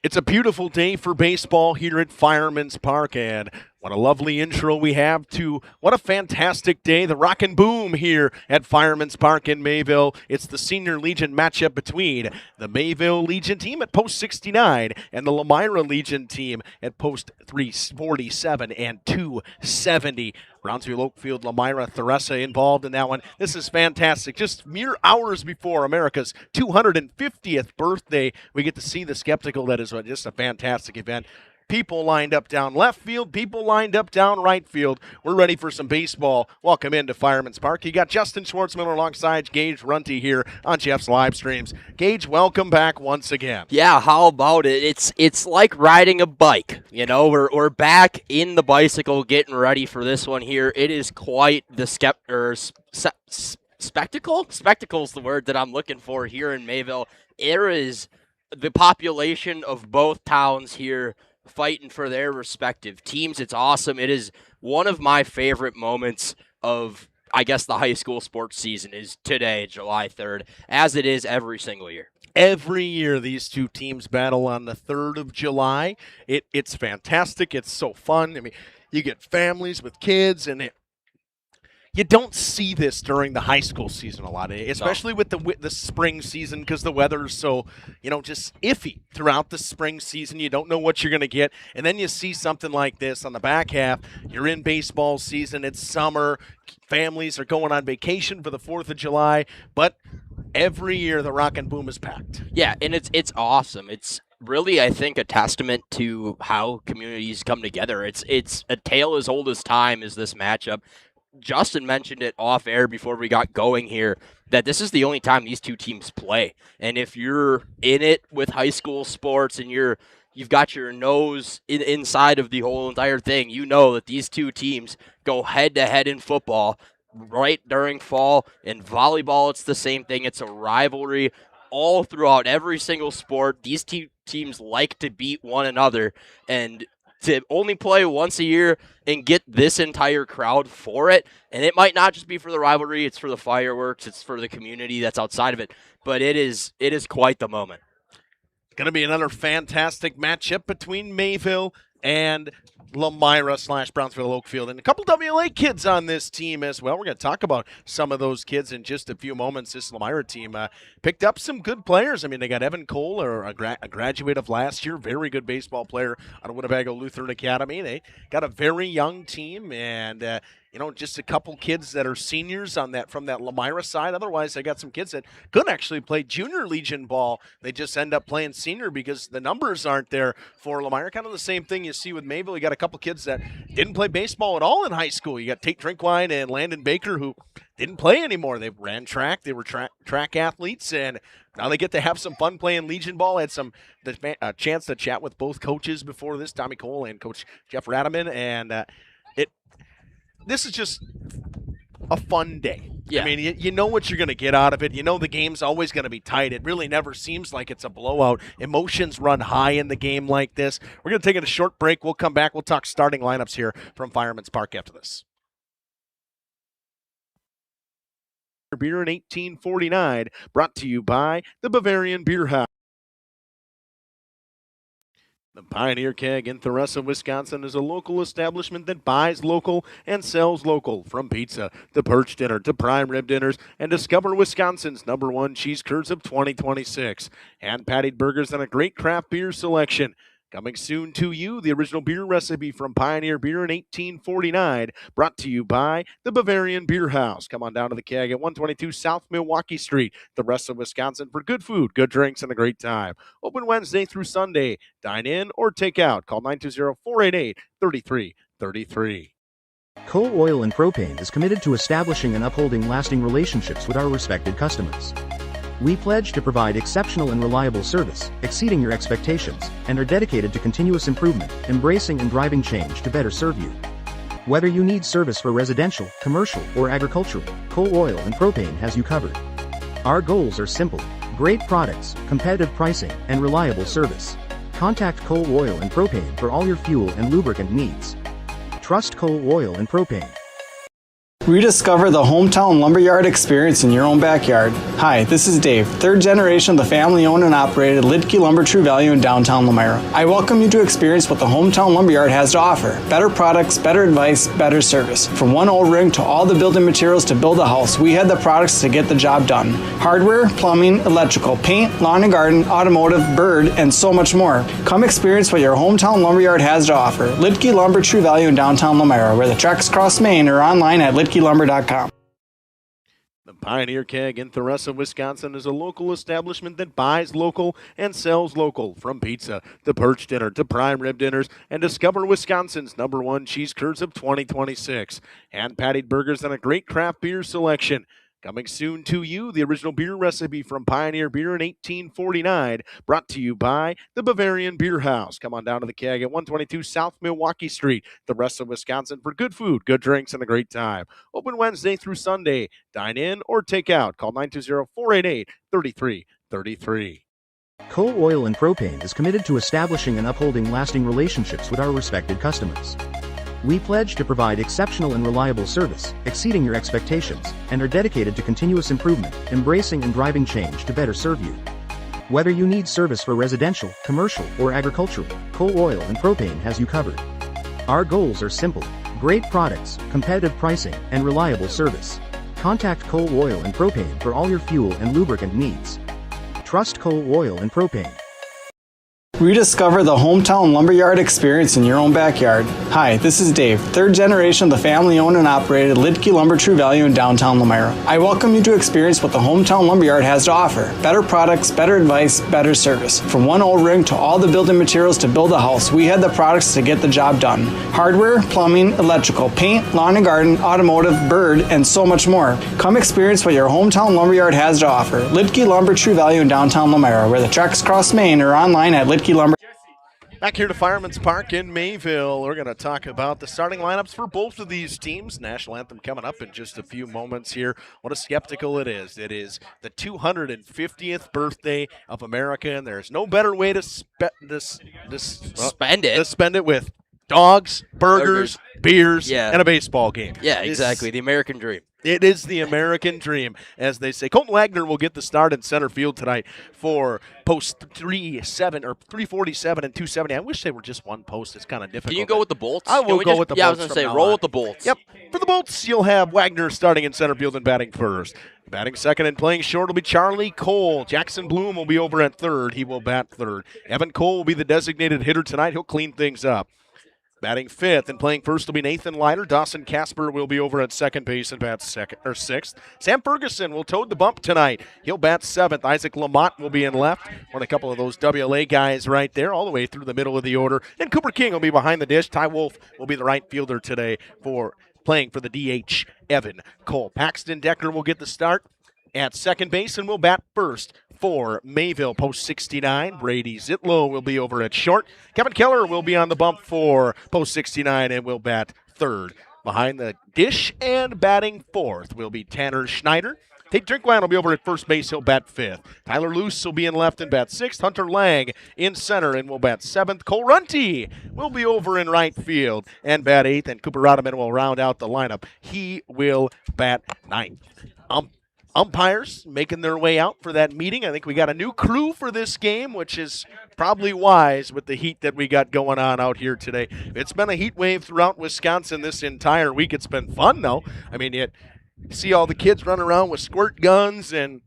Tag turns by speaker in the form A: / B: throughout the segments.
A: It's a beautiful day for baseball here at Fireman's Park, and what a lovely intro we have to what a fantastic day. The Rock and Boom here at Fireman's Park in Mayville. It's the Senior Legion matchup between the Mayville Legion team at post 69 and the Lomira Legion team at post 347 and 270. Brownsville, Oakfield, Lomira, Theresa involved in that one. This is fantastic. Just mere hours before America's 250th birthday, we get to see the spectacle that is just a fantastic event. People lined up down left field, people lined up down right field. We're ready for some baseball. Welcome into Fireman's Park. You got Justin Schwartzman alongside Gage Runty here on Jeff's live streams. Gage, welcome back once again.
B: Yeah, how about it? It's like riding a bike. You know, we're back in the bicycle, getting ready for this one here. It is quite the spectacle. Spectacle is the word that I'm looking for here in Mayville. There is the population of both towns here fighting for their respective teams. It's awesome. It is one of my favorite moments of, I guess, the high school sports season is today, July 3rd, as it is every single year.
A: Every year these two teams battle on the 3rd of July. It's fantastic. It's so fun. I mean, you get families with kids, and you don't see this during the high school season a lot, especially with the spring season, because the weather's so, just iffy throughout the spring season. You don't know what you're going to get. And then you see something like this on the back half. You're in baseball season. It's summer. Families are going on vacation for the 4th of July. But every year the Rock and Boom is packed.
B: Yeah, and it's awesome. It's really, I think, a testament to how communities come together. It's a tale as old as time is this matchup. Justin mentioned it off air before we got going here, that this is the only time these two teams play. And if you're in it with high school sports and you've got your nose inside of the whole entire thing, you know that these two teams go head-to-head in football right during fall. In volleyball, it's the same thing. It's a rivalry all throughout every single sport. These two teams like to beat one another, and to only play once a year and get this entire crowd for it. And it might not just be for the rivalry, it's for the fireworks, it's for the community that's outside of it. But it is quite the moment.
A: It's going to be another fantastic matchup between Mayville and Lomira / Brownsville Oakfield, and a couple WLA kids on this team as well. We're going to talk about some of those kids in just a few moments. This Lomira team picked up some good players. I mean, they got Evan Cole, a graduate of last year, very good baseball player out of Winnebago Lutheran Academy. They got a very young team, and just a couple kids that are seniors on that from that Lomira side. Otherwise, they got some kids that could actually play junior Legion ball. They just end up playing senior because the numbers aren't there for Lomira. Kind of the same thing you see with Mayville. You got a couple kids that didn't play baseball at all in high school. You got Tate Drinkwine and Landon Baker, who didn't play anymore. They ran track. They were track athletes, and now they get to have some fun playing Legion ball. I had a chance to chat with both coaches before this, Tommy Cole and Coach Jeff Radaman, and this is just a fun day.
B: Yeah.
A: I mean, you know what you're going to get out of it. You know the game's always going to be tight. It really never seems like it's a blowout. Emotions run high in the game like this. We're going to take a short break. We'll come back. We'll talk starting lineups here from Fireman's Park after this. Beer in 1849, brought to you by the Bavarian Beer House. The Pioneer Keg in Theresa, Wisconsin is a local establishment that buys local and sells local. From pizza to perch dinner to prime rib dinners, and discover Wisconsin's #1 cheese curds of 2026. Hand-patted burgers and a great craft beer selection. Coming soon to you, the original beer recipe from Pioneer Beer in 1849, brought to you by the Bavarian Beer House. Come on down to the Keg at 122 South Milwaukee Street, the rest of Wisconsin, for good food, good drinks, and a great time. Open Wednesday through Sunday. Dine in or take out. Call 920-488-3333.
C: Coal Oil and Propane is committed to establishing and upholding lasting relationships with our respected customers. We pledge to provide exceptional and reliable service, exceeding your expectations, and are dedicated to continuous improvement, embracing and driving change to better serve you. Whether you need service for residential, commercial, or agricultural, Coal Oil and Propane has you covered. Our goals are simple: great products, competitive pricing, and reliable service. Contact Coal Oil and Propane for all your fuel and lubricant needs. Trust Coal Oil and Propane.
D: Rediscover the hometown lumberyard experience in your own backyard. Hi, this is Dave, third generation of the family-owned and operated Lidke Lumber True Value in downtown Lomira. I welcome you to experience what the hometown lumberyard has to offer. Better products, better advice, better service. From one O-ring to all the building materials to build a house, we had the products to get the job done. Hardware, plumbing, electrical, paint, lawn and garden, automotive, bird, and so much more. Come experience what your hometown lumberyard has to offer. Lidke Lumber True Value in downtown Lomira, where the tracks cross Main, or online at lidkelumber.com.
A: The Pioneer Keg in Theresa, Wisconsin is a local establishment that buys local and sells local. From pizza to perch dinner to prime rib dinners, and discover Wisconsin's #1 cheese curds of 2026. Hand-patted burgers and a great craft beer selection. Coming soon to you, the original beer recipe from Pioneer Beer in 1849, brought to you by the Bavarian Beer House. Come on down to the Keg at 122 South Milwaukee Street, the rest of Wisconsin, for good food, good drinks, and a great time. Open Wednesday through Sunday. Dine in or take out. Call 920-488-3333.
C: Coal Oil and Propane is committed to establishing and upholding lasting relationships with our respected customers. We pledge to provide exceptional and reliable service, exceeding your expectations, and are dedicated to continuous improvement, embracing and driving change to better serve you. Whether you need service for residential, commercial, or agricultural, Coal Oil and Propane has you covered. Our goals are simple: great products, competitive pricing, and reliable service. Contact Coal Oil and Propane for all your fuel and lubricant needs. Trust Coal Oil and Propane.
D: Rediscover the hometown lumberyard experience in your own backyard. Hi, this is Dave, third generation of the family-owned and operated Lidke Lumber True Value in downtown Lomira. I welcome you to experience what the hometown lumberyard has to offer. Better products, better advice, better service. From one O-ring to all the building materials to build a house, we had the products to get the job done. Hardware, plumbing, electrical, paint, lawn and garden, automotive, bird, and so much more. Come experience what your hometown lumberyard has to offer. Lidke Lumber True Value in downtown Lomira, where the tracks cross Main, or online at Lidke Lumber.
A: Back here to Fireman's Park in Mayville, we're going to talk about the starting lineups for both of these teams. National anthem coming up in just a few moments here. What a spectacle it is. It is the 250th birthday of America, and there's no better way to spend it with dogs, burgers, beers, and a baseball game.
B: Yeah, exactly. The American dream.
A: It is the American dream, as they say. Colton Wagner will get the start in center field tonight for post 347 and 270. I wish they were just one post. It's kind of difficult.
B: Can you go with the Bolts?
A: I will go with the Bolts.
B: Yeah, I was going to say, roll with the Bolts.
A: Yep. For the Bolts, you'll have Wagner starting in center field and batting first. Batting second and playing short will be Charlie Cole. Jackson Bloom will be over at third. He will bat third. Evan Cole will be the designated hitter tonight. He'll clean things up. Batting fifth and playing first will be Nathan Leiter. Dawson Casper will be over at second base and bat sixth. Sam Ferguson will toad the bump tonight. He'll bat seventh. Isaac Lamont will be in left. One of a couple of those WLA guys right there, all the way through the middle of the order. And Cooper King will be behind the dish. Ty Wolf will be the right fielder today for playing for the DH, Evan Cole. Paxton Decker will get the start at second base and will bat first for Mayville. Post 69, Brady Zitlow will be over at short. Kevin Keller will be on the bump for post 69 and will bat third. Behind the dish and batting fourth will be Tanner Schneider. Tate Drinkwine will be over at first base. He'll bat fifth. Tyler Luce will be in left and bat sixth. Hunter Lang in center and will bat seventh. Cole Runty will be over in right field and bat eighth. And Cooper Rodeman will round out the lineup. He will bat ninth. Umpires making their way out for that meeting. I think we got a new crew for this game, which is probably wise with the heat that we got going on out here today. It's been a heat wave throughout Wisconsin this entire week. It's been fun, though. I mean, you see all the kids running around with squirt guns and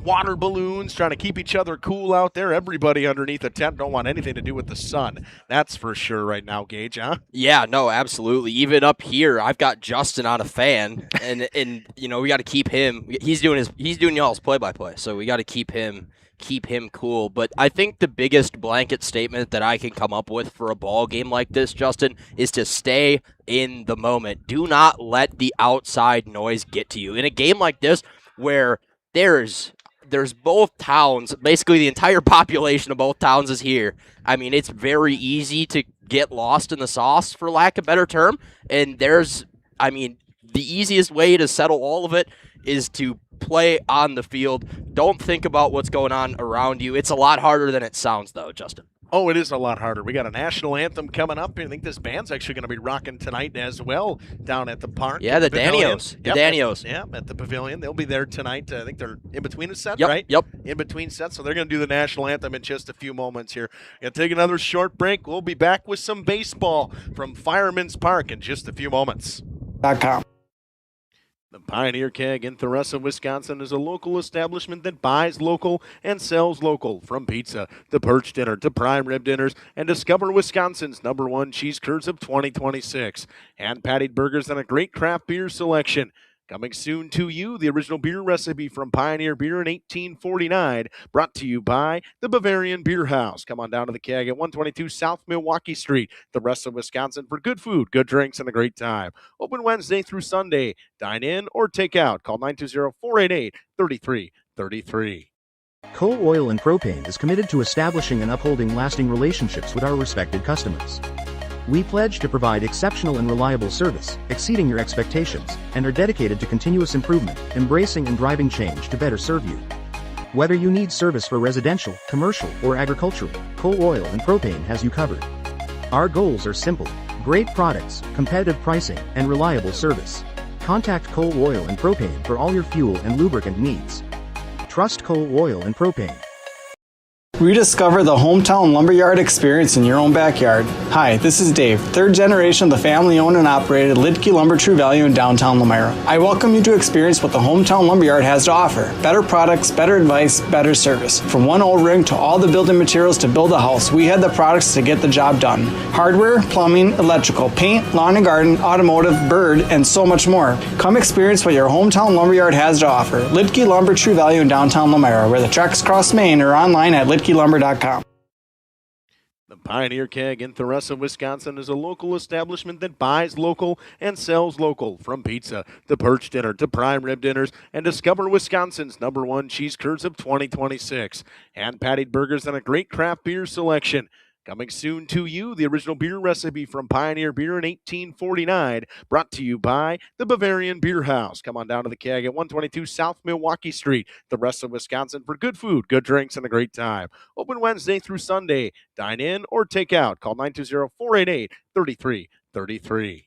A: water balloons trying to keep each other cool out there. Everybody underneath a tent don't want anything to do with the sun. That's for sure right now, Gage, huh?
B: Yeah, no, absolutely. Even up here, I've got Justin on a fan, and you know, we got to keep him. He's doing y'all's play-by-play, so we got to keep him cool. But I think the biggest blanket statement that I can come up with for a ball game like this, Justin, is to stay in the moment. Do not let the outside noise get to you. In a game like this where there's both towns, basically the entire population of both towns is here. I mean, it's very easy to get lost in the sauce, for lack of a better term. And the easiest way to settle all of it is to play on the field. Don't think about what's going on around you. It's a lot harder than it sounds, though, Justin.
A: Oh, it is a lot harder. We got a national anthem coming up. I think this band's actually going to be rocking tonight as well down at the park.
B: Yeah, the
A: Pavilion.
B: Danios.
A: Yep,
B: The Danios.
A: at the Pavilion. They'll be there tonight. I think they're in between a set,
B: Yep,
A: right?
B: yep.
A: In between sets. So they're going to do the national anthem in just a few moments here. Going to take another short break. We'll be back with some baseball from Fireman's Park in just a few moments.
D: .com.
A: The Pioneer Keg in Theresa, Wisconsin is a local establishment that buys local and sells local. From pizza to perch dinner to prime rib dinners, and discover Wisconsin's #1 cheese curds of 2026. Hand-patted burgers and a great craft beer selection. Coming soon to you, the original beer recipe from Pioneer Beer in 1849, brought to you by the Bavarian Beer House. Come on down to the Keg at 122 South Milwaukee Street, the rest of Wisconsin, for good food, good drinks, and a great time. Open Wednesday through Sunday. Dine in or take out. Call 920-488-3333.
C: Coal Oil and Propane is committed to establishing and upholding lasting relationships with our respected customers. We pledge to provide exceptional and reliable service, exceeding your expectations, and are dedicated to continuous improvement, embracing and driving change to better serve you. Whether you need service for residential, commercial, or agricultural, Coal Oil and Propane has you covered. Our goals are simple: great products, competitive pricing, and reliable service. Contact Coal Oil and Propane for all your fuel and lubricant needs. Trust Coal Oil and Propane.
D: Rediscover the hometown lumberyard experience in your own backyard. Hi, this is Dave, third generation of the family-owned and operated Lidke Lumber True Value in downtown Lomira. I welcome you to experience what the hometown lumberyard has to offer: better products, better advice, better service. From one old ring to all the building materials to build a house, we had the products to get the job done. Hardware, plumbing, electrical, paint, lawn and garden, automotive, bird, and so much more. Come experience what your hometown lumberyard has to offer. Lidke Lumber True Value in downtown Lomira, where the tracks cross Main, or online at lidkelumber.com.
A: The Pioneer Keg in Theresa, Wisconsin is a local establishment that buys local and sells local. From pizza to perch dinner to prime rib dinners, and discover Wisconsin's #1 cheese curds of 2026. Hand-patted burgers and a great craft beer selection. Coming soon to you, the original beer recipe from Pioneer Beer in 1849, brought to you by the Bavarian Beer House. Come on down to the Keg at 122 South Milwaukee Street, the rest of Wisconsin, for good food, good drinks, and a great time. Open Wednesday through Sunday. Dine in or take out. Call 920-488-3333.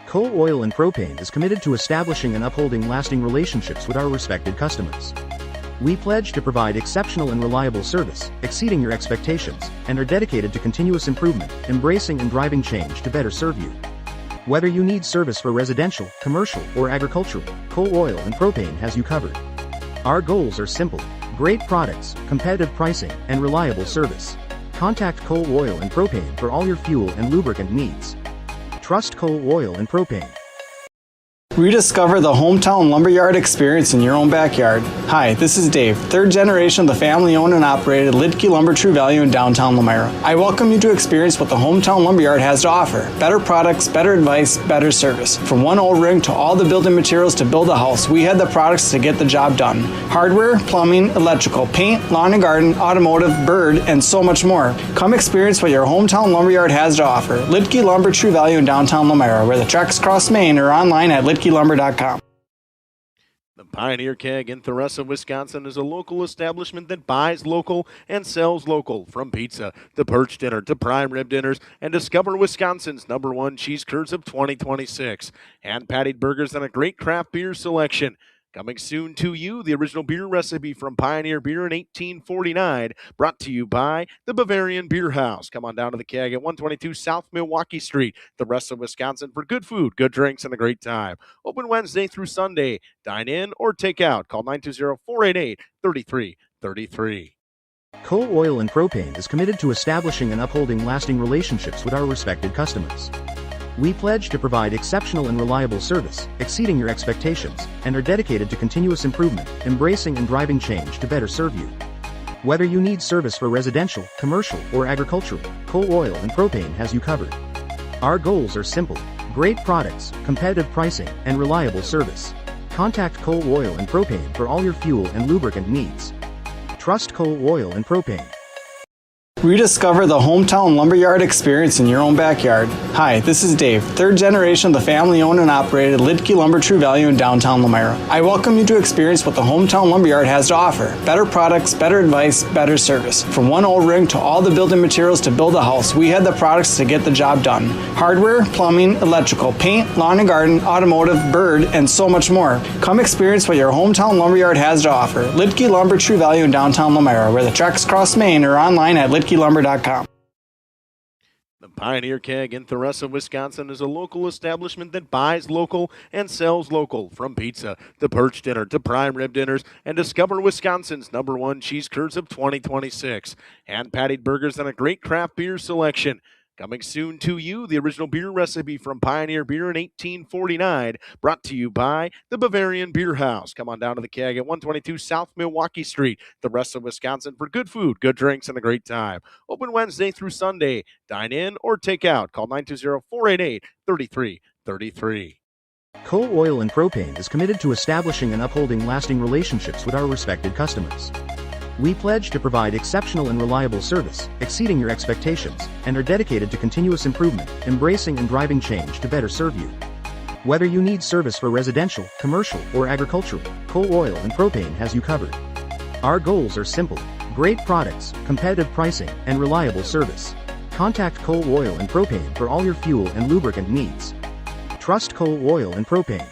C: Coal Oil and Propane is committed to establishing and upholding lasting relationships with our respected customers. We pledge to provide exceptional and reliable service, exceeding your expectations, and are dedicated to continuous improvement, embracing and driving change to better serve you. Whether you need service for residential, commercial, or agricultural, Coal Oil and Propane has you covered. Our goals are simple: great products, competitive pricing, and reliable service. Contact Coal Oil and Propane for all your fuel and lubricant needs. Trust Coal Oil and Propane.
D: Rediscover the hometown lumberyard experience in your own backyard. Hi, this is Dave, third generation of the family-owned and operated Lidke Lumber True Value in downtown Lomira. I welcome you to experience what the hometown lumberyard has to offer: better products, better advice, better service. From one old ring to all the building materials to build a house, we had the products to get the job done. Hardware, plumbing, electrical, paint, lawn and garden, automotive, bird, and so much more. Come experience what your hometown lumberyard has to offer. Lidke Lumber True Value in downtown Lomira, where the tracks cross Main, or online at lidkelumber.com.
A: The Pioneer Keg in Theresa, Wisconsin is a local establishment that buys local and sells local. From pizza to perch dinner to prime rib dinners, and discover Wisconsin's #1 cheese curds of 2026. Hand-patted burgers and a great craft beer selection. Coming soon to you, the original beer recipe from Pioneer Beer in 1849, brought to you by the Bavarian Beer House. Come on down to the Keg at 122 South Milwaukee Street, the rest of Wisconsin, for good food, good drinks, and a great time. Open Wednesday through Sunday. Dine in or take out. Call 920-488-3333.
C: Coal Oil and Propane is committed to establishing and upholding lasting relationships with our respected customers. We pledge to provide exceptional and reliable service, exceeding your expectations, and are dedicated to continuous improvement, embracing and driving change to better serve you. Whether you need service for residential, commercial, or agricultural, Coal Oil and Propane has you covered. Our goals are simple: great products, competitive pricing, and reliable service. Contact Coal Oil and Propane for all your fuel and lubricant needs. Trust Coal Oil and Propane.
D: Rediscover the hometown lumberyard experience in your own backyard. Hi, this is Dave, third generation of the family-owned and operated Lidke Lumber True Value in downtown Lomira. I welcome you to experience what the hometown lumberyard has to offer. Better products, better advice, better service. From one old ring to all the building materials to build a house, we had the products to get the job done. Hardware, plumbing, electrical, paint, lawn and garden, automotive, bird, and so much more. Come experience what your hometown lumberyard has to offer. Lidke Lumber True Value in downtown Lomira, where the tracks cross Main, or online at lidkelumber.com.
A: The Pioneer Keg in Theresa, Wisconsin is a local establishment that buys local and sells local. From pizza to perch dinner to prime rib dinners, and discover Wisconsin's #1 cheese curds of 2026. Hand-patted burgers and a great craft beer selection. Coming soon to you, the original beer recipe from Pioneer Beer in 1849, brought to you by the Bavarian Beer House. Come on down to the Keg at 122 South Milwaukee Street, the rest of Wisconsin, for good food, good drinks, and a great time. Open Wednesday through Sunday. Dine in or take out. Call 920-488-3333.
C: Coal Oil and Propane is committed to establishing and upholding lasting relationships with our respected customers. We pledge to provide exceptional and reliable service, exceeding your expectations, and are dedicated to continuous improvement, embracing and driving change to better serve you. Whether you need service for residential, commercial, or agricultural, Coal Oil and Propane has you covered. Our goals are simple: great products, competitive pricing, and reliable service. Contact Coal Oil and Propane for all your fuel and lubricant needs. Trust Coal Oil and Propane.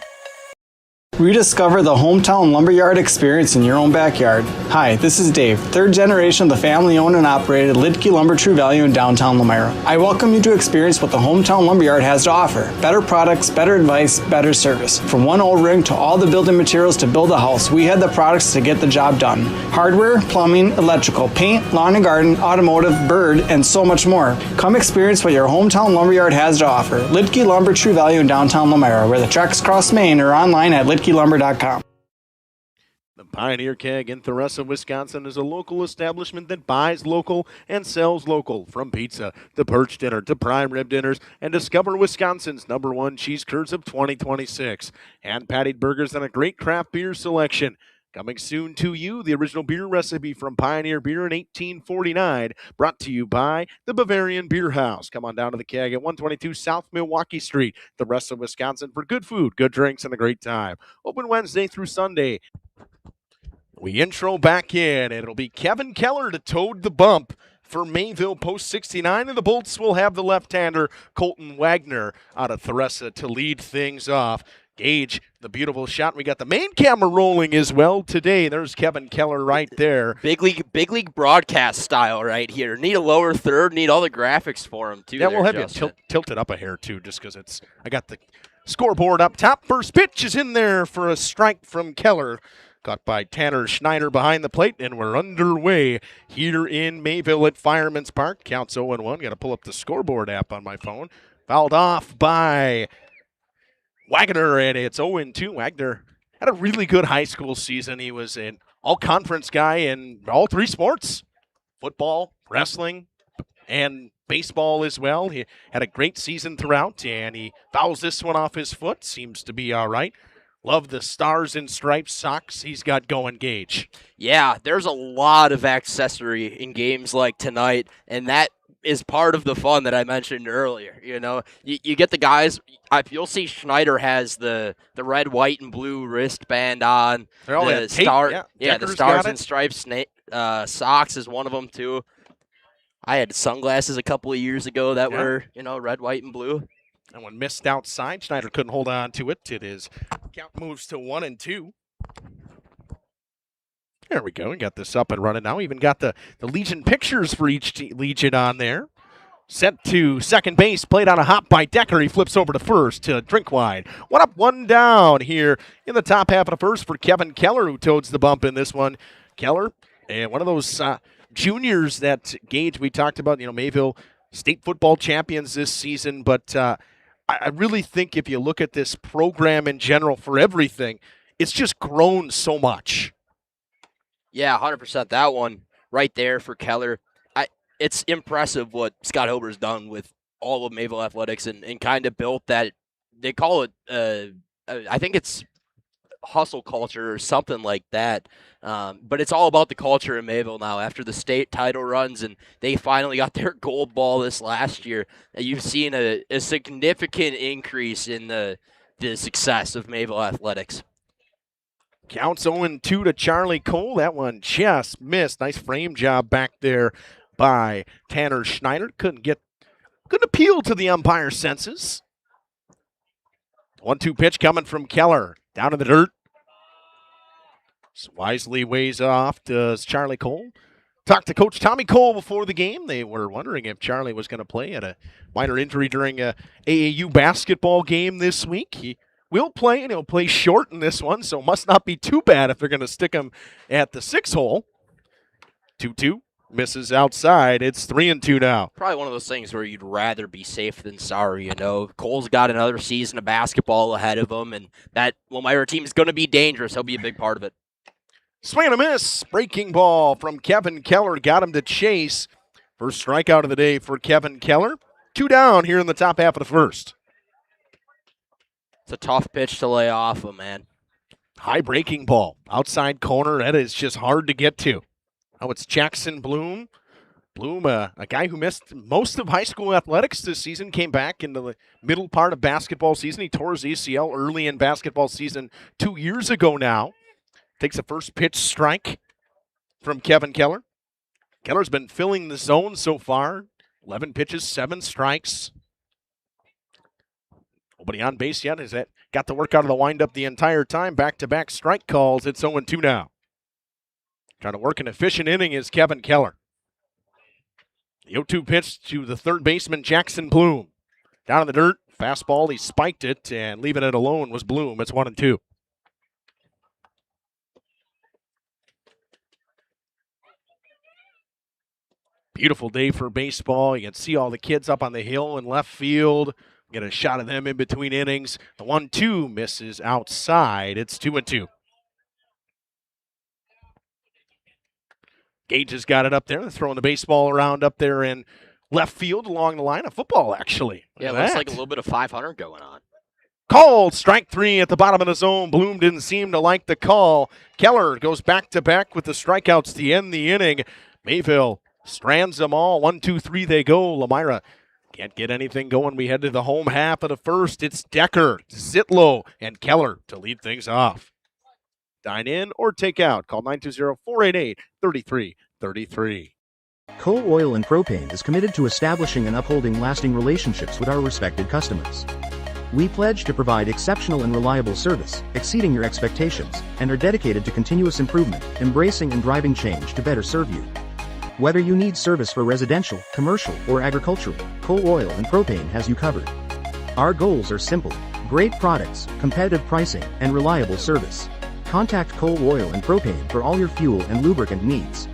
D: Rediscover the hometown lumberyard experience in your own backyard. Hi, this is Dave, third generation of the family-owned and operated Lidke Lumber True Value in downtown Lomira. I welcome you to experience what the hometown lumberyard has to offer. Better products, better advice, better service. From one old ring to all the building materials to build a house, we had the products to get the job done. Hardware, plumbing, electrical, paint, lawn and garden, automotive, bird, and so much more. Come experience what your hometown lumberyard has to offer. Lidke Lumber True Value in downtown Lomira, where the tracks cross Main, or online at lidkelumber.com.
A: The Pioneer Keg in Theresa, Wisconsin is a local establishment that buys local and sells local. From pizza to perch dinner to prime rib dinners, and discover Wisconsin's #1 cheese curds of 2026. Hand-patted burgers and a great craft beer selection. Coming soon to you, the original beer recipe from Pioneer Beer in 1849, brought to you by the Bavarian Beer House. Come on down to the Keg at 122 South Milwaukee Street, the rest of Wisconsin, for good food, good drinks, and a great time. Open Wednesday through Sunday. We intro back in, and it'll be Kevin Keller to toad the bump for Mayville post 69, and the Bolts will have the left-hander Colton Wagner out of Theresa to lead things off. Gage, the beautiful shot. We got the main camera rolling as well today. There's Kevin Keller right there.
B: Big league broadcast style right here. Need a lower third. Need all the graphics for him too.
A: Yeah, we'll have you tilt it up a hair too, just because I got the scoreboard up top. First pitch is in there for a strike from Keller. Caught by Tanner Schneider behind the plate, and we're underway here in Mayville at Fireman's Park. Counts 0-1. Got to pull up the scoreboard app on my phone. Fouled off by Wagner, and it's 0-2. Wagner had a really good high school season. He was an all-conference guy in all three sports: football, wrestling, and baseball as well. He had a great season throughout, and he fouls this one off his foot. Seems to be all right. Love the stars and stripes socks he's got going, Gage.
B: Yeah, there's a lot of accessory in games like tonight, and that is part of the fun that I mentioned earlier. You know, you get the guys. You'll see Schneider has the red, white, and blue wristband on.
A: They're all
B: the
A: the
B: stars and stripes socks is one of them too. I had sunglasses a couple of years ago that were red, white, and blue.
A: And when missed outside, Schneider couldn't hold on to it. It is count moves to 1-2. There we go. We got this up and running now. Even got the Legion pictures for each Legion on there. Sent to second base, played on a hop by Decker. He flips over to first to Drinkwine. One up, one down here in the top half of the first for Kevin Keller, who toads the bump in this one. Keller, and one of those juniors that, Gage, we talked about, Mayville state football champions this season, but I really think if you look at this program in general for everything, it's just grown so much.
B: Yeah, 100%. That one right there for Keller. It's impressive what Scott Hilber's done with all of Mayville athletics and kind of built that. They call it, I think it's hustle culture or something like that. But it's all about the culture in Mayville now after the state title runs, and they finally got their gold ball this last year. You've seen a significant increase in the success of Mayville athletics.
A: Counts 0-2 to Charlie Cole. That one just missed. Nice frame job back there by Tanner Schneider. Couldn't appeal to the umpire's senses. 1-2 pitch coming from Keller. Down in the dirt. Wisely weighs off does Charlie Cole. Talked to Coach Tommy Cole before the game. They were wondering if Charlie was going to play. Had a minor injury during a AAU basketball game this week. He will play, and he'll play short in this one, so must not be too bad if they're going to stick him at the 6 hole. 2-2. Misses outside. It's 3-2 now.
B: Probably one of those things where you'd rather be safe than sorry, Cole's got another season of basketball ahead of him, and that Lomira team is going to be dangerous. He'll be a big part of it.
A: Swing and a miss. Breaking ball from Kevin Keller. Got him to chase. First strikeout of the day for Kevin Keller. 2 down here in the top half of the first.
B: It's a tough pitch to lay off him, man.
A: High breaking ball. Outside corner. That is just hard to get to. Now it's Jackson Bloom. Bloom, a guy who missed most of high school athletics this season, came back into the middle part of basketball season. He tore his ACL early in basketball season 2 years ago now. Takes a first pitch strike from Kevin Keller. Keller's been filling the zone so far. 11 pitches, 7 strikes. Nobody on base yet. Has that got to work out of the windup the entire time. Back-to-back strike calls. It's 0-2 now. Trying to work an efficient inning is Kevin Keller. The 0-2 pitch to the third baseman, Jackson Bloom. Down in the dirt, fastball, he spiked it, and leaving it alone was Bloom. It's 1-2. Beautiful day for baseball. You can see all the kids up on the hill in left field. Get a shot of them in between innings. The 1-2 misses outside. It's 2-2. Gage has got it up there. They're throwing the baseball around up there in left field along the line of football, actually.
B: Yeah, it looks like a little bit of 500 going on.
A: Called. Strike 3 at the bottom of the zone. Bloom didn't seem to like the call. Keller goes back-to-back with the strikeouts to end the inning. Mayville strands them all. 1-2-3 they go. Lomira can't get anything going. We head to the home half of the first. It's Decker, Zitlow, and Keller to lead things off. Dine in or take out. Call 920-488-3333.
C: Coal Oil and Propane is committed to establishing and upholding lasting relationships with our respected customers. We pledge to provide exceptional and reliable service, exceeding your expectations, and are dedicated to continuous improvement, embracing and driving change to better serve you. Whether you need service for residential, commercial, or agricultural, Coal Oil and Propane has you covered. Our goals are simple: great products, competitive pricing, and reliable service. Contact Coal Oil and Propane for all your fuel and lubricant needs.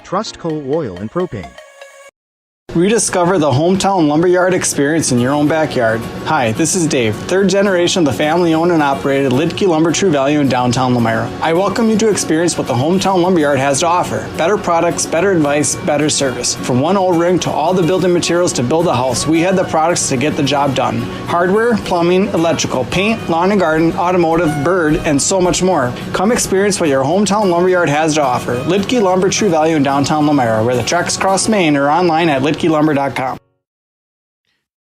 C: Trust Coal Oil and Propane.
D: Rediscover the hometown lumberyard experience in your own backyard. Hi, this is Dave, third generation of the family-owned and operated Lidke Lumber True Value in downtown Lomira. I welcome you to experience what the hometown lumberyard has to offer. Better products, better advice, better service. From one old ring to all the building materials to build a house, we had the products to get the job done. Hardware, plumbing, electrical, paint, lawn and garden, automotive, bird, and so much more. Come experience what your hometown lumberyard has to offer. Lidke Lumber True Value in downtown Lomira, where the tracks cross Main, or online at lidkelumber.com.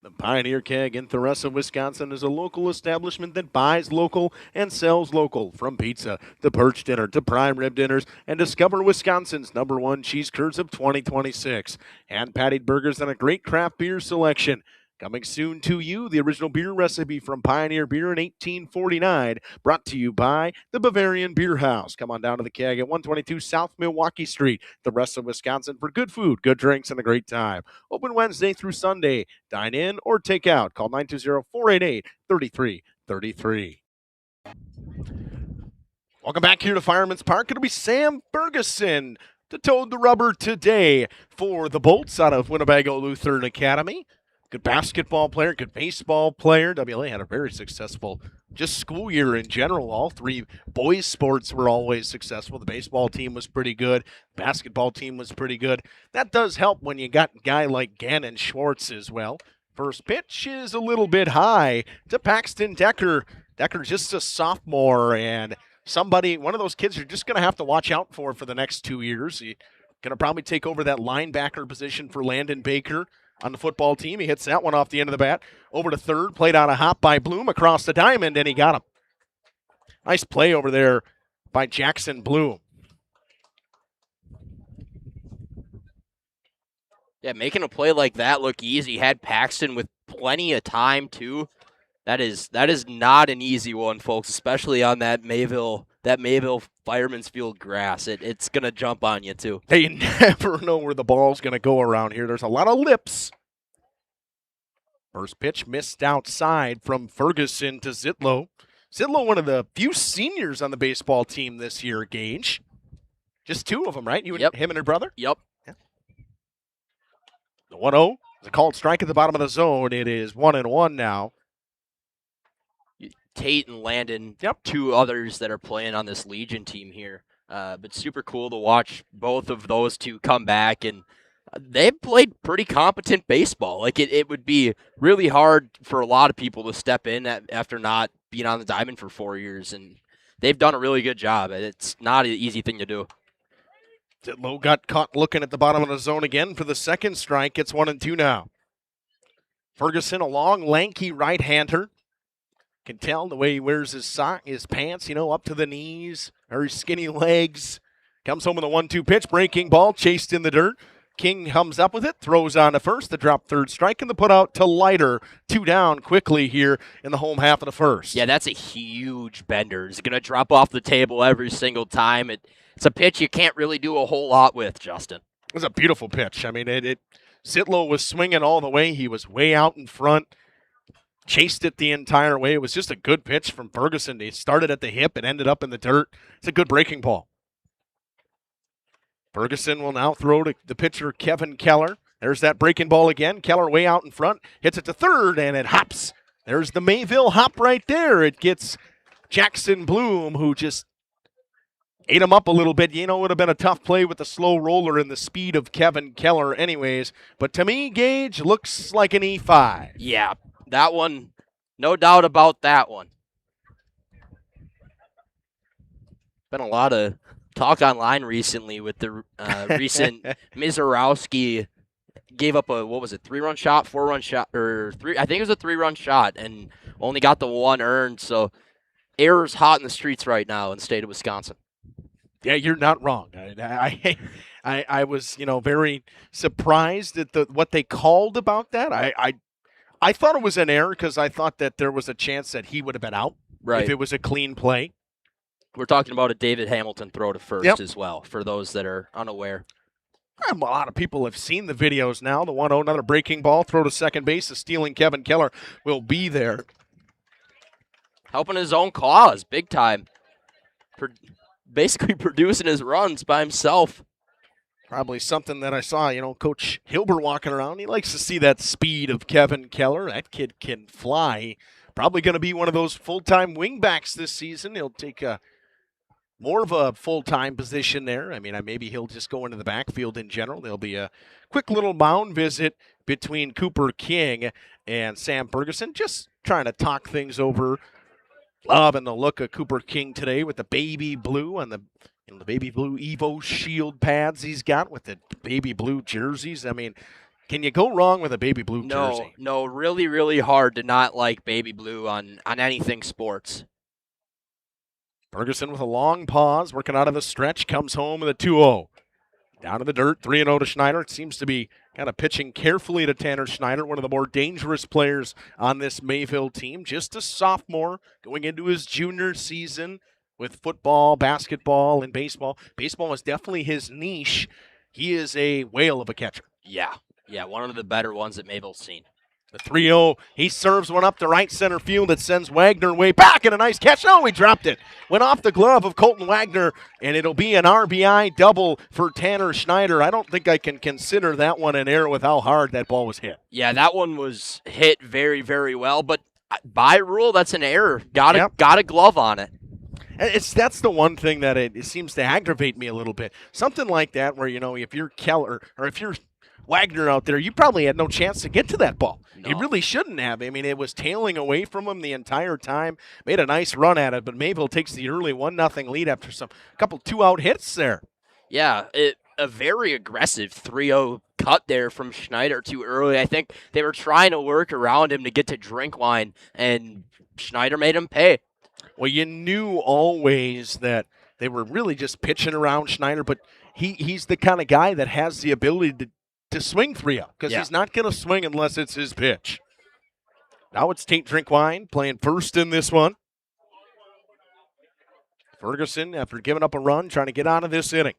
D: The
A: Pioneer Keg in Theresa, Wisconsin is a local establishment that buys local and sells local. From pizza to perch dinner to prime rib dinners, and discover Wisconsin's #1 cheese curds of 2026. Hand-patted burgers and a great craft beer selection. Coming soon to you, the original beer recipe from Pioneer Beer in 1849, brought to you by the Bavarian Beer House. Come on down to the Keg at 122 South Milwaukee Street, the rest of Wisconsin, for good food, good drinks, and a great time. Open Wednesday through Sunday. Dine in or take out. Call 920-488-3333. Welcome back here to Fireman's Park. It'll be Sam Ferguson to toad the rubber today for the Bolts out of Winnebago Lutheran Academy. Good basketball player, good baseball player. WLA had a very successful just school year in general. All three boys' sports were always successful. The baseball team was pretty good. Basketball team was pretty good. That does help when you got a guy like Gannon Schwartz as well. First pitch is a little bit high to Paxton Decker. Decker's just a sophomore and one of those kids you're just going to have to watch out for the next 2 years. He's going to probably take over that linebacker position for Landon Baker on the football team. He hits that one off the end of the bat. Over to third, played out a hop by Bloom across the diamond, and he got him. Nice play over there by Jackson Bloom.
B: Yeah, making a play like that look easy. Had Paxton with plenty of time, too. That is not an easy one, folks, especially on that Mayville Fireman's Field grass. It's going to jump on you, too.
A: Hey, you never know where the ball's going to go around here. There's a lot of lips. First pitch missed outside from Ferguson to Zitlow. Zitlow, one of the few seniors on the baseball team this year, Gage. Just two of them, right? Him and your brother?
B: Yep.
A: Yeah. The 1-0 is a called strike at the bottom of the zone. It is 1-1 now.
B: Tate and Landon, two others that are playing on this Legion team here. But super cool to watch both of those two come back, and they've played pretty competent baseball. Like it would be really hard for a lot of people to step in after not being on the diamond for 4 years, and they've done a really good job. It's not an easy thing to do.
A: Zitlow got caught looking at the bottom of the zone again for the second strike. It's 1-2 now. Ferguson, a long, lanky right-hander. Can tell the way he wears his pants, up to the knees, very skinny legs. Comes home with a 1-2 pitch, breaking ball, chased in the dirt. King comes up with it, throws on to first, the drop third strike, and the put out to Leiter. 2 down quickly here in the home half of the first.
B: Yeah, that's a huge bender. It's going to drop off the table every single time. It's a pitch you can't really do a whole lot with, Justin.
A: It was a beautiful pitch. I mean, Zitlow was swinging all the way. He was way out in front. Chased it the entire way. It was just a good pitch from Ferguson. He started at the hip and ended up in the dirt. It's a good breaking ball. Ferguson will now throw to the pitcher, Kevin Keller. There's that breaking ball again. Keller way out in front. Hits it to third, and it hops. There's the Mayville hop right there. It gets Jackson Bloom, who just ate him up a little bit. It would have been a tough play with the slow roller and the speed of Kevin Keller anyways. But to me, Gage, looks like an E5.
B: Yeah. That one, no doubt about that one. Been a lot of talk online recently with the recent Mizorowski gave up a 3-run shot, 4-run shot, or three. I think it was a 3-run shot, and only got the one earned. So errors hot in the streets right now in the state of Wisconsin.
A: Yeah, you're not wrong. I was very surprised at what they called about that. I thought it was an error because I thought that there was a chance that he would have been out if it was a clean play.
B: We're talking about a David Hamilton throw to first as well, for those that are unaware.
A: A lot of people have seen the videos now. The 1-0, another breaking ball, throw to second base. The stealing Kevin Keller will be there.
B: Helping his own cause, big time. Basically producing his runs by himself.
A: Probably something that I saw, Coach Hilber walking around. He likes to see that speed of Kevin Keller. That kid can fly. Probably going to be one of those full-time wingbacks this season. He'll take more of a full-time position there. I mean, maybe he'll just go into the backfield in general. There'll be a quick little mound visit between Cooper King and Sam Ferguson, just trying to talk things over. Loving the look of Cooper King today with the baby blue on the baby blue Evo Shield pads he's got with the baby blue jerseys. I mean, can you go wrong with a baby blue jersey?
B: No, really, really hard to not like baby blue on anything sports.
A: Ferguson with a long pause, working out of the stretch, comes home with a 2-0. Down to the dirt, 3-0 to Schneider. It seems to be kind of pitching carefully to Tanner Schneider, one of the more dangerous players on this Mayville team. Just a sophomore going into his junior season with football, basketball, and baseball. Baseball is definitely his niche. He is a whale of a catcher.
B: Yeah, one of the better ones that Mayville's seen.
A: The 3-0, he serves one up to right center field. It sends Wagner way back, and a nice catch. No, he dropped it. Went off the glove of Colton Wagner, and it'll be an RBI double for Tanner Schneider. I don't think I can consider that one an error with how hard that ball was hit.
B: Yeah, that one was hit very, very well, but by rule, that's an error. Got a glove on it.
A: That's the one thing that it seems to aggravate me a little bit. Something like that where, if you're Keller or if you're Wagner out there, you probably had no chance to get to that ball.
B: No.
A: You really shouldn't have. I mean, it was tailing away from him the entire time. Made a nice run at it, but Mayville takes the early 1-0 lead after some couple 2-out hits there.
B: Yeah, a very aggressive 3-0 cut there from Schneider too early. I think they were trying to work around him to get to Drinkwine, and Schneider made him pay.
A: Well, you knew always that they were really just pitching around Schneider, but he's the kind of guy that has the ability to swing 3-0 because he's not going to swing unless it's his pitch. Now it's Tate Drinkwine playing first in this one. Ferguson, after giving up a run, trying to get out of this inning.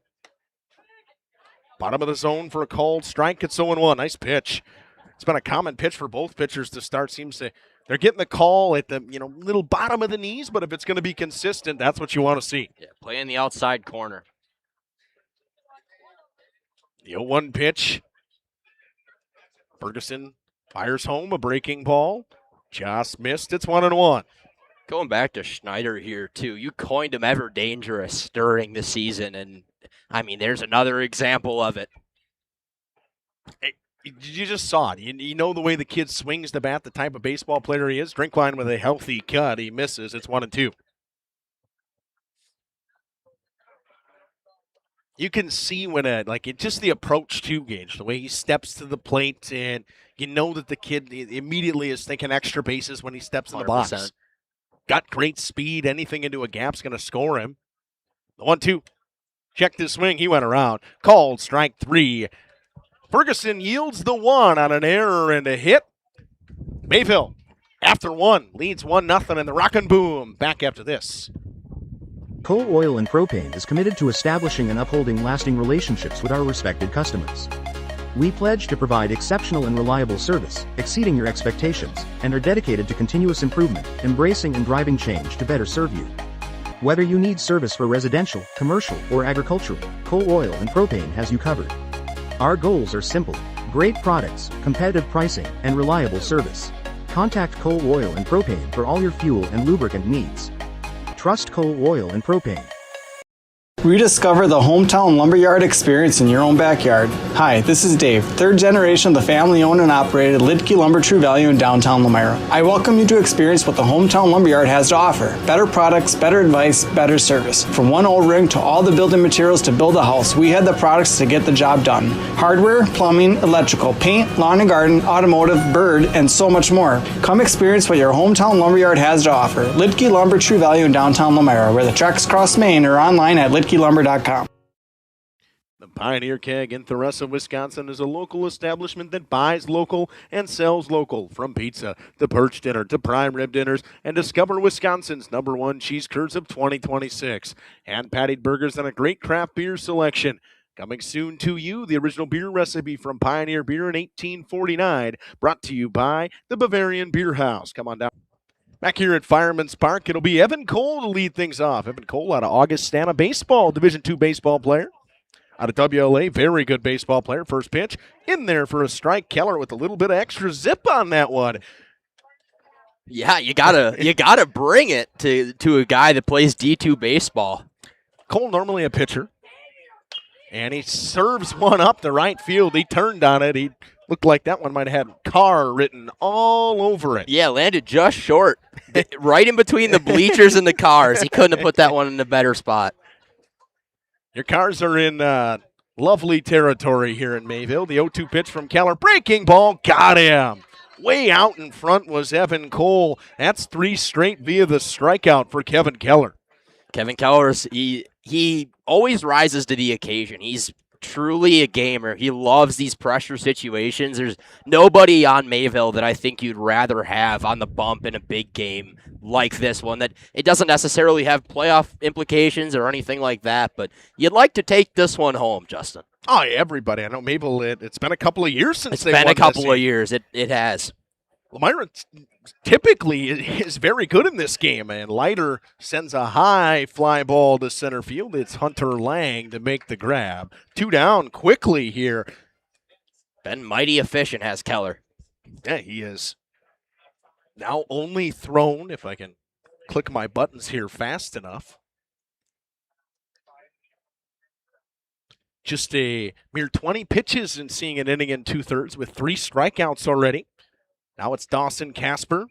A: Bottom of the zone for a called strike. It's 0-1. Nice pitch. It's been a common pitch for both pitchers to start. Seems they're getting the call at the little bottom of the knees, but if it's going to be consistent, that's what you want to see.
B: Yeah, play in the outside corner.
A: The 0-1 pitch. Ferguson fires home a breaking ball. Just missed. It's 1-1.
B: Going back to Schneider here, too, you coined him ever dangerous during the season, and, I mean, there's another example of it.
A: You just saw it. You know the way the kid swings the bat, the type of baseball player he is. Drinkwine with a healthy cut. He misses. It's 1-2. You can see when just the approach to Gage, the way he steps to the plate, and you know that the kid immediately is thinking extra bases when he steps in the box.
B: 100%.
A: Got great speed. Anything into a gap's going to score him. The 1-2. Checked his swing. He went around. Called strike 3. Ferguson yields the 1 on an error and a hit. Mayville, after 1, leads 1-0 in the Rockin' Boom. Back after this.
C: Coal Oil and Propane is committed to establishing and upholding lasting relationships with our respected customers. We pledge to provide exceptional and reliable service, exceeding your expectations, and are dedicated to continuous improvement, embracing and driving change to better serve you. Whether you need service for residential, commercial, or agricultural, Coal Oil and Propane has you covered. Our goals are simple: great products, competitive pricing, and reliable service. Contact Coal Oil and Propane for all your fuel and lubricant needs. Trust Coal Oil and Propane.
D: Rediscover the hometown lumberyard experience in your own backyard. Hi, this is Dave, third generation of the family-owned and operated Lidke Lumber True Value in downtown Lomira. I welcome you to experience what the hometown lumberyard has to offer. Better products, better advice, better service. From one old ring to all the building materials to build a house, we had the products to get the job done. Hardware, plumbing, electrical, paint, lawn and garden, automotive, bird, and so much more. Come experience what your hometown lumberyard has to offer. Lidke Lumber True Value in downtown Lomira, where the tracks cross Main, or online at lidkelumber.com.
A: The Pioneer Keg in Theresa, Wisconsin is a local establishment that buys local and sells local. From pizza to perch dinner to prime rib dinners, and discover Wisconsin's #1 cheese curds of 2026. Hand-patted burgers and a great craft beer selection. Coming soon to you, the original beer recipe from Pioneer Beer in 1849, brought to you by the Bavarian Beer House. Come on down. Back here at Fireman's Park, it'll be Evan Cole to lead things off. Evan Cole out of Augustana baseball, Division II baseball player. Out of WLA, very good baseball player. First pitch, in there for a strike. Keller with a little bit of extra zip on that one.
B: Yeah, you gotta bring it to a guy that plays D2 baseball.
A: Cole normally a pitcher, and he serves one up the right field. He turned on it. He looked like that one might have had car written all over it.
B: Yeah, landed just short, right in between the bleachers and the cars. He couldn't have put that one in a better spot.
A: Your Cars are in lovely territory here in Mayville. The 0-2 pitch from Keller. Breaking ball. Got him. Way out in front was Evan Cole. That's 3 straight via the strikeout for Kevin Keller.
B: Kevin Keller, he always rises to the occasion. He's truly a gamer. He loves these pressure situations. There's nobody on Mayville that I think you'd rather have on the bump in a big game like this one, that it doesn't necessarily have playoff implications or anything like that, but you'd like to take this one home, Justin.
A: Oh, everybody. I know Mayville, it's been a couple of years since
B: it's
A: they
B: been
A: won
B: a couple
A: this
B: of years. It has.
A: Lomira typically is very good in this game, and Leiter sends a high fly ball to center field. It's Hunter Lang to make the grab. 2 down quickly here.
B: Been mighty efficient, has Keller.
A: Yeah, he is. Now only thrown, if I can click my buttons here fast enough. just a mere 20 pitches and seeing an inning in 2/3 with 3 strikeouts already. Now it's Dawson Casper.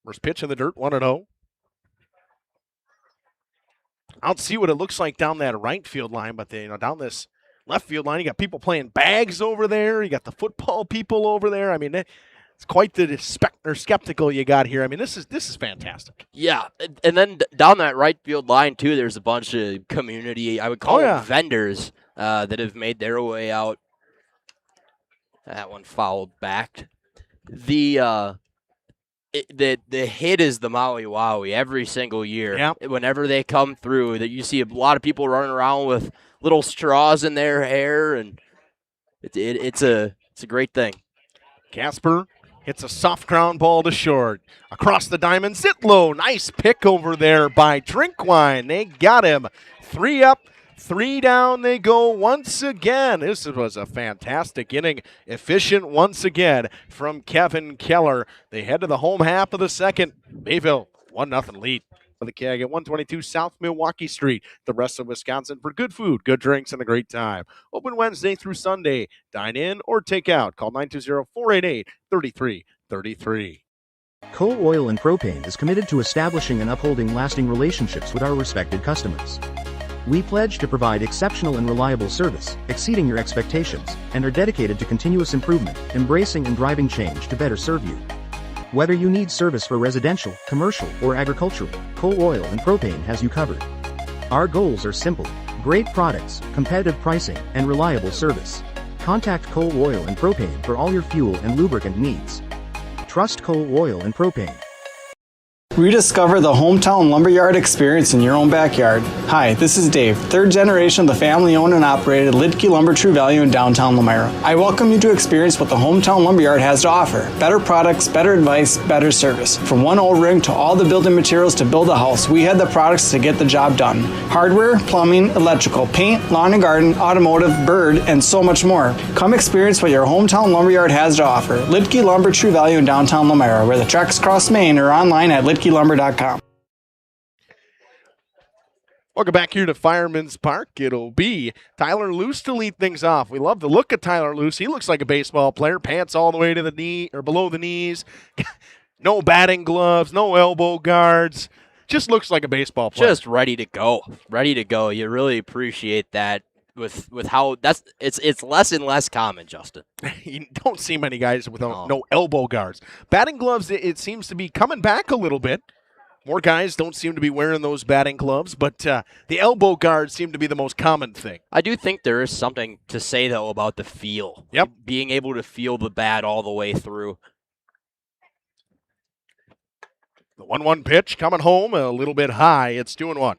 A: First pitch in the dirt, 1-0. I don't see what it looks like down that right field line, but down this left field line, you got people playing bags over there. You got the football people over there. I mean, it's quite the skeptical you got here. I mean, this is fantastic.
B: Yeah, and then down that right field line, too, there's a bunch of community, I would call them vendors, that have made their way out. That one fouled back. The hit is the Maui Wowie every single year.
A: Yep.
B: Whenever they come through, that you see a lot of people running around with little straws in their hair, and it's a great thing.
A: Casper hits a soft ground ball to short. Across the diamond, Zitlow. Nice pick over there by Drinkwine. They got him. 3 up, 3 down they go once again. This was a fantastic inning. Efficient once again from Kevin Keller. They head to the home half of the second. Mayville, 1-0 lead. For the KAG at 122 South Milwaukee Street. The rest of Wisconsin for good food, good drinks, and a great time. Open Wednesday through Sunday. Dine in or take out. Call 920-488-3333.
C: Coal Oil and Propane is committed to establishing and upholding lasting relationships with our respected customers. We pledge to provide exceptional and reliable service, exceeding your expectations, and are dedicated to continuous improvement, embracing and driving change to better serve you. Whether you need service for residential, commercial, or agricultural, Coal Oil and Propane has you covered. Our goals are simple: great products, competitive pricing, and reliable service. Contact Coal Oil and Propane for all your fuel and lubricant needs. Trust Coal Oil and Propane.
D: Rediscover the hometown lumberyard experience in your own backyard. Hi, this is Dave, third generation of the family-owned and operated Lidke Lumber True Value in downtown Lomira. I welcome you to experience what the hometown lumberyard has to offer. Better products, better advice, better service. From one O-ring to all the building materials to build a house, we had the products to get the job done. Hardware, plumbing, electrical, paint, lawn and garden, automotive, bird, and so much more. Come experience what your hometown lumberyard has to offer. Lidke Lumber True Value in downtown Lomira, where the tracks cross Main, or online at lidkelumber.com.
A: Welcome back here to Fireman's Park. It'll be Tyler Luce to lead things off. We love the look of Tyler Luce. He looks like a baseball player. Pants all the way to the knee or below the knees. No batting gloves, no elbow guards. Just looks like a baseball player.
B: Just ready to go. Ready to go. You really appreciate that with how it's less and less common, Justin.
A: You don't see many guys with no elbow guards. Batting gloves, it seems to be coming back a little bit. More guys don't seem to be wearing those batting gloves, but the elbow guards seem to be the most common thing.
B: I do think there is something to say, though, about the feel.
A: Yep.
B: Being able to feel the bat all the way through.
A: The 1-1 pitch coming home a little bit high. It's 2-1.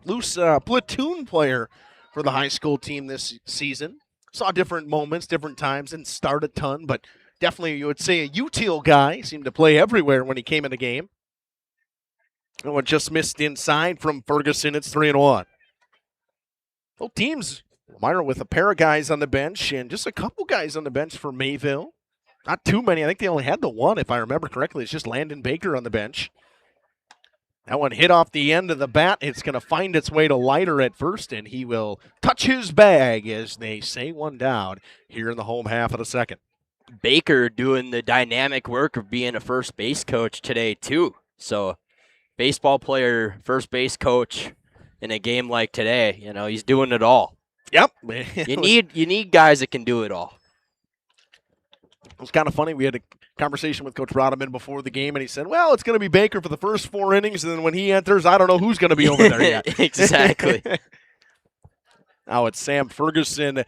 A: Loose platoon player for the high school team this season. Saw different moments, different times, and start a ton, but definitely you would say a util guy. Seemed to play everywhere when he came in the game. And one just missed inside from Ferguson. It's 3-1. Both teams, Lomira with a pair of guys on the bench and just a couple guys on the bench for Mayville. Not too many. I think they only had the one, if I remember correctly. It's just Landon Baker on the bench. That one hit off the end of the bat. It's going to find its way to Leiter at first, and he will touch his bag, as they say, one down here in the home half of the second.
B: Baker doing the dynamic work of being a first base coach today, too. So, baseball player, first base coach in a game like today, he's doing it all.
A: Yep.
B: You need guys that can do it all.
A: It was kind of funny. We had a conversation with Coach Rodman before the game, and he said, well, it's going to be Baker for the first 4 innings, and then when he enters, I don't know who's going to be over there yet.
B: Exactly.
A: Now it's Sam Ferguson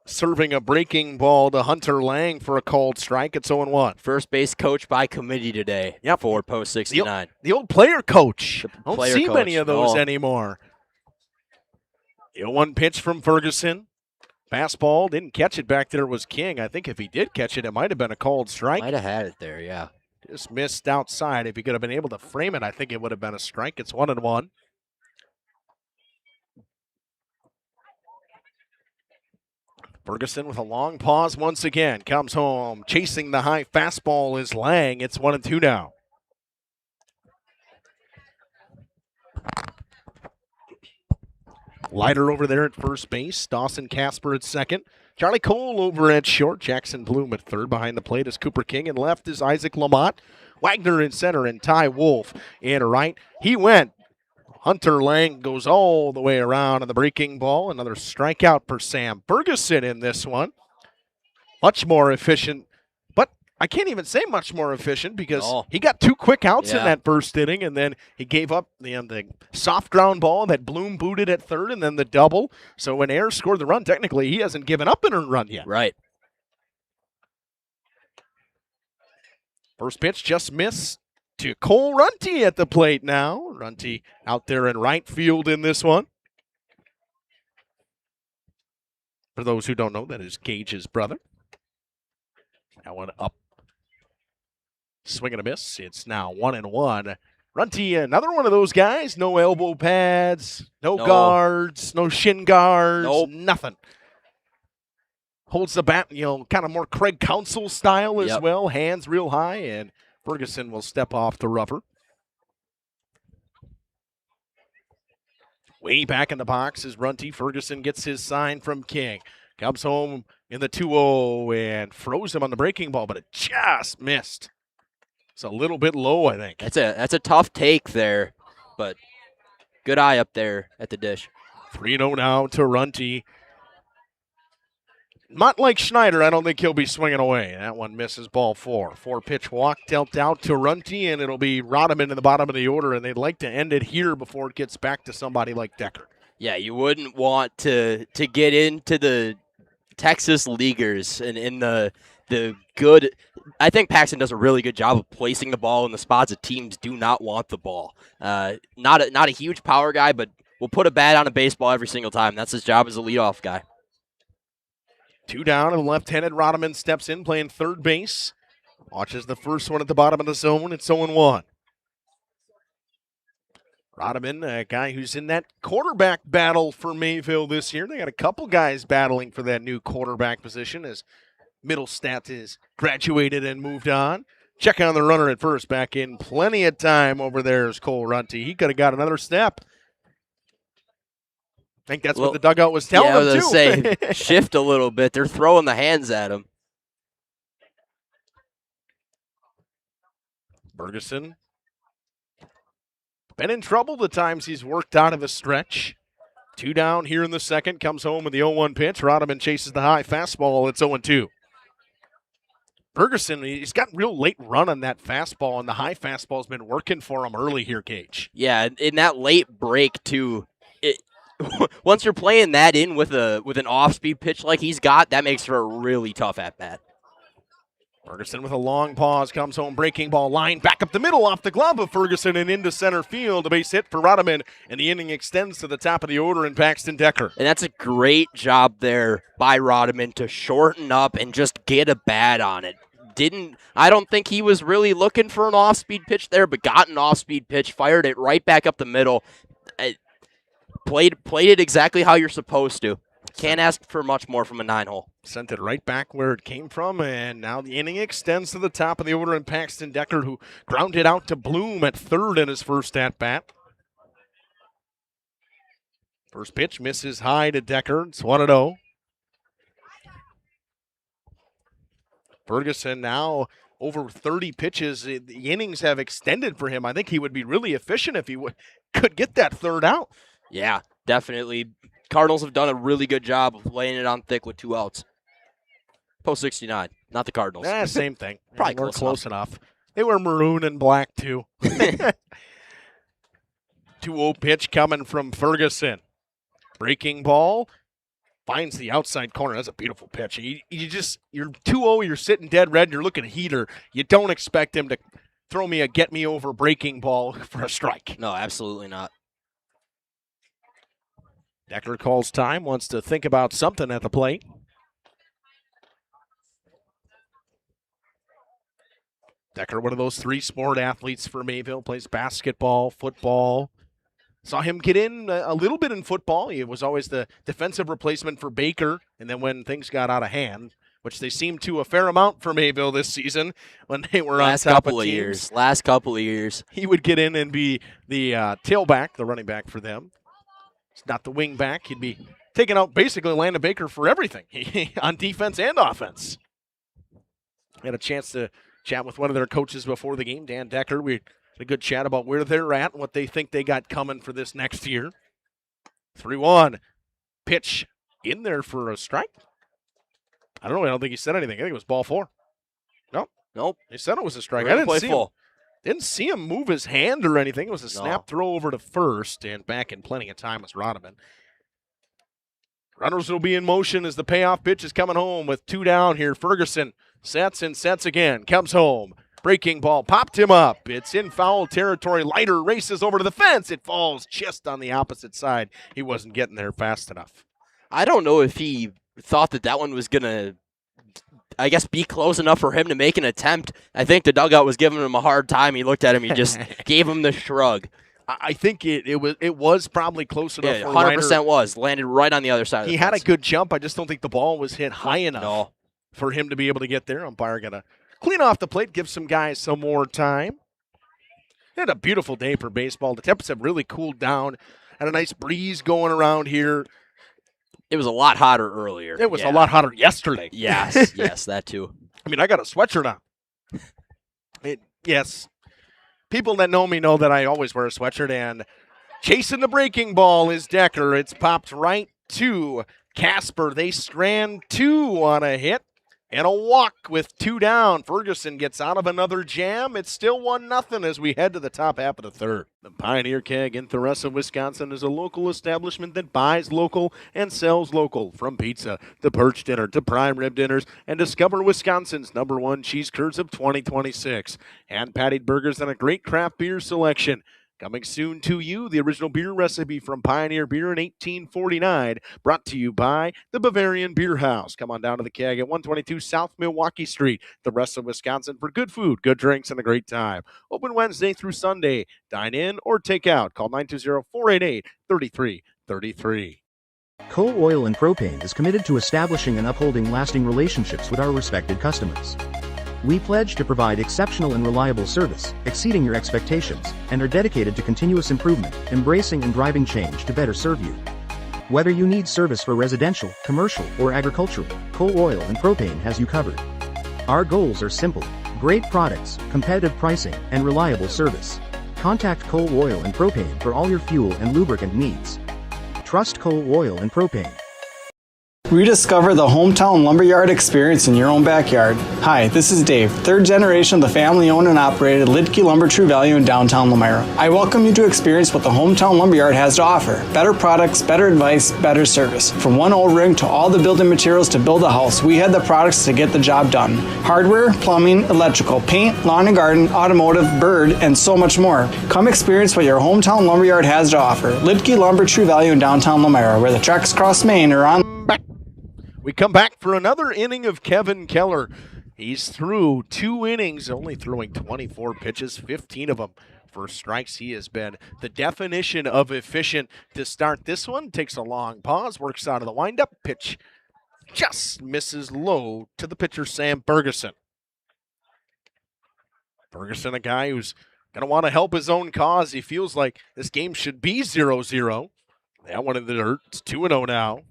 A: serving a breaking ball to Hunter Lang for a called strike. It's 0-1.
B: First base coach by committee today for Post 69.
A: The old player coach. Don't see
B: coach.
A: many of those anymore. The 0-1 pitch from Ferguson. Fastball, didn't catch it back there, was King. I think if he did catch it, it might have been a called strike.
B: Might have had it there, yeah.
A: Just missed outside. If he could have been able to frame it, I think it would have been a strike. It's 1-1. Ferguson with a long pause once again. Comes home. Chasing the high fastball is Lang. It's 1-2 now. Leiter over there at first base. Dawson Casper at second. Charlie Cole over at short. Jackson Bloom at third. Behind the plate is Cooper King. And left is Isaac Lamont. Wagner in center and Ty Wolf in right. He went. Hunter Lang goes all the way around on the breaking ball. Another strikeout for Sam Ferguson in this one. Much more efficient. But I can't even say much more efficient because he got 2 quick outs in that first inning, and then he gave up the soft ground ball that Bloom booted at third, and then the double. So when Ayers scored the run, technically he hasn't given up an earned run yet.
B: Right.
A: First pitch just missed to Cole Runty at the plate now. Runty out there in right field in this one. For those who don't know, that is Gage's brother. That one up. Swing and a miss. It's now 1-1. Runty, another one of those guys. No elbow pads, no guards, no shin guards, nothing. Holds the bat, kind of more Craig Counsell style as well. Hands real high, and Ferguson will step off the rubber. Way back in the box is Runty. Ferguson gets his sign from King. Comes home in the 2-0 and froze him on the breaking ball, but it just missed. It's a little bit low, I think.
B: That's a tough take there, but good eye up there at the dish.
A: 3-0 now to Runty. Not like Schneider, I don't think he'll be swinging away. That one misses ball 4. 4-pitch walk dealt out to Runty, and it'll be Rodman in the bottom of the order, and they'd like to end it here before it gets back to somebody like Decker.
B: Yeah, you wouldn't want to get into the Texas leaguers and in the good. I think Paxton does a really good job of placing the ball in the spots that teams do not want the ball. Not a huge power guy, but will put a bat on a baseball every single time. That's his job as a leadoff guy.
A: 2 down, and left-handed Rodman steps in, playing third base. Watches the first one at the bottom of the zone. It's 0-1. Rodman, a guy who's in that quarterback battle for Mayville this year. They got a couple guys battling for that new quarterback position as Middlestat is graduated and moved on. Check on the runner at first. Back in plenty of time over there is Cole Runty. He could have got another step. I think that's what the dugout was telling him, too.
B: I was going to say, shift a little bit. They're throwing the hands at him.
A: Ferguson. Been in trouble the times he's worked out of a stretch. 2 down here in the second. Comes home with the 0-1 pitch. Rodman chases the high fastball. It's 0-2. Ferguson, he's got real late run on that fastball, and the high fastball's been working for him early here, Gage.
B: Yeah, in that late break, too. Once you're playing that in with an off-speed pitch like he's got, that makes for a really tough at-bat.
A: Ferguson with a long pause, comes home, breaking ball line, back up the middle off the glove of Ferguson and into center field. A base hit for Rodman, and the inning extends to the top of the order in Paxton Decker.
B: And that's a great job there by Rodman to shorten up and just get a bat on it. I don't think he was really looking for an off-speed pitch there, but got an off-speed pitch, fired it right back up the middle. Played it exactly how you're supposed to. Can't ask for much more from a 9-hole.
A: Sent it right back where it came from, and now the inning extends to the top of the order in Paxton Decker, who grounded out to Bloom at third in his first at-bat. First pitch misses high to Decker. It's 1-0. Ferguson now over 30 pitches. The innings have extended for him. I think he would be really efficient if he could get that third out.
B: Yeah, definitely. Cardinals have done a really good job of laying it on thick with 2 outs. Post 69, not the Cardinals.
A: Same thing.
B: Probably
A: We're close enough. They were maroon and black, too. 2-0 pitch coming from Ferguson. Breaking ball. Finds the outside corner. That's a beautiful pitch. You're 2-0, you're sitting dead red, you're looking at heater. You don't expect him to throw me a get-me-over breaking ball for a strike.
B: No, absolutely not.
A: Decker calls time, wants to think about something at the plate. Decker, one of those 3-sport athletes for Mayville, plays basketball, football. Saw him get in a little bit in football. He was always the defensive replacement for Baker, and then when things got out of hand, which they seemed to a fair amount for Mayville this season when they were on top of teams.
B: Last couple of years.
A: He would get in and be the tailback, the running back for them. He's not the wing back. He'd be taking out basically Landon Baker for everything on defense and offense. Had a chance to chat with one of their coaches before the game, Dan Decker. We had a good chat about where they're at and what they think they got coming for this next year. 3-1. Pitch in there for a strike. I don't know. I don't think he said anything. I think it was ball 4.
B: Nope.
A: He said it was a strike.
B: We're
A: I
B: gonna play full.
A: Didn't see him move his hand or anything. It was a snap throw over to first, and back in plenty of time was Rodman. Runners will be in motion as the payoff pitch is coming home with 2 down here. Ferguson sets and sets again. Comes home. Breaking ball popped him up. It's in foul territory. Leiter races over to the fence. It falls just on the opposite side. He wasn't getting there fast enough.
B: I don't know if he thought that one was going to, I guess, be close enough for him to make an attempt. I think the dugout was giving him a hard time. He looked at him. He just gave him the shrug.
A: I think it was probably close enough.
B: Yeah, 100% was. Landed right on the other side of the
A: fence. He had a good jump. I just don't think the ball was hit high enough for him to be able to get there. Umpire going to clean off the plate, give some guys some more time. Had a beautiful day for baseball. The temps have really cooled down. Had a nice breeze going around here.
B: It was a lot hotter earlier.
A: It was a lot hotter yesterday.
B: Yes, yes, that too.
A: I mean, I got a sweatshirt on. Yes. People that know me know that I always wear a sweatshirt, and chasing the breaking ball is Decker. It's popped right to Casper. They strand 2 on a hit and a walk with 2 down. Ferguson gets out of another jam. It's still 1-0 as we head to the top half of the third. The Pioneer Keg in Theresa, Wisconsin is a local establishment that buys local and sells local. From pizza to perch dinner to prime rib dinners, and discover Wisconsin's #1 cheese curds of 2026. Hand-patted burgers and a great craft beer selection. Coming soon to you, the original beer recipe from Pioneer Beer in 1849, brought to you by the Bavarian Beer House. Come on down to the Keg at 122 South Milwaukee Street, the rest of Wisconsin, for good food, good drinks, and a great time. Open Wednesday through Sunday. Dine in or take out. Call 920-488-3333.
C: Coal Oil and Propane is committed to establishing and upholding lasting relationships with our respected customers. We pledge to provide exceptional and reliable service, exceeding your expectations, and are dedicated to continuous improvement, embracing and driving change to better serve you. Whether you need service for residential, commercial, or agricultural, Coal Oil and Propane has you covered. Our goals are simple: great products, competitive pricing, and reliable service. Contact Coal Oil and Propane for all your fuel and lubricant needs. Trust Coal Oil and Propane.
D: Rediscover the hometown lumberyard experience in your own backyard. Hi, this is Dave, 3rd generation of the family-owned and operated Lidke Lumber True Value in downtown Lomira. I welcome you to experience what the hometown lumberyard has to offer. Better products, better advice, better service. From one old rig to all the building materials to build a house, we had the products to get the job done. Hardware, plumbing, electrical, paint, lawn and garden, automotive, bird, and so much more. Come experience what your hometown lumberyard has to offer. Lidke Lumber True Value in downtown Lomira, where the tracks cross Main or on.
A: We come back for another inning of Kevin Keller. He's through 2 innings, only throwing 24 pitches, 15 of them for strikes. He has been the definition of efficient to start this one. Takes a long pause, works out of the windup. Pitch just misses low to the pitcher, Sam Ferguson. Ferguson, a guy who's going to want to help his own cause. He feels like this game should be 0-0. That one in the dirt. It's 2-0 now.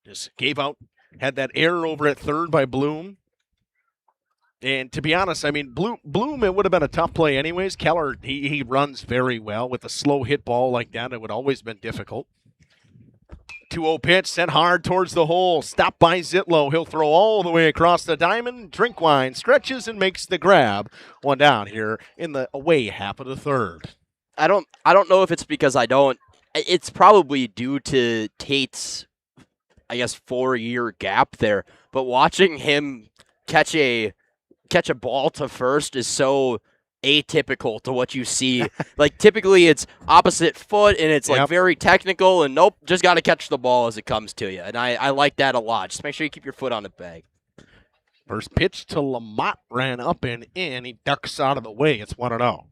A: Just gave out, had that error over at third by Bloom. And to be honest, I mean, Bloom, it would have been a tough play anyways. Keller, he runs very well. With a slow hit ball like that, it would always been difficult. 2-0 pitch, sent hard towards the hole. Stopped by Zitlow. He'll throw all the way across the diamond. Drinkwine stretches and makes the grab. 1 down here in the away half of the third.
B: I don't know if it's because it's probably due to Tate's, I guess, 4-year gap there, but watching him catch a ball to first is so atypical to what you see. Like, typically it's opposite foot and it's like very technical, and nope, just got to catch the ball as it comes to you. And I like that a lot. Just make sure you keep your foot on the bag.
A: First pitch to Lamont, ran up and in. He ducks out of the way. It's 1-0.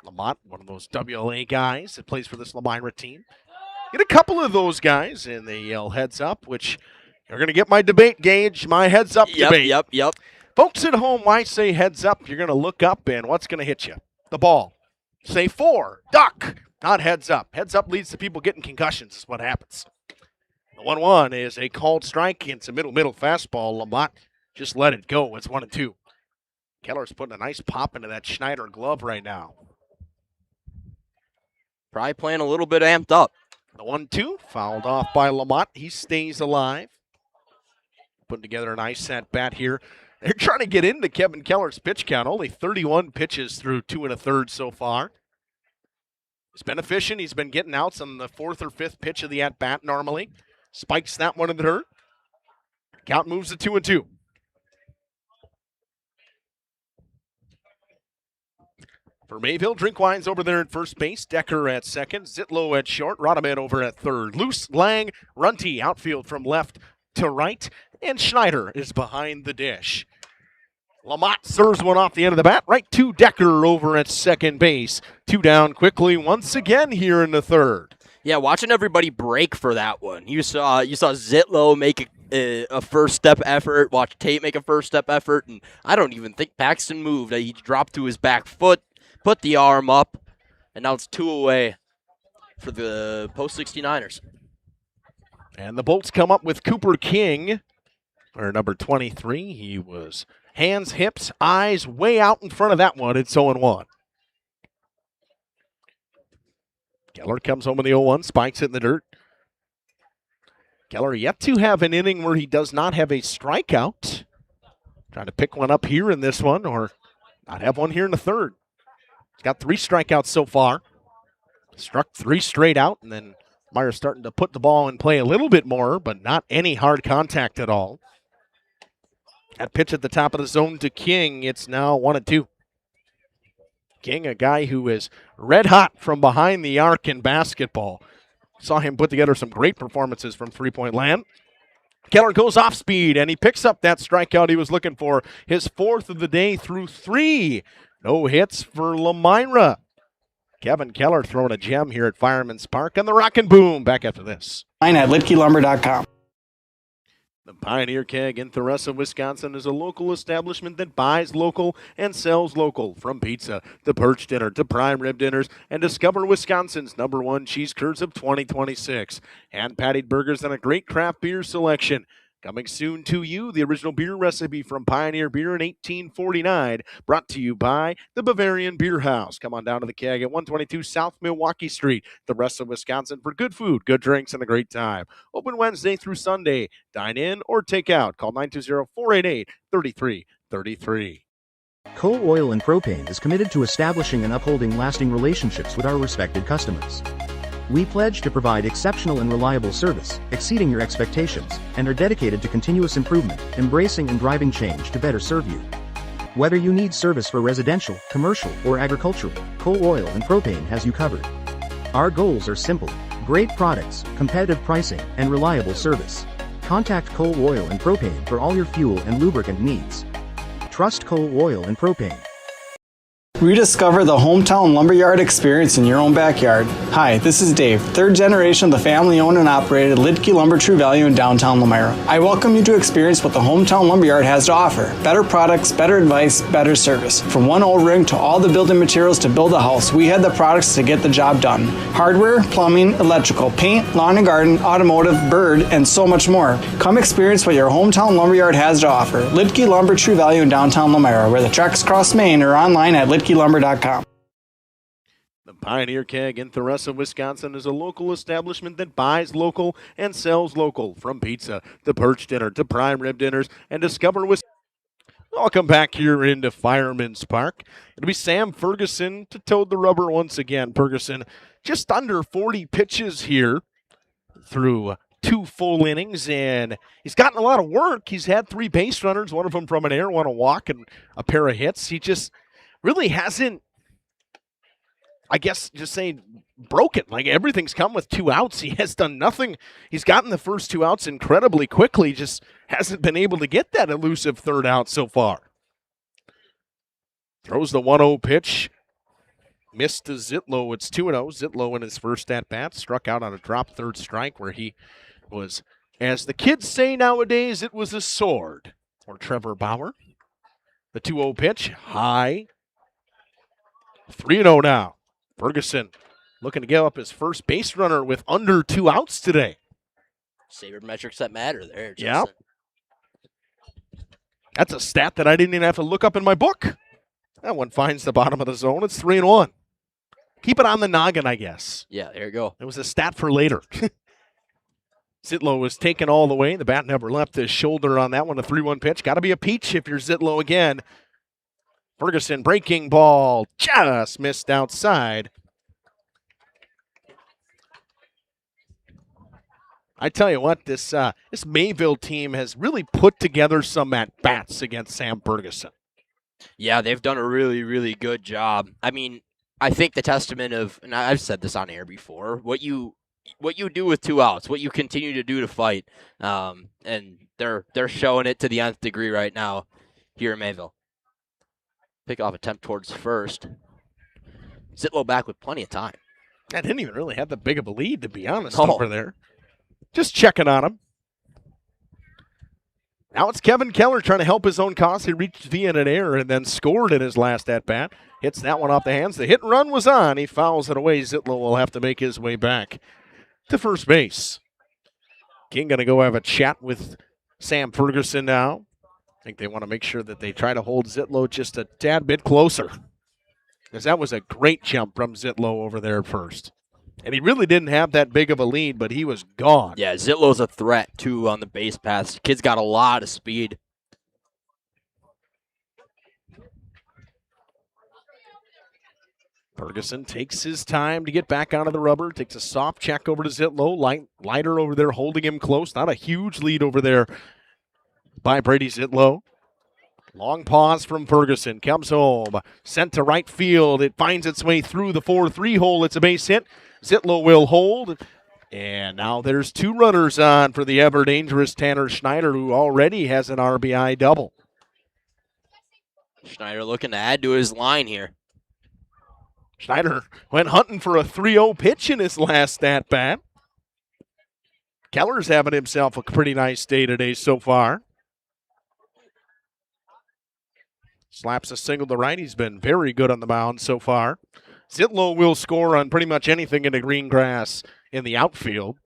A: Lamont, one of those WLA guys that plays for this Lomira team. Get a couple of those guys, and they yell heads up, which you're going to get my debate, Gage, my heads up debate.
B: Yep.
A: Folks at home, why say heads up? You're going to look up, and what's going to hit you? The ball. Say 4, duck, Not heads up. Heads up leads to people getting concussions is what happens. The 1-1 is a called strike against a middle fastball. Lamont just let it go. It's 1-2. Keller's putting a nice pop into that Schneider glove right now.
B: Probably playing a little bit amped up.
A: The 1-2 fouled off by Lamont. He stays alive. Putting together a nice at bat here. They're trying to get into Kevin Keller's pitch count. Only 31 pitches through 2 1/3 so far. He's been efficient. He's been getting outs on the 4th or 5th pitch of the at bat normally. Spikes that one in the dirt. Count moves to 2-2. For Mayville, Drinkwine's over there at first base. Decker at second. Zitlow at short. Rodeman over at third. Luce, Lang, Runty outfield from left to right. And Schneider is behind the dish. Lamont serves one off the end of the bat. Right to Decker over at second base. 2 down quickly once again here in the 3rd.
B: Yeah, watching everybody break for that one. You saw Zitlow make a first step effort. Watch Tate make a first step effort, and I don't even think Paxton moved. He dropped to his back foot, put the arm up, and now it's 2 away for the post 69ers.
A: And the Bolts come up with Cooper King, or number 23. He was hands, hips, eyes way out in front of that one. It's 0-1. Keller comes home with the 0-1, spikes it in the dirt. Keller yet to have an inning where he does not have a strikeout. Trying to pick one up here in this one, or not have one here in the 3rd. He's got 3 strikeouts so far. Struck 3 straight out, and then Meyer's starting to put the ball in play a little bit more, but not any hard contact at all. That pitch at the top of the zone to King. It's now 1-2. King, a guy who is red hot from behind the arc in basketball. Saw him put together some great performances from three-point land. Keller goes off speed, and he picks up that strikeout he was looking for. His 4th of the day through 3. No hits for Lomira. Kevin Keller throwing a gem here at Fireman's Park on the Rockin' Boom. Back after this.
D: At lidkeylumber.com.
A: The Pioneer Keg in Theresa, Wisconsin is a local establishment that buys local and sells local. From pizza to perch dinner to prime rib dinners, and discover Wisconsin's #1 cheese curds of 2026. Hand-patted burgers and a great craft beer selection. Coming soon to you, the original beer recipe from Pioneer Beer in 1849, brought to you by the Bavarian Beer House. Come on down to the Keg at 122 South Milwaukee Street, the rest of Wisconsin, for good food, good drinks, and a great time. Open Wednesday through Sunday. Dine in or take out. Call 920-488-3333.
C: Coal Oil and Propane is committed to establishing and upholding lasting relationships with our respected customers. We pledge to provide exceptional and reliable service, exceeding your expectations, and are dedicated to continuous improvement, embracing and driving change to better serve you. Whether you need service for residential, commercial, or agricultural, Coal Oil and Propane has you covered. Our goals are simple: great products, competitive pricing, and reliable service. Contact Coal Oil and Propane for all your fuel and lubricant needs. Trust Coal Oil and Propane.
D: Rediscover the hometown lumberyard experience in your own backyard. Hi, this is Dave, 3rd generation of the family-owned and operated Lidke Lumber True Value in downtown Lomira. I welcome you to experience what the hometown lumberyard has to offer. Better products, better advice, better service. From one O-ring to all the building materials to build a house, we had the products to get the job done. Hardware, plumbing, electrical, paint, lawn and garden, automotive, bird, and so much more. Come experience what your hometown lumberyard has to offer. Lidke Lumber True Value in downtown Lomira, where the tracks cross Main, or online at lidkelumber.com.
A: The Pioneer Keg in Theresa, Wisconsin is a local establishment that buys local and sells local. From pizza to perch dinner to prime rib dinners, and discover Wisconsin. Welcome back here into Fireman's Park. It'll be Sam Ferguson to toad the rubber once again. Ferguson just under 40 pitches here through 2 full innings, and he's gotten a lot of work. He's had 3 base runners, one of them from an error, one a walk, and a pair of hits. He just really hasn't, I guess, just saying, broken. Like, everything's come with 2 outs. He has done nothing. He's gotten the first 2 outs incredibly quickly, just hasn't been able to get that elusive 3rd out so far. Throws the 1-0 pitch. Missed to Zitlow. It's 2-0. Zitlow in his first at-bat. Struck out on a drop 3rd strike where he was, as the kids say nowadays, it was a sword for Trevor Bauer. The 2-0 pitch, high. 3-0 now. Ferguson looking to give up his first base runner with under 2 outs today.
B: Sabermetrics that matter there,
A: Yep.
B: Justin.
A: That's a stat that I didn't even have to look up in my book. That one finds the bottom of the zone. It's 3-1. Keep it on the noggin, I guess.
B: Yeah, there you go.
A: It was a stat for later. Zitlow was taken all the way. The bat never left his shoulder on that one. A 3-1 pitch. Got to be a peach if you're Zitlow again. Ferguson breaking ball. Just missed outside. I tell you what, this Mayville team has really put together some at-bats against Sam Ferguson.
B: Yeah, they've done a really, really good job. I mean, I think the testament of, and I've said this on air before, what you do with 2 outs, what you continue to do to fight, and they're showing it to the nth degree right now here in Mayville. Pickoff attempt towards first. Zitlow back with plenty of time.
A: I didn't even really have that big of a lead, to be honest,
B: Oh.
A: over there. Just checking on him. Now it's Kevin Keller trying to help his own cause. He reached via an error and then scored in his last at-bat. Hits that one off the hands. The hit and run was on. He fouls it away. Zitlow will have to make his way back to first base. King going to go have a chat with Sam Ferguson now. I think they want to make sure that they try to hold Zitlow just a tad bit closer, because that was a great jump from Zitlow over there at first. And he really didn't have that big of a lead, but he was gone.
B: Yeah, Zitlow's a threat, too, on the base paths. Kid's got a lot of speed.
A: Ferguson takes his time to get back onto the rubber, takes a soft check over to Zitlow. Leiter over there holding him close. Not a huge lead over there by Brady Zitlow. Long pause from Ferguson. Comes home. Sent to right field. It finds its way through the 4-3 hole. It's a base hit. Zitlow will hold. And now there's 2 runners on for the ever-dangerous Tanner Schneider, who already has an RBI double.
B: Schneider looking to add to his line here.
A: Schneider went hunting for a 3-0 pitch in his last at-bat. Keller's having himself a pretty nice day today so far. Slaps a single to right. He's been very good on the mound so far. Zitlow will score on pretty much anything in the green grass in the outfield.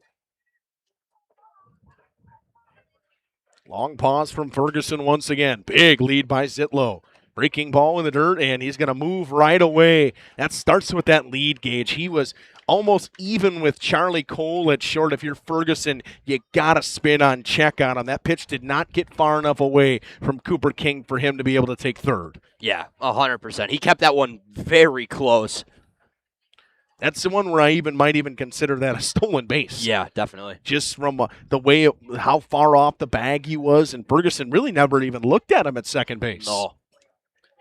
A: Long pause from Ferguson once again. Big lead by Zitlow. Breaking ball in the dirt, and he's going to move right away. That starts with that lead gauge. He was almost even with Charlie Cole at short. If you're Ferguson, you got to spin on check on him. That pitch did not get far enough away from Cooper King for him to be able to take third.
B: Yeah, 100%. He kept that one very close.
A: That's the one where I might even consider that a stolen base.
B: Yeah, definitely.
A: Just from the way, how far off the bag he was, and Ferguson really never even looked at him at second base.
B: No.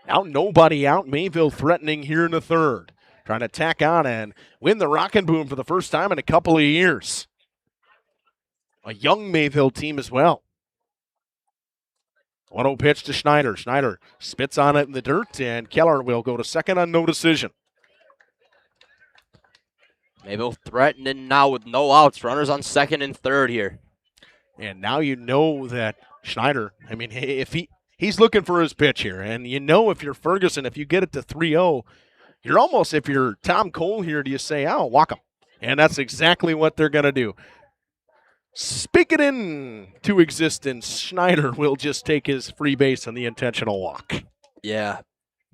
A: Now nobody out. Mayville threatening here in the third. Trying to tack on and win the Rockin' Boom for the first time in a couple of years. A young Mayville team as well. 1-0 pitch to Schneider. Schneider spits on it in the dirt, and Keller will go to second on no decision.
B: Mayville threatening now with no outs. Runners on second and third here.
A: And now you know that Schneider, I mean, if he's looking for his pitch here. And you know if you're Ferguson, if you get it to 3-0, you're almost, if you're Tom Cole here, do you say, oh, walk him? And that's exactly what they're going to do. Speak it into existence. Schneider will just take his free base on the intentional walk.
B: Yeah.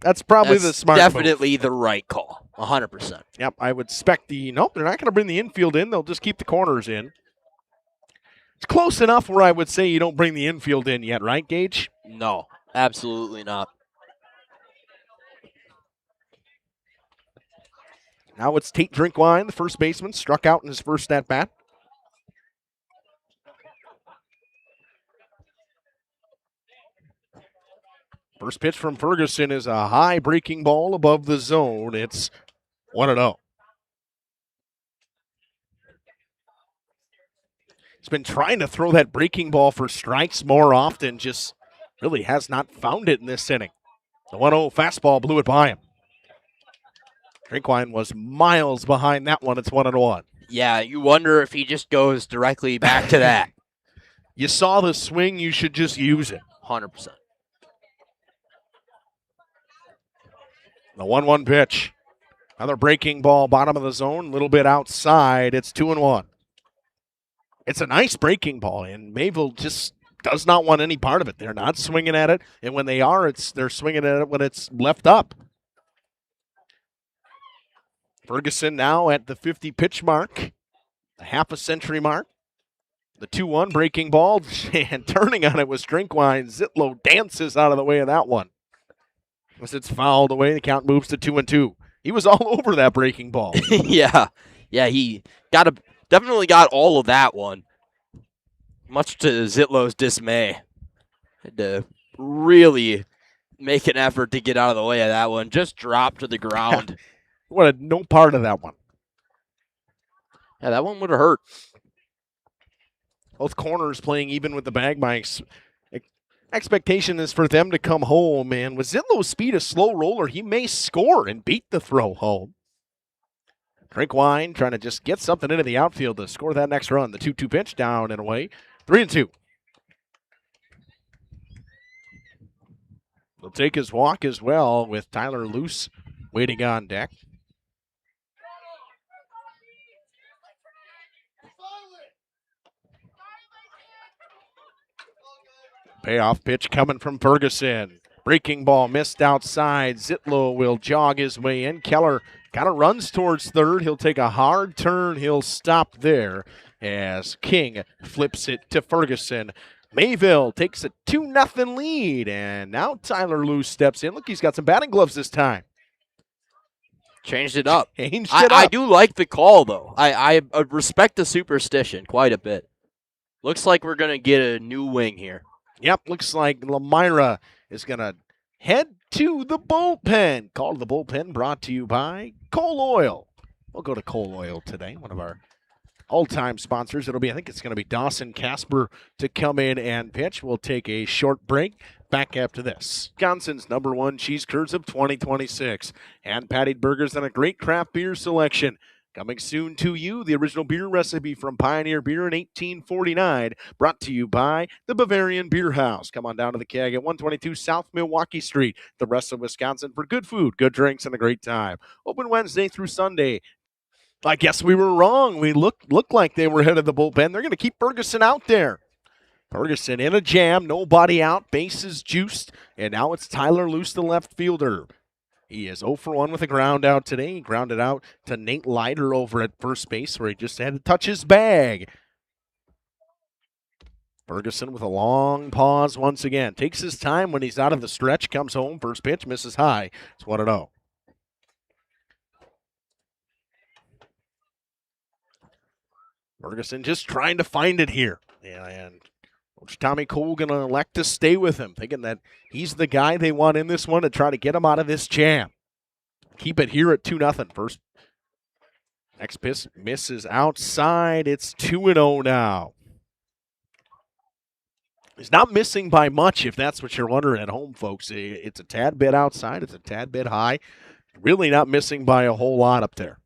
A: That's probably
B: That's
A: the smart
B: definitely
A: move.
B: the right call. 100%.
A: Yep, I would expect nope, they're not going to bring the infield in. They'll just keep the corners in. It's close enough where I would say you don't bring the infield in yet, right, Gage?
B: No, absolutely not.
A: Now it's Tate Drinkwine, the first baseman, struck out in his first at-bat. First pitch from Ferguson is a high breaking ball above the zone. It's 1-0. He's been trying to throw that breaking ball for strikes more often, just really has not found it in this inning. The 1-0 fastball blew it by him. Drinkwine was miles behind that one. It's 1-1.
B: Yeah, you wonder if he just goes directly back to that.
A: You saw the swing, you should just use it.
B: 100%.
A: The 1-1 pitch. Another breaking ball, bottom of the zone, a little bit outside. It's 2-1. It's a nice breaking ball, and Mayville just does not want any part of it. They're not swinging at it, and when they are, they're swinging at it when it's left up. Ferguson now at the 50 pitch mark, a half a century mark. The 2-1 breaking ball, and turning on it was Drinkwine. Zitlow dances out of the way of that one. As it's fouled away, the count moves to 2-2. He was all over that breaking ball.
B: Yeah, he definitely got all of that one. Much to Zitlow's dismay. Had to really make an effort to get out of the way of that one. Just dropped to the ground.
A: Wanted no part of that one.
B: Yeah, that one would have hurt.
A: Both corners playing even with the Bagmikes. Expectation is for them to come home, and with Zitlow's speed, a slow roller, he may score and beat the throw home. Drinkwine trying to just get something into the outfield to score that next run. The 2-2 pitch down and away. 3-2. He'll take his walk as well with Tyler Luce waiting on deck. Payoff pitch coming from Ferguson. Breaking ball missed outside. Zitlow will jog his way in. Keller kind of runs towards third. He'll take a hard turn. He'll stop there as King flips it to Ferguson. Mayville takes a 2-0 lead, and now Tyler Luce steps in. Look, he's got some batting gloves this time.
B: Changed it up.
A: I
B: do like the call, though. I respect the superstition quite a bit. Looks like we're going to get a new wing here.
A: Yep, looks like Lomira is going to head to the bullpen. Call to the bullpen brought to you by Coal Oil. We'll go to Coal Oil today, one of our all-time sponsors. I think it's going to be Dawson Casper to come in and pitch. We'll take a short break. Back after this. Wisconsin's #1 cheese curds of 2026. Hand-patted burgers and a great craft beer selection. Coming soon to you, the original beer recipe from Pioneer Beer in 1849, brought to you by the Bavarian Beer House. Come on down to the keg at 122 South Milwaukee Street, the rest of Wisconsin, for good food, good drinks, and a great time. Open Wednesday through Sunday. I guess we were wrong. We looked like they were headed the bullpen. They're going to keep Ferguson out there. Ferguson in a jam, nobody out, bases juiced, and now it's Tyler Luce, the left fielder. He is 0 for 1 with a ground out today. He grounded out to Nate Leiter over at first base, where he just had to touch his bag. Ferguson with a long pause once again. Takes his time when he's out of the stretch, comes home, first pitch, misses high. It's 1-0. Ferguson just trying to find it here. And Coach Tommy Cole going to elect to stay with him, thinking that he's the guy they want in this one to try to get him out of this jam. Keep it here at 2-0. First, next pitch misses outside. It's 2-0 now. He's not missing by much, if that's what you're wondering at home, folks. It's a tad bit outside. It's a tad bit high. Really not missing by a whole lot up there.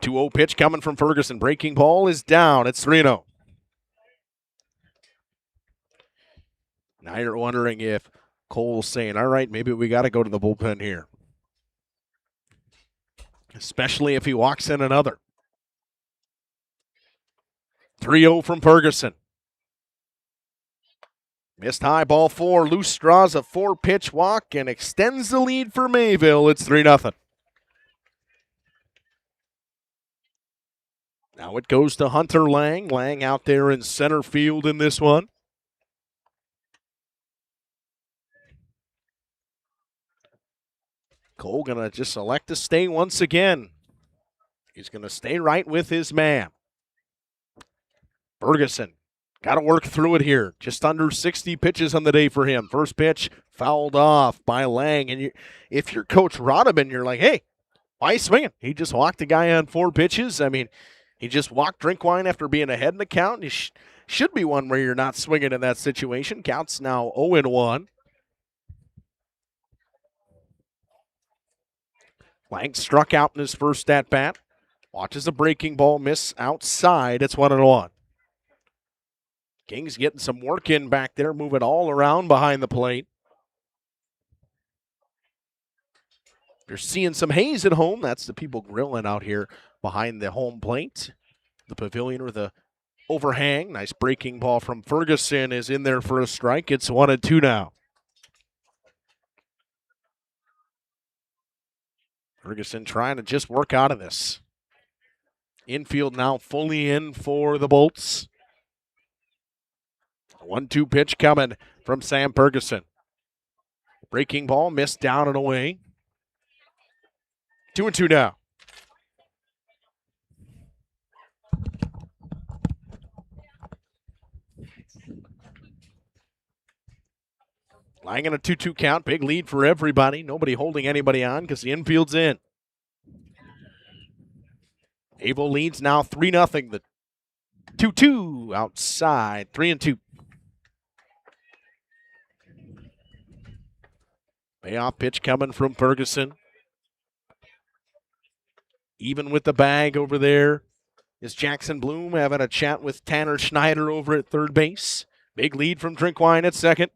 A: 2-0 pitch coming from Ferguson. Breaking ball is down. It's 3-0. Now you're wondering if Cole's saying, all right, maybe we got to go to the bullpen here. Especially if he walks in another. 3-0 from Ferguson. Missed high, ball 4. Luce draws a 4-pitch walk and extends the lead for Mayville. It's 3-0. Now it goes to Hunter Lang. Lang out there in center field in this one. Cole going to just select to stay once again. He's going to stay right with his man. Ferguson got to work through it here. Just under 60 pitches on the day for him. First pitch fouled off by Lang. And if you're Coach Rodman, you're like, hey, why are you swinging? He just walked the guy on 4 pitches. I mean, he just walked Drinkwine after being ahead in the count. He should be one where you're not swinging in that situation. Counts now 0-1. Lang struck out in his first at-bat. Watches a breaking ball miss outside. It's 1-1. King's getting some work in back there, moving all around behind the plate. You're seeing some haze at home. That's the people grilling out here behind the home plate. The pavilion or the overhang. Nice breaking ball from Ferguson is in there for a strike. It's 1-2 now. Ferguson trying to just work out of this. Infield now fully in for the Bolts. 1-2 pitch coming from Sam Ferguson. Breaking ball missed down and away. 2-2 now. Lying in a 2-2 count. Big lead for everybody. Nobody holding anybody on because the infield's in. Mayville leads now 3-0. The 2-2 outside. 3-2. Payoff pitch coming from Ferguson. Even with the bag over there is Jackson Bloom having a chat with Tanner Schneider over at third base. Big lead from Drinkwine at second.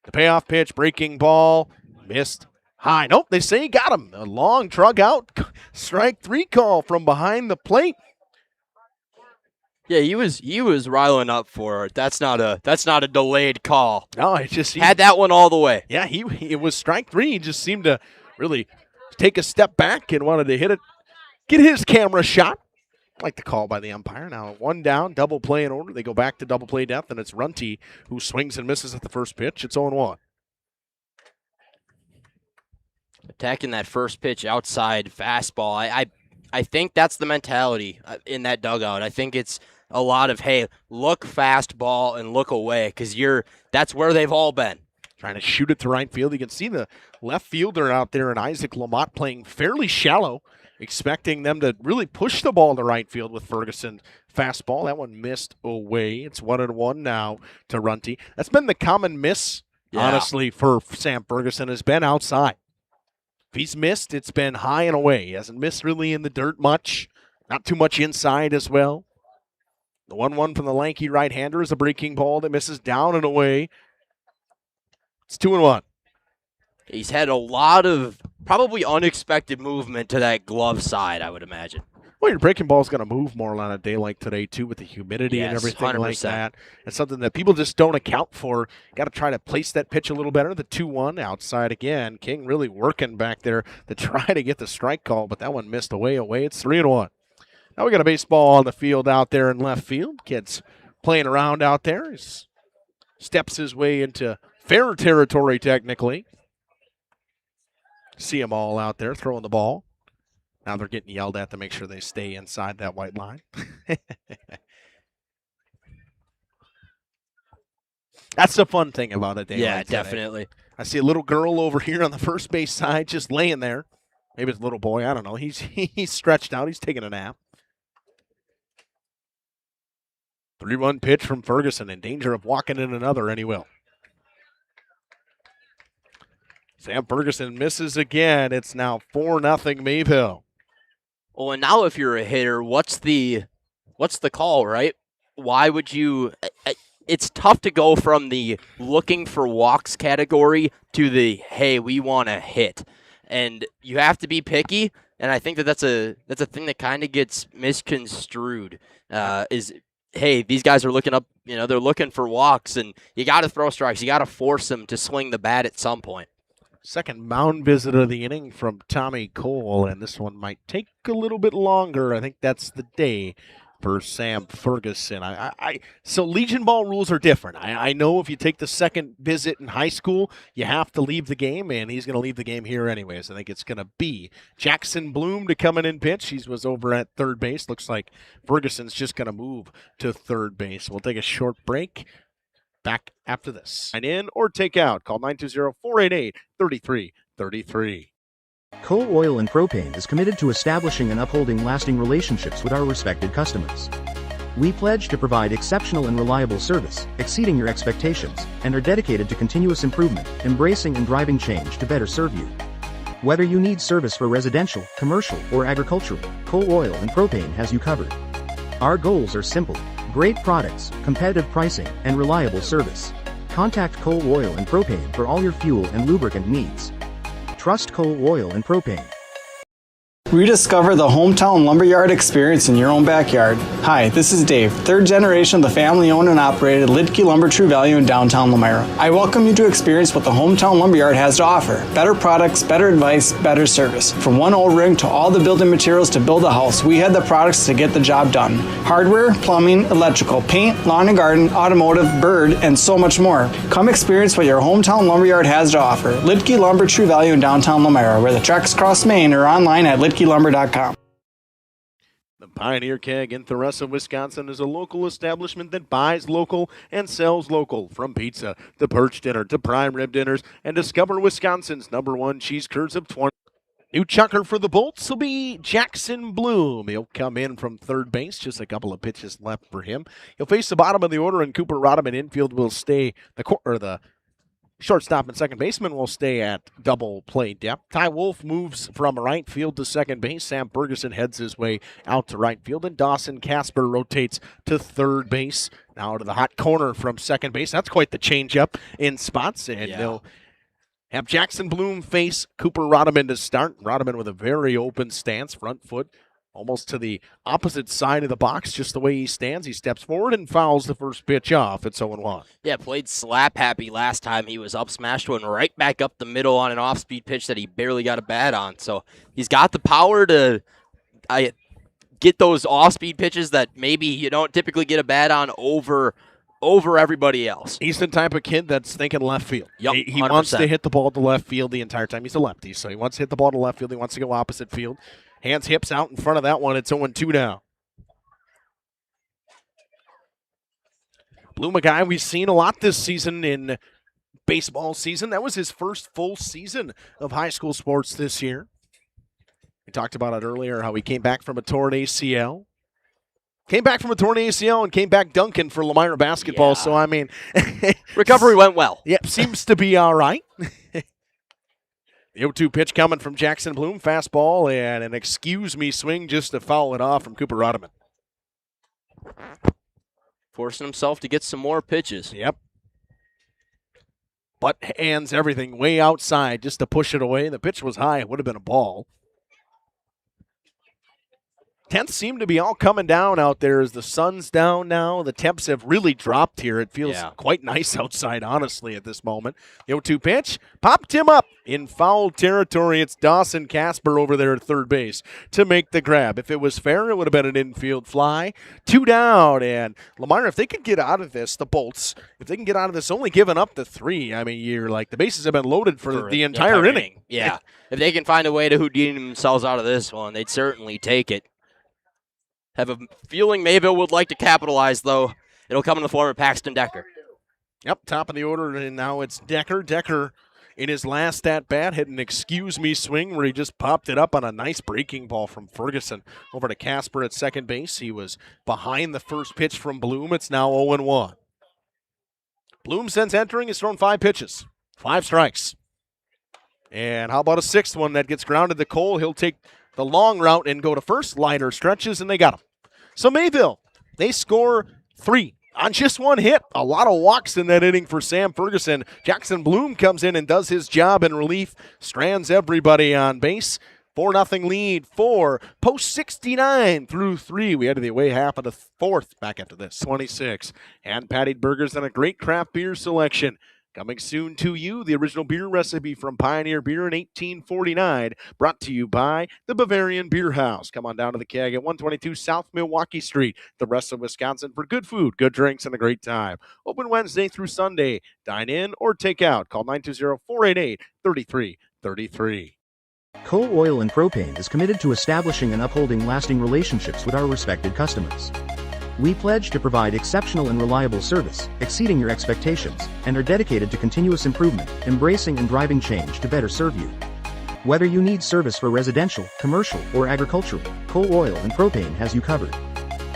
A: The payoff pitch, breaking ball, missed high. Nope, they say he got him. A long drug out, strike 3 call from behind the plate.
B: Yeah, he was riling up for it. That's not a delayed call.
A: No, it just
B: had that one all the way.
A: Yeah, it was strike 3. He just seemed to really take a step back and wanted to hit it, get his camera shot. Like the call by the umpire. Now 1 down, double play in order. They go back to double play depth, and it's Runty who swings and misses at the first pitch. It's 0-1.
B: Attacking that first pitch outside fastball. I think that's the mentality in that dugout. I think it's a lot of, hey, look fastball and look away, because that's where they've all been.
A: Trying to shoot it to right field. You can see the left fielder out there and Isaac Lamott playing fairly shallow, expecting them to really push the ball to right field with Ferguson fastball. That one missed away. It's 1-1 now to Runty. That's been the common miss, honestly, for Sam Ferguson, has been outside. If he's missed, it's been high and away. He hasn't missed really in the dirt much. Not too much inside as well. The 1-1 from the lanky right-hander is a breaking ball that misses down and away. It's 2-1.
B: He's had a lot of probably unexpected movement to that glove side, I would imagine.
A: Well, your breaking ball is going to move more on a day like today, too, with the humidity and everything
B: 100%.
A: like that. It's something that people just don't account for. Got to try to place that pitch a little better. The 2-1 outside again. King really working back there to try to get the strike call, but that one missed away. It's 3-1. Now we got a baseball on the field out there in left field. Kid's playing around out there. He steps his way into fair territory, technically. See them all out there throwing the ball. Now they're getting yelled at to make sure they stay inside that white line. That's the fun thing about it.
B: Yeah,
A: like today.
B: definitely.
A: I see a little girl over here on the first base side just laying there. Maybe it's a little boy. I don't know. He's stretched out. He's taking a nap. 3-1 pitch from Ferguson, in danger of walking in another, and he will. Sam Ferguson misses again. It's now 4-0 Mayville.
B: Well, and now if you're a hitter, what's the call, right? Why would you? It's tough to go from the looking for walks category to the, hey, we want to hit, and you have to be picky. And I think that's a thing that kind of gets misconstrued. Is, hey, these guys are looking up, they're looking for walks, and you got to throw strikes. You got to force them to swing the bat at some point.
A: Second mound visit of the inning from Tommy Cole, and this one might take a little bit longer. I think that's the day for Sam Ferguson. So Legion Ball rules are different. I know if you take the second visit in high school, you have to leave the game, and he's going to leave the game here anyways. I think it's going to be Jackson Bloom to come in and pitch. He was over at third base. Looks like Ferguson's just going to move to third base. We'll take a short break. Back after this. Sign in or take out. Call 920-488-3333.
C: Coal Oil and Propane is committed to establishing and upholding lasting relationships with our respected customers. We pledge to provide exceptional and reliable service, exceeding your expectations, and are dedicated to continuous improvement, embracing and driving change to better serve you. Whether you need service for residential, commercial, or agricultural, Coal Oil and Propane has you covered. Our goals are simple: great products, competitive pricing, and reliable service. Contact Coal Oil and Propane for all your fuel and lubricant needs. Trust coal, oil, and propane.
D: Rediscover the hometown lumberyard experience in your own backyard. Hi, this is Dave, third generation of the family-owned and operated Lidke Lumber True Value in downtown Lomira. I welcome you to experience what the hometown lumberyard has to offer. Better products, better advice, better service. From one old ring to all the building materials to build a house, we had the products to get the job done. Hardware, plumbing, electrical, paint, lawn and garden, automotive, bird, and so much more. Come experience what your hometown lumberyard has to offer. Lidke Lumber True Value in downtown Lomira, where the tracks cross Main, or online at lidkelumber.com.
A: The Pioneer Keg in Theresa, Wisconsin is a local establishment that buys local and sells local. From pizza to perch dinner to prime rib dinners, and discover Wisconsin's #1 cheese curds of 20. New chucker for the Bolts will be Jackson Bloom. He'll come in from third base. Just a couple of pitches left for him. He'll face the bottom of the order, and Cooper Rodham in infield will stay the shortstop and second baseman will stay at double play depth. Ty Wolf moves from right field to second base. Sam Ferguson heads his way out to right field, and Dawson Casper rotates to third base. Now to the hot corner from second base. That's quite the changeup in spots, and they'll have Jackson Bloom face Cooper Rodham to start. Rodham with a very open stance, front foot almost to the opposite side of the box, just the way he stands. He steps forward and fouls the first pitch off. It's 0-1.
B: Yeah, played slap happy last time he was up, smashed one right back up the middle on an off-speed pitch that he barely got a bat on. So he's got the power to get those off-speed pitches that maybe you don't typically get a bat on over everybody else.
A: He's the type of kid that's thinking left field.
B: Yep,
A: he wants to hit the ball to left field the entire time. He's a lefty, so he wants to hit the ball to left field. He wants to go opposite field. Hands, hips out in front of that one. It's 0-2 now. Bloom, a guy we've seen a lot this season in baseball season. That was his first full season of high school sports this year. We talked about it earlier, how he came back from a torn ACL. Came back from a torn ACL and came back dunking for Lomira basketball. Yeah. So, I mean,
B: recovery went well.
A: Yep, seems to be all right. The 0-2 pitch coming from Jackson Bloom. Fastball and an excuse-me swing just to foul it off from Cooper Rodham.
B: Forcing himself to get some more pitches.
A: Yep. Butt hands, everything way outside just to push it away. The pitch was high. It would have been a ball. Temps seem to be all coming down out there as the sun's down now. The temps have really dropped here. It feels quite nice outside, honestly, at this moment. The 0-2 pitch popped him up in foul territory. It's Dawson Casper over there at third base to make the grab. If it was fair, it would have been an infield fly. 2 down, and Lomira, if they could get out of this, the Bolts, if they can get out of this only giving up the 3, I mean, you're like, the bases have been loaded for the entire inning.
B: Yeah. If they can find a way to Houdini themselves out of this one, they'd certainly take it. Have a feeling Mayville would like to capitalize, though. It'll come in the form of Paxton Decker.
A: Yep, top of the order, and now it's Decker. Decker, in his last at-bat, hit an excuse-me swing where he just popped it up on a nice breaking ball from Ferguson over to Casper at second base. He was behind the first pitch from Bloom. It's now 0-1. Bloom, since entering, has thrown 5 pitches, 5 strikes. And how about a 6th one that gets grounded to Cole? He'll take the long route and go to first. Liner stretches, and they got him. So Mayville, they score 3 on just 1 hit. A lot of walks in that inning for Sam Ferguson. Jackson Bloom comes in and does his job in relief, strands everybody on base. 4-0 lead for post 69 through 3. We head to the away half of the 4th back after this. 26. Hand-patted burgers and a great craft beer selection. Coming soon to you, the original beer recipe from Pioneer Beer in 1849, brought to you by the Bavarian Beer House. Come on down to the Keg at 122 South Milwaukee Street, the rest of Wisconsin, for good food, good drinks, and a great time. Open Wednesday through Sunday. Dine in or take out. Call 920-488-3333.
C: Coal, Oil, and Propane is committed to establishing and upholding lasting relationships with our respected customers. We pledge to provide exceptional and reliable service, exceeding your expectations, and are dedicated to continuous improvement, embracing and driving change to better serve you. Whether you need service for residential, commercial, or agricultural, Coal, Oil, and Propane has you covered.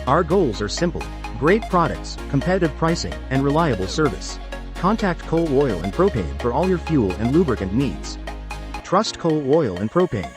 C: Our goals are simple: great products, competitive pricing, and reliable service. Contact Coal, Oil, and Propane for all your fuel and lubricant needs. Trust Coal, Oil, and Propane.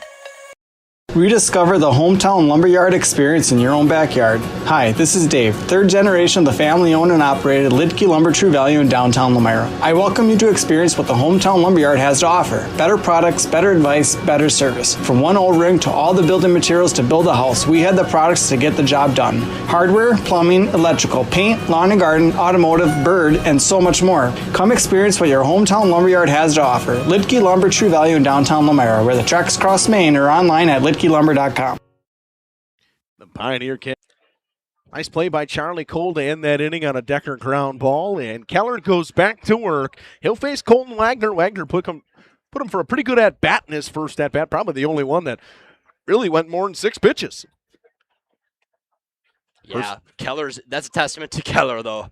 D: Rediscover the hometown lumberyard experience in your own backyard. Hi, this is Dave, third generation of the family-owned and operated Lidke Lumber True Value in downtown Lomira. I welcome you to experience what the hometown lumberyard has to offer. Better products, better advice, better service. From one O-ring to all the building materials to build a house, we had the products to get the job done. Hardware, plumbing, electrical, paint, lawn and garden, automotive, bird, and so much more. Come experience what your hometown lumberyard has to offer. Lidke Lumber True Value in downtown Lomira, where the tracks cross Main, or online at lidkelumber.com.
A: The Pioneer kid. Nice play by Charlie Cole to end that inning on a Decker ground ball, and Keller goes back to work. He'll face Colton Wagner. Wagner put him for a pretty good at-bat in his first at-bat, probably the only one that really went more than 6 pitches.
B: Yeah, that's a testament to Keller, though.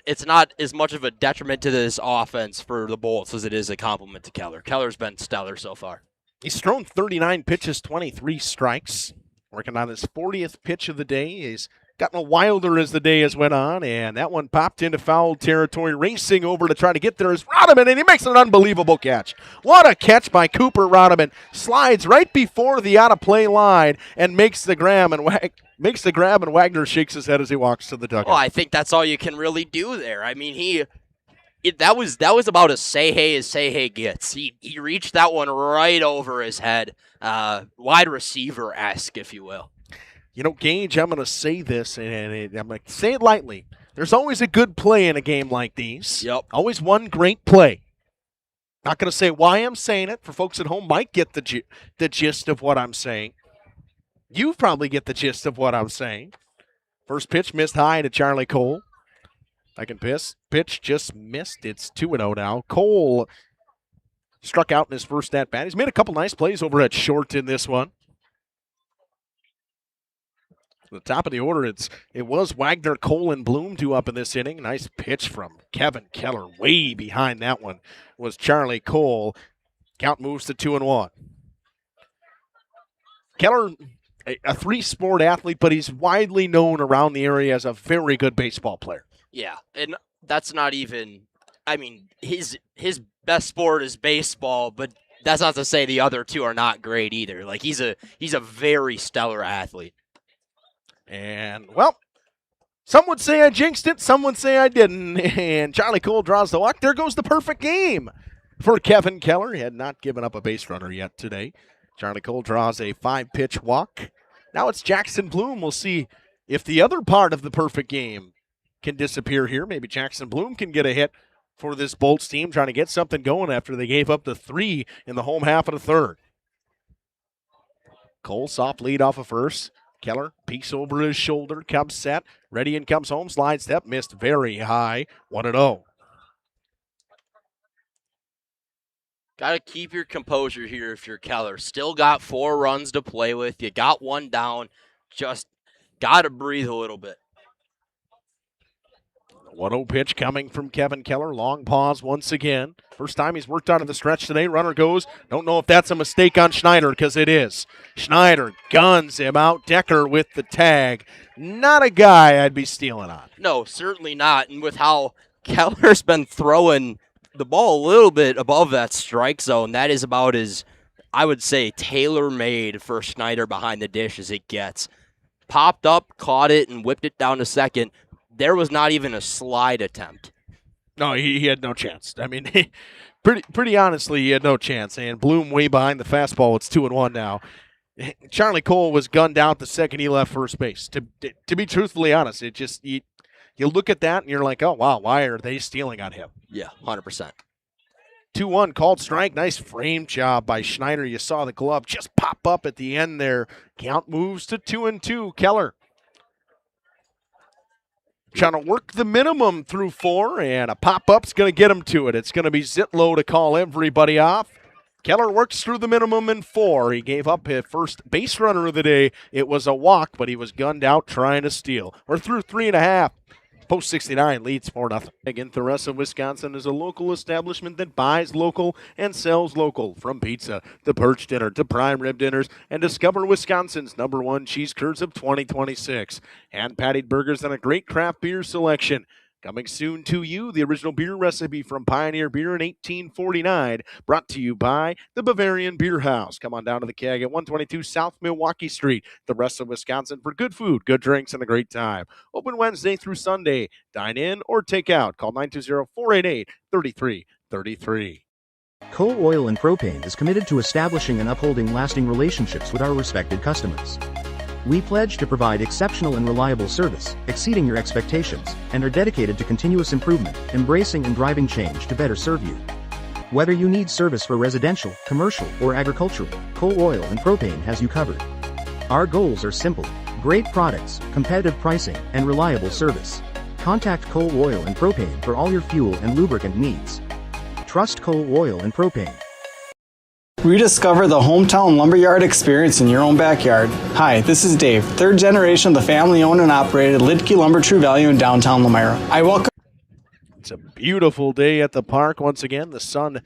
B: It's not as much of a detriment to this offense for the Bolts as it is a compliment to Keller. Keller's been stellar so far.
A: He's thrown 39 pitches, 23 strikes. Working on his 40th pitch of the day. He's gotten a wilder as the day has went on, and that one popped into foul territory, racing over to try to get there is Rodman, and he makes an unbelievable catch. What a catch by Cooper Rodman. Slides right before the out-of-play line and makes the grab, and Wagner shakes his head as he walks to the dugout.
B: Well, I think that's all you can really do there. I mean, that was about as say hey gets. He reached that one right over his head, wide receiver-esque, if you will.
A: You know, Gage, I'm going to say this, and I'm going to say it lightly. There's always a good play in a game like these.
B: Yep.
A: Always one great play. Not going to say why I'm saying it. For folks at home might get the gist of what I'm saying. You probably get the gist of what I'm saying. First pitch missed high to Charlie Cole. Second pitch just missed. It's 2-0 now. Cole struck out in his first at-bat. He's made a couple nice plays over at short in this one. The top of the order, it was Wagner, Cole, and Bloom due up in this inning. Nice pitch from Kevin Keller. Way behind that one was Charlie Cole. Count moves to 2-1. Keller, a three-sport athlete, but he's widely known around the area as a very good baseball player.
B: Yeah, and that's not even, I mean, his best sport is baseball, but that's not to say the other two are not great either. Like, he's a very stellar athlete.
A: And, well, some would say I jinxed it, some would say I didn't. And Charlie Cole draws the walk. There goes the perfect game for Kevin Keller. He had not given up a base runner yet today. Charlie Cole draws a 5-pitch walk. Now it's Jackson Bloom. We'll see if the other part of the perfect game can disappear here. Maybe Jackson Bloom can get a hit for this Bolts team, trying to get something going after they gave up the 3 in the home half of the third. Cole, soft lead off of first. Keller peeks over his shoulder, comes set, ready and comes home, slide step, missed very high, 1-0.
B: Got to keep your composure here if you're Keller. Still got 4 runs to play with. You got 1 down. Just got to breathe a little bit.
A: 1-0 pitch coming from Kevin Keller. Long pause once again. First time he's worked out of the stretch today. Runner goes. Don't know if that's a mistake on Schneider, because it is. Schneider guns him out. Decker with the tag. Not a guy I'd be stealing on.
B: No, certainly not. And with how Keller's been throwing the ball a little bit above that strike zone, that is about as, I would say, tailor-made for Schneider behind the dish as it gets. Popped up, caught it, and whipped it down to second. There was not even a slide attempt.
A: No, he had no chance. I mean, pretty honestly, he had no chance. And Bloom way behind the fastball. It's 2-1 now. Charlie Cole was gunned out the second he left first base. To be truthfully honest, it just you look at that and you're like, oh wow, why are they stealing on him?
B: Yeah, 100%.
A: 2-1 called strike. Nice frame job by Schneider. You saw the glove just pop up at the end there. Count moves to 2-2. Keller trying to work the minimum through 4, and a pop-up's going to get him to it. It's going to be Zitlow to call everybody off. Keller works through the minimum in 4. He gave up his first base runner of the day. It was a walk, but he was gunned out trying to steal. We're through 3.5. Post 69 leads 4-0. Again, Theresa, Wisconsin is a local establishment that buys local and sells local. From pizza to perch dinner to prime rib dinners, and discover Wisconsin's #1 cheese curds of 2026. Hand-patted burgers and a great craft beer selection. Coming soon to you, the original beer recipe from Pioneer Beer in 1849, brought to you by the Bavarian Beer House. Come on down to the keg at 122 South Milwaukee Street, the rest of Wisconsin, for good food, good drinks, and a great time. Open Wednesday through Sunday. Dine in or take out. Call 920-488-3333.
C: Coal Oil and Propane is committed to establishing and upholding lasting relationships with our respected customers. We pledge to provide exceptional and reliable service, exceeding your expectations, and are dedicated to continuous improvement, embracing and driving change to better serve you. Whether you need service for residential, commercial, or agricultural, Coal Oil and Propane has you covered. Our goals are simple: great products, competitive pricing, and reliable service. Contact Coal Oil and Propane for all your fuel and lubricant needs. Trust Coal Oil and Propane.
D: Rediscover the hometown lumberyard experience in your own backyard. Hi, this is Dave, third generation of the family-owned and operated Lidke Lumber True Value in downtown Lomira. I welcome.
A: It's a beautiful day at the park. Once again, the sun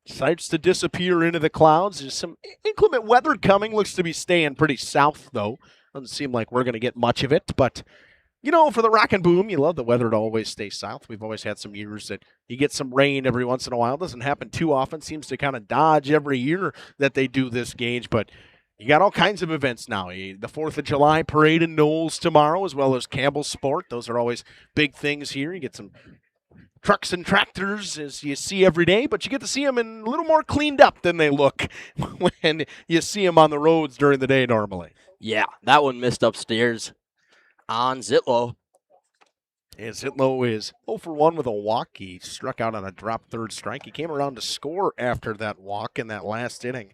A: starts to disappear into the clouds. There's some inclement weather coming. Looks to be staying pretty south, though. Doesn't seem like we're going to get much of it, but you know, for the rock and boom, you love the weather to always stay south. We've always had some years that you get some rain every once in a while. It doesn't happen too often. Seems to kind of dodge every year that they do this gauge, but you got all kinds of events now. The 4th of July parade in Knowles tomorrow, as well as Campbell Sport. Those are always big things here. You get some trucks and tractors, as you see every day, but you get to see them in a little more cleaned up than they look when you see them on the roads during the day normally.
B: Yeah, that one missed upstairs on Zitlow.
A: And Zitlow is 0 for 1 with a walk. He struck out on a drop third strike. He came around to score after that walk in that last inning.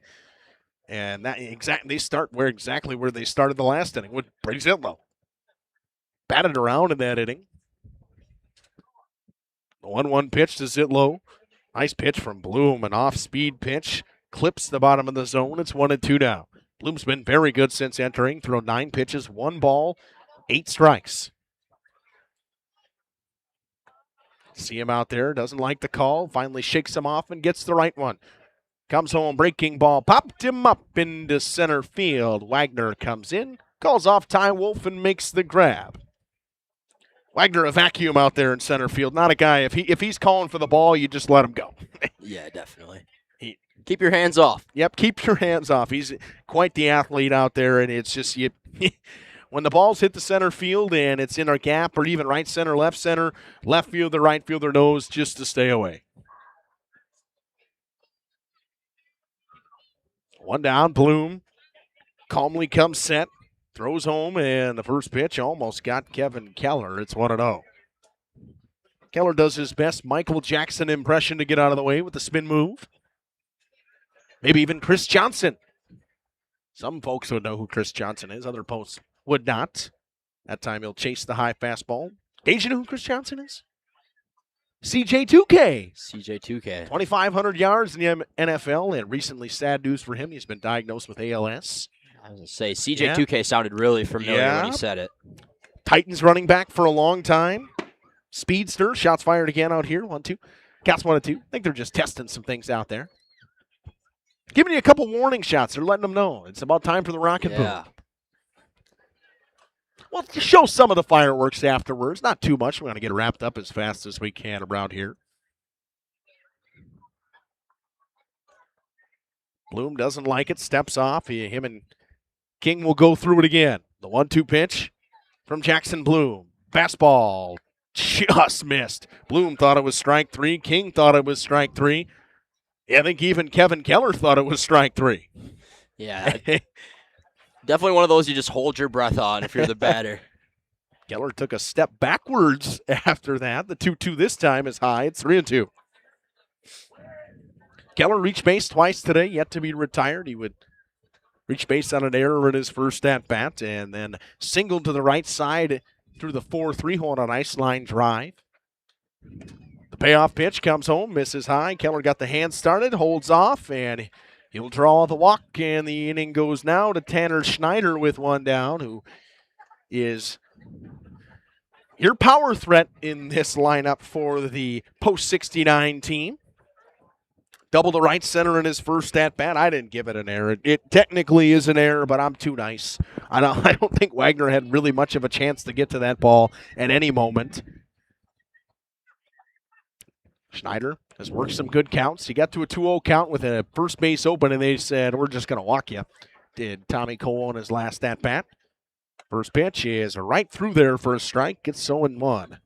A: And that they start exactly where they started the last inning with Brady Zitlow. Batted around in that inning. The 1-1 pitch to Zitlow. Nice pitch from Bloom, an off-speed pitch. Clips the bottom of the zone. It's 1-2 now. Bloom's been very good since entering. Thrown 9 pitches, 1 ball, 8 strikes. See him out there, doesn't like the call, finally shakes him off and gets the right one. Comes home, breaking ball, popped him up into center field. Wagner comes in, calls off Ty Wolf and makes the grab. Wagner, a vacuum out there in center field. Not a guy, if he's calling for the ball, you just let him go.
B: Yeah, definitely. Keep your hands off.
A: Yep, keep your hands off. He's quite the athlete out there, and it's just when the balls hit the center field and it's in a gap or even right center, left fielder, right fielder knows just to stay away. 1 down, Bloom calmly comes set, throws home, and the first pitch almost got Kevin Keller. It's 1-0. Keller does his best Michael Jackson impression to get out of the way with the spin move. Maybe even Chris Johnson. Some folks would know who Chris Johnson is. Other folks would not. That time he'll chase the high fastball. Gage, you know who Chris Johnson is? CJ2K.
B: CJ2K.
A: 2,500 yards in the NFL, and recently sad news for him. He's been diagnosed with ALS.
B: I was going to say, CJ2K sounded really familiar when you said it.
A: Titans running back for a long time. Speedster. Shots fired again out here. 1-2. Counts 1-2. I think they're just testing some things out there. Giving you a couple warning shots. They're letting them know it's about time for the rock and boom. Well, to show some of the fireworks afterwards. Not too much. We're going to get wrapped up as fast as we can around here. Bloom doesn't like it. Steps off. Him and King will go through it again. The 1-2 pitch from Jackson Bloom. Fastball just missed. Bloom thought it was strike 3. King thought it was strike 3. I think even Kevin Keller thought it was strike 3.
B: Yeah. Definitely one of those you just hold your breath on if you're the batter.
A: Keller took a step backwards after that. The 2-2 this time is high. It's 3-2. Keller reached base twice today, yet to be retired. He would reach base on an error in his first at-bat and then singled to the right side through the 4-3 hole on an ice line drive. The payoff pitch comes home, misses high. Keller got the hand started, holds off, and he'll draw the walk, and the inning goes now to Tanner Schneider with 1 down, who is your power threat in this lineup for the post-69 team. Double the right center in his first at-bat. I didn't give it an error. It technically is an error, but I'm too nice. I don't think Wagner had really much of a chance to get to that ball at any moment. Schneider has worked some good counts. He got to a 2-0 count with a first base open, and they said, we're just going to walk you. Did Tommy Cole on his last at-bat. First pitch is right through there for a strike. It's 0-1.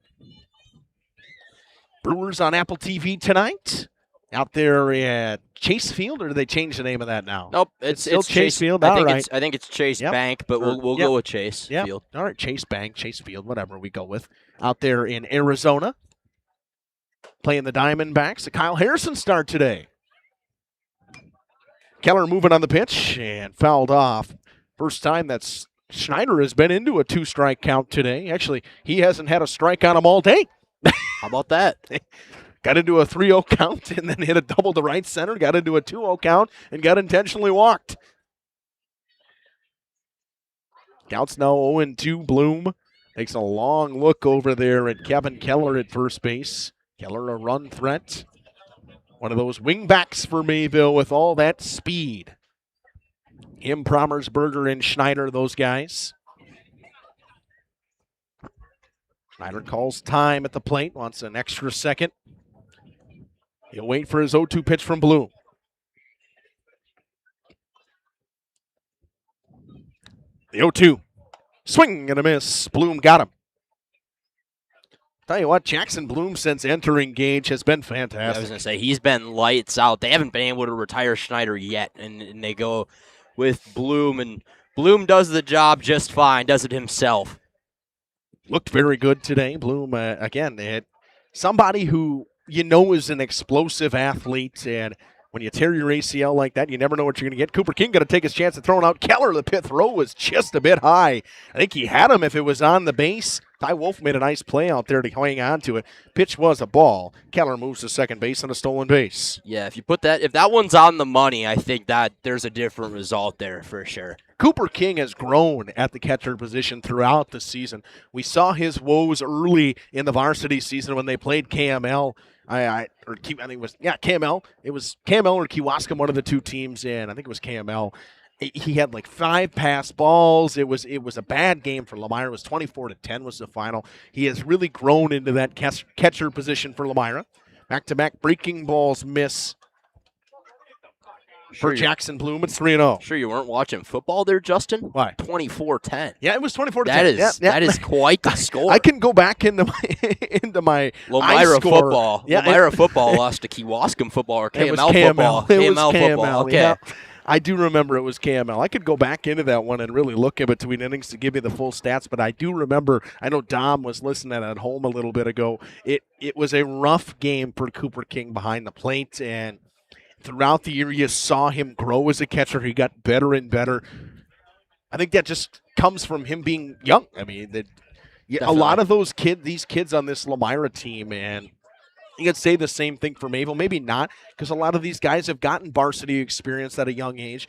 A: Brewers on Apple TV tonight. Out there at Chase Field, or did they change the name of that now?
B: Nope,
A: it's still Chase Field.
B: I
A: All
B: think
A: right.
B: I think it's Chase
A: Yep.
B: Bank, but we'll
A: Yep.
B: go with Chase
A: Yep.
B: Field.
A: All right, Chase Bank, Chase Field, whatever we go with. Out there in Arizona, playing the Diamondbacks. A Kyle Harrison start today. Keller moving on the pitch and fouled off. First time that Schneider has been into a 2-strike count today. Actually, he hasn't had a strike on him all day.
B: How about that?
A: Got into a 3-0 count and then hit a double to right center. Got into a 2-0 count and got intentionally walked. Counts now 0-2. Bloom takes a long look over there at Kevin Keller at first base. Keller a run threat. One of those wingbacks for Mayville with all that speed. Him, Promersberger, and Schneider, those guys. Schneider calls time at the plate, wants an extra second. He'll wait for his 0-2 pitch from Bloom. The 0-2. Swing and a miss. Bloom got him. Tell you what, Jackson Bloom since entering Gage has been fantastic.
B: I was going to say, he's been lights out. They haven't been able to retire Schneider yet, and they go with Bloom, and Bloom does the job just fine, does it himself.
A: Looked very good today. Bloom, again, somebody who you know is an explosive athlete, and when you tear your ACL like that, you never know what you're going to get. Cooper King going to take his chance at throwing out Keller. The pit throw was just a bit high. I think he had him if it was on the base. Ty Wolf made a nice play out there to hang on to it. Pitch was a ball. Keller moves to second base on a stolen base.
B: Yeah, if that one's on the money, I think that there's a different result there for sure.
A: Cooper King has grown at the catcher position throughout the season. We saw his woes early in the varsity season when they played KML. I think it was KML. It was KML or Kewaskum, one of the two teams, and I think it was KML. He had like 5 pass balls. It was a bad game for Lomira. It was 24-10 was the final. He has really grown into that catcher position for Lomira. Back-to-back breaking balls miss for Jackson Bloom. It's 3-0.
B: Sure you weren't watching football there, Justin?
A: Why?
B: 24-10.
A: Yeah, it was 24-10.
B: That is quite the score.
A: I can go back into my
B: Lomira
A: iScore.
B: football.
A: Yeah,
B: Lomira football lost to Kewaskum football or
A: It was
B: KML football.
A: It was
B: KML football. Okay.
A: Yeah. I do remember it was KML. I could go back into that one and really look in between innings to give you the full stats, but I do remember, I know Dom was listening at home a little bit ago. It was a rough game for Cooper King behind the plate, and throughout the year you saw him grow as a catcher. He got better and better. I think that just comes from him being young. I mean, a lot of these kids on this Lomira team, and you could say the same thing for Mayville. Maybe not, because a lot of these guys have gotten varsity experience at a young age.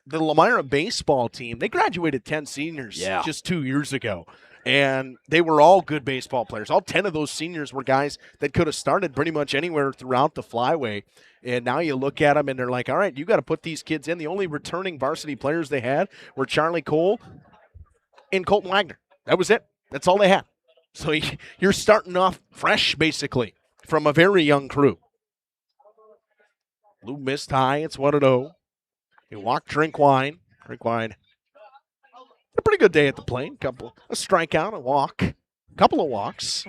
A: The Lomira baseball team, they graduated 10 seniors just 2 years ago, and they were all good baseball players. All 10 of those seniors were guys that could have started pretty much anywhere throughout the flyway. And now you look at them, and they're like, all right, you got to put these kids in. The only returning varsity players they had were Charlie Cole and Colton Wagner. That was it. That's all they had. So you're starting off fresh, basically, from a very young crew. Lou missed high. It's 1-0. He walked Drinkwine. Drinkwine, a pretty good day at the plate. A strikeout, a walk, a couple of walks.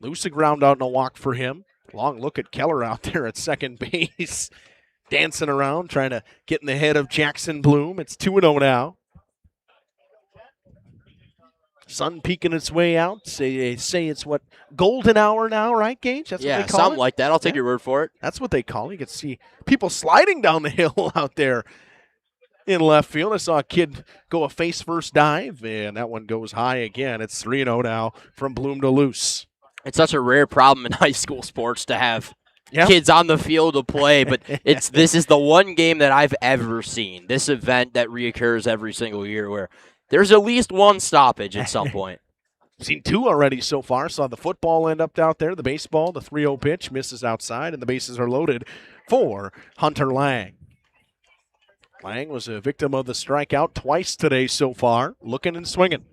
A: Loose a ground out and a walk for him. Long look at Keller out there at second base. Dancing around, trying to get in the head of Jackson Bloom. It's 2-0 now. Sun peeking its way out. They say it's what, golden hour now, right, Gage? That's what they call
B: something
A: it?
B: like that. I'll take your word for it.
A: That's what they call it. You can see people sliding down the hill out there in left field. I saw a kid go a face-first dive, and that one goes high again. It's 3-0 now from Bloom to Luce.
B: It's such a rare problem in high school sports to have kids on the field to play, but this is the one game that I've ever seen, this event that reoccurs every single year, where there's at least one stoppage at some point.
A: Seen 2 already so far. Saw the football end up out there, the baseball, the 3-0 pitch misses outside, and the bases are loaded for Hunter Lang. Lang was a victim of the strikeout twice today so far, looking and swinging.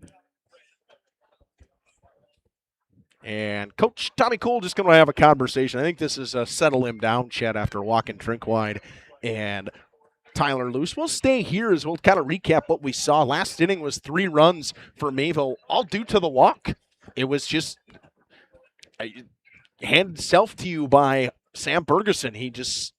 A: And Coach Tommy Cole just going to have a conversation. I think this is a settle him down chat after walking Drinkwine and Tyler Luce. We'll stay here as we'll kind of recap what we saw. Last inning was 3 runs for Mayville, all due to the walk. It was just handed self to you by Sam Ferguson. He just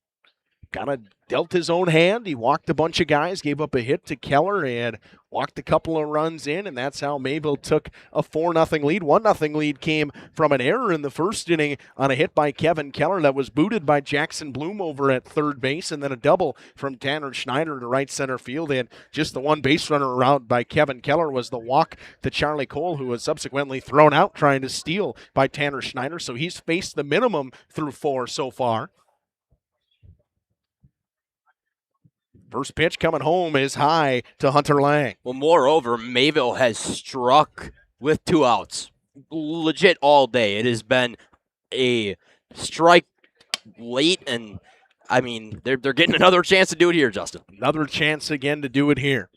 A: kind of dealt his own hand. He walked a bunch of guys, gave up a hit to Keller, and walked a couple of runs in, and that's how Mayville took a 4-0 lead. 1-0 lead came from an error in the first inning on a hit by Kevin Keller that was booted by Jackson Bloom over at third base, and then a double from Tanner Schneider to right center field. And just the one base runner around by Kevin Keller was the walk to Charlie Cole, who was subsequently thrown out trying to steal by Tanner Schneider. So he's faced the minimum through 4 so far. First pitch coming home is high to Hunter Lang.
B: Well, moreover, Mayville has struck with 2 outs legit all day. It has been a strike late, and I mean, they're getting another chance to do it here, Justin.
A: Another chance again to do it here.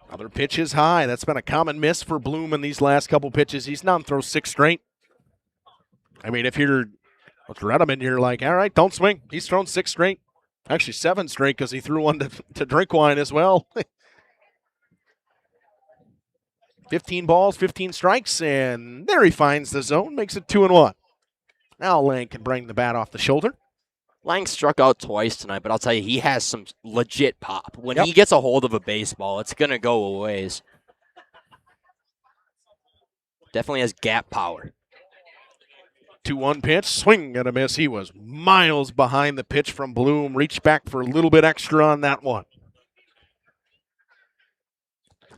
A: Another pitch is high. That's been a common miss for Bloom in these last couple pitches. He's now thrown 6 straight. I mean, if you're Reddeman, you're like, all right, don't swing. He's thrown 6 straight. Actually, 7 straight because he threw one to Drinkwine as well. 15 balls, 15 strikes, and there he finds the zone, makes it 2-1. Now Lang can bring the bat off the shoulder.
B: Lang struck out twice tonight, but I'll tell you, he has some legit pop. When he gets a hold of a baseball, it's going to go a ways. Definitely has gap power.
A: 2-1 pitch, swing and a miss. He was miles behind the pitch from Bloom. Reached back for a little bit extra on that one.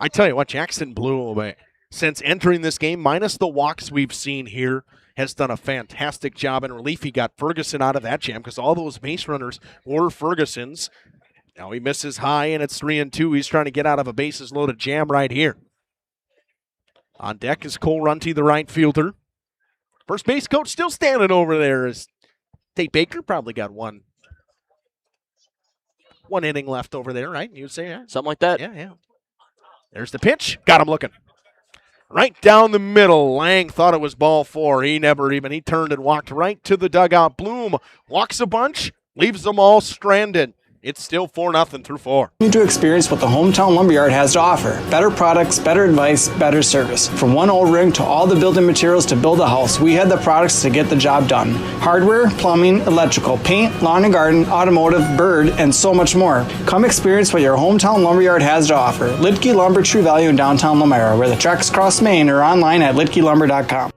A: I tell you what, Jackson Bloom, since entering this game, minus the walks we've seen here, has done a fantastic job in relief. He got Ferguson out of that jam because all those base runners were Ferguson's. Now he misses high, and it's 3-2. He's trying to get out of a bases loaded jam right here. On deck is Cole Runty, the right fielder. First base coach still standing over there. Is Tate Baker probably got one inning left over there, right? You'd say, yeah?
B: Something like that.
A: Yeah. There's the pitch. Got him looking. Right down the middle. Lang thought it was ball 4. He turned and walked right to the dugout. Bloom walks a bunch, leaves them all stranded. It's still 4-0 through 4.
D: You need to experience what the Hometown Lumberyard has to offer. Better products, better advice, better service. From one old ring to all the building materials to build a house, we had the products to get the job done. Hardware, plumbing, electrical, paint, lawn and garden, automotive, bird, and so much more. Come experience what your Hometown Lumberyard has to offer. Lidke Lumber, True Value in downtown Lomira, where the tracks cross Maine, or online at lidkelumber.com.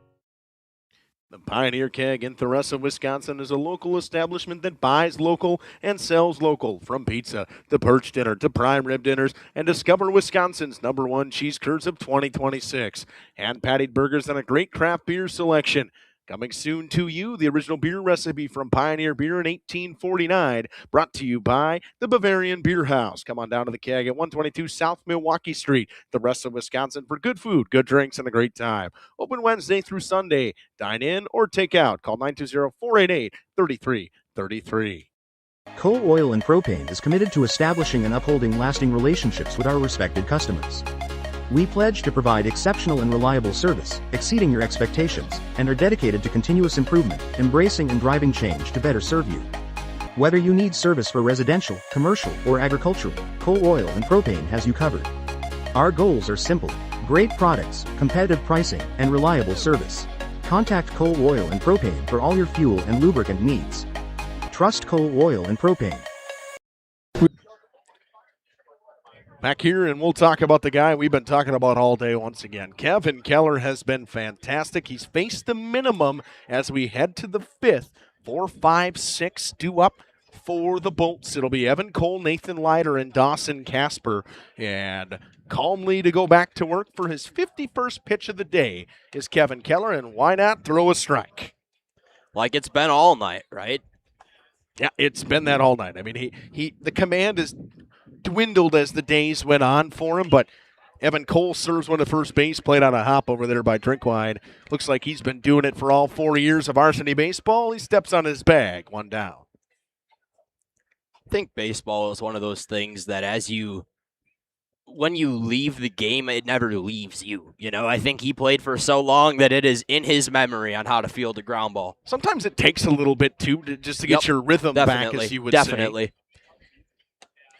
A: The Pioneer Keg in Theresa, Wisconsin is a local establishment that buys local and sells local. From pizza to perch dinner to prime rib dinners, and discover Wisconsin's #1 cheese curds of 2026. Hand-patted burgers and a great craft beer selection. Coming soon to you, the original beer recipe from Pioneer Beer in 1849, brought to you by the Bavarian Beer House. Come on down to the Keg at 122 South Milwaukee Street, the rest of Wisconsin, for good food, good drinks, and a great time. Open Wednesday through Sunday. Dine in or take out. Call 920-488-3333.
C: Coal Oil and Propane is committed to establishing and upholding lasting relationships with our respected customers. We pledge to provide exceptional and reliable service, exceeding your expectations, and are dedicated to continuous improvement, embracing and driving change to better serve you. Whether you need service for residential, commercial, or agricultural, Coal Oil and Propane has you covered. Our goals are simple: great products, competitive pricing, and reliable service. Contact Coal Oil and Propane for all your fuel and lubricant needs. Trust Coal Oil and Propane.
A: Back here, and we'll talk about the guy we've been talking about all day once again. Kevin Keller has been fantastic. He's faced the minimum as we head to the 5th. 4, 5, 6 due up for the Bolts. It'll be Evan Cole, Nathan Leiter, and Dawson Casper. And calmly to go back to work for his 51st pitch of the day is Kevin Keller, and why not throw a strike?
B: Like it's been all night, right?
A: Yeah, it's been that all night. I mean, the command is dwindled as the days went on for him, but Evan Cole serves one at first base, played on a hop over there by Drinkwine. Looks like he's been doing it for all 4 years of varsity baseball. He steps on his bag, 1 down.
B: I think baseball is one of those things that as you when you leave the game, it never leaves you. You know, I think he played for so long that it is in his memory on how to field a ground ball.
A: Sometimes it takes a little bit, too, just to get your rhythm back, as you would say.
B: Definitely.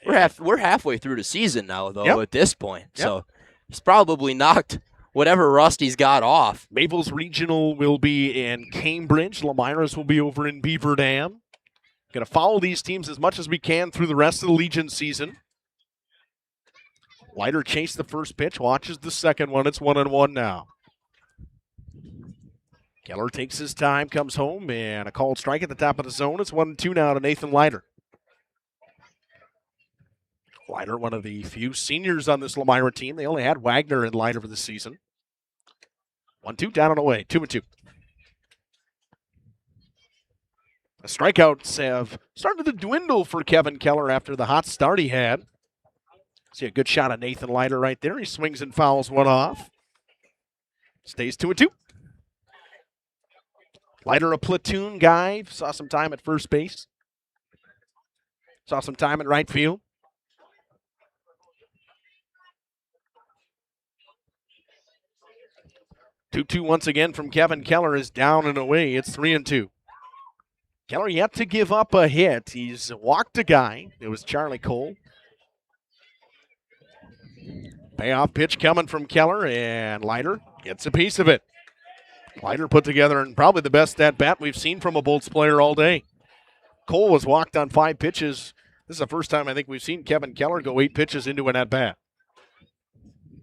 B: We're halfway through the season now, though, at this point. So he's probably knocked whatever rust he's got off.
A: Mayville's regional will be in Cambridge. Lomira's will be over in Beaver Dam. Going to follow these teams as much as we can through the rest of the Legion season. Leiter chased the first pitch, watches the second one. It's 1-1 now. Keller takes his time, comes home, and a called strike at the top of the zone. It's 1-2 now to Nathan Leiter. Leiter, one of the few seniors on this Lomira team. They only had Wagner and Leiter for the season. 1-2 down and away, 2-2. The strikeouts have started to dwindle for Kevin Keller after the hot start he had. See a good shot of Nathan Leiter right there. He swings and fouls one off. Stays 2-2. Leiter, a platoon guy. Saw some time at first base. Saw some time in right field. 2-2 once again from Kevin Keller is down and away. It's 3-2. Keller yet to give up a hit. He's walked a guy. It was Charlie Cole. Payoff pitch coming from Keller, and Leiter gets a piece of it. Leiter put together and probably the best at-bat we've seen from a Bolts player all day. Cole was walked on 5 pitches. This is the first time I think we've seen Kevin Keller go 8 pitches into an at-bat.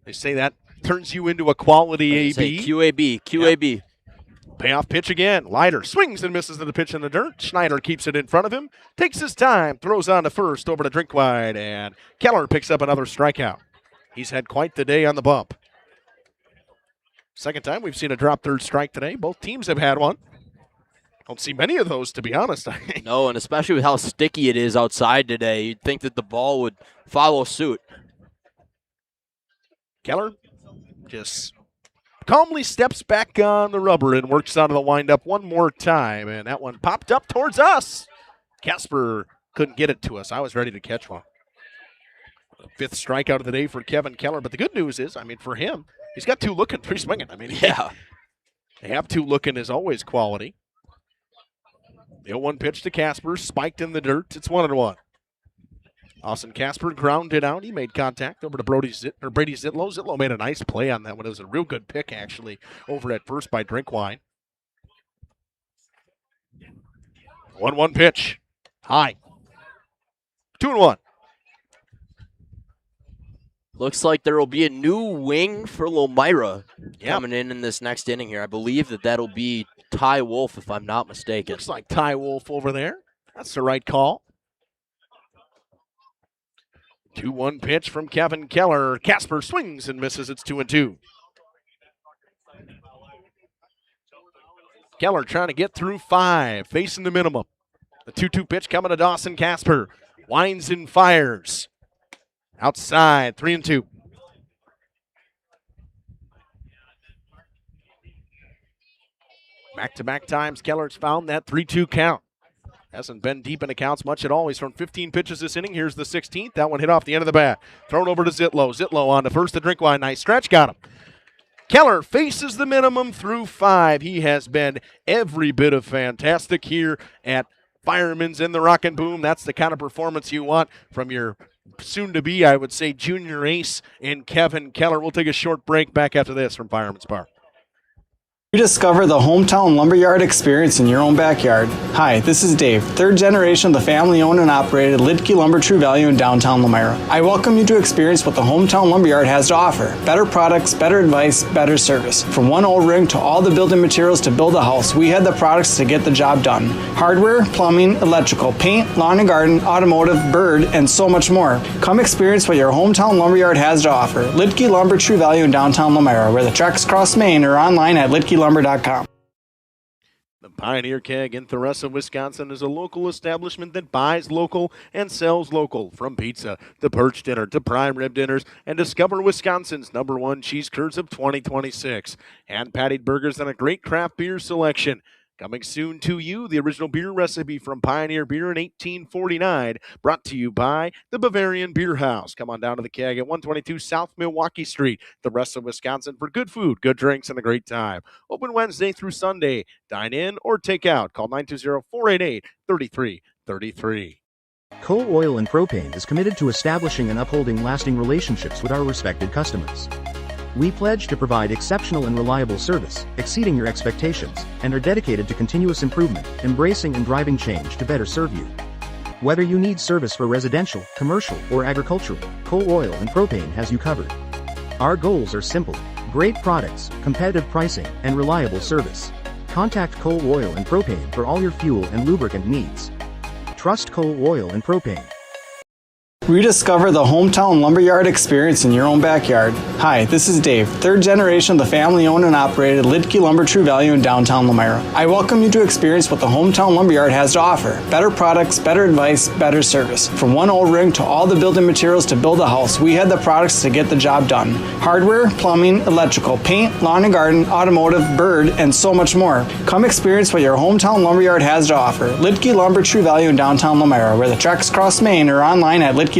A: They say that turns you into a quality AB.
B: QAB.
A: Yep. Payoff pitch again. Leiter swings and misses the pitch in the dirt. Schneider keeps it in front of him, takes his time, throws on to first, over to Drinkwide, and Keller picks up another strikeout. He's had quite the day on the bump. Second time we've seen a drop third strike today. Both teams have had one. Don't see many of those, to be honest.
B: No, and especially with how sticky it is outside today, you'd think that the ball would follow suit.
A: Keller just calmly steps back on the rubber and works out of the windup one more time, and that one popped up towards us. Casper couldn't get it to us. I was ready to catch one. 5th strikeout of the day for Kevin Keller, but the good news is, for him, he's got 2 looking, 3 swinging. They have 2 looking is always quality. The 0-1 pitch to Casper, spiked in the dirt. It's 1-1. Austin Casper grounded out. He made contact over to Brady Zitlow. Zitlow made a nice play on that one. It was a real good pick, actually, over at first by Drinkwine. 1-1 pitch. High. 2-1.
B: Looks like there will be a new wing for Lomira coming in this next inning here. I believe that'll be Ty Wolf, if I'm not mistaken.
A: Looks like Ty Wolf over there. That's the right call. 2-1 pitch from Kevin Keller. Casper swings and misses. It's 2-2. Keller trying to get through 5, facing the minimum. The 2-2 pitch coming to Dawson Casper. Winds and fires. Outside, 3-2. Back-to-back times, Keller's found that 3-2 count. Hasn't been deep in the counts much at all. He's thrown 15 pitches this inning. Here's the 16th. That one hit off the end of the bat. Thrown over to Zitlow. Zitlow on to first to Drinkwine. Nice stretch. Got him. Keller faces the minimum through 5. He has been every bit of fantastic here at Fireman's in the Rock and Boom. That's the kind of performance you want from your soon-to-be, I would say, junior ace in Kevin Keller. We'll take a short break. Back after this from Fireman's Park.
D: Rediscover the hometown lumberyard experience in your own backyard. Hi, this is Dave, 3rd generation of the family-owned and operated Lidke Lumber True Value in downtown Lomira. I welcome you to experience what the hometown lumberyard has to offer. Better products, better advice, better service. From one O-ring to all the building materials to build a house, we had the products to get the job done. Hardware, plumbing, electrical, paint, lawn and garden, automotive, bird, and so much more. Come experience what your hometown lumberyard has to offer. Lidke Lumber True Value in downtown Lomira, where the tracks cross Main, or online at lidkelumber.com.
A: The Pioneer Keg in Theresa, Wisconsin is a local establishment that buys local and sells local. From pizza to perch dinner to prime rib dinners, and discover Wisconsin's #1 cheese curds of 2026. Hand-patted burgers and a great craft beer selection. Coming soon to you, the original beer recipe from Pioneer Beer in 1849, brought to you by the Bavarian Beer House. Come on down to the keg at 122 South Milwaukee Street, the rest of Wisconsin, for good food, good drinks, and a great time. Open Wednesday through Sunday. Dine in or take out. Call 920-488-3333.
C: Coal Oil and Propane is committed to establishing and upholding lasting relationships with our respected customers. We pledge to provide exceptional and reliable service, exceeding your expectations, and are dedicated to continuous improvement, embracing and driving change to better serve you. Whether you need service for residential, commercial, or agricultural, Coal Oil and Propane has you covered. Our goals are simple: great products, competitive pricing, and reliable service. Contact Coal Oil and Propane for all your fuel and lubricant needs. Trust Coal Oil and Propane.
D: Rediscover the hometown lumberyard experience in your own backyard. Hi, this is Dave, third generation of the family-owned and operated Lidke Lumber True Value in downtown Lomira. I welcome you to experience what the hometown lumberyard has to offer. Better products, better advice, better service. From one O-ring to all the building materials to build a house, we had the products to get the job done. Hardware, plumbing, electrical, paint, lawn and garden, automotive, bird, and so much more. Come experience what your hometown lumberyard has to offer. Lidke Lumber True Value in downtown Lomira, where the tracks cross Main, or online at lidkelumber.com.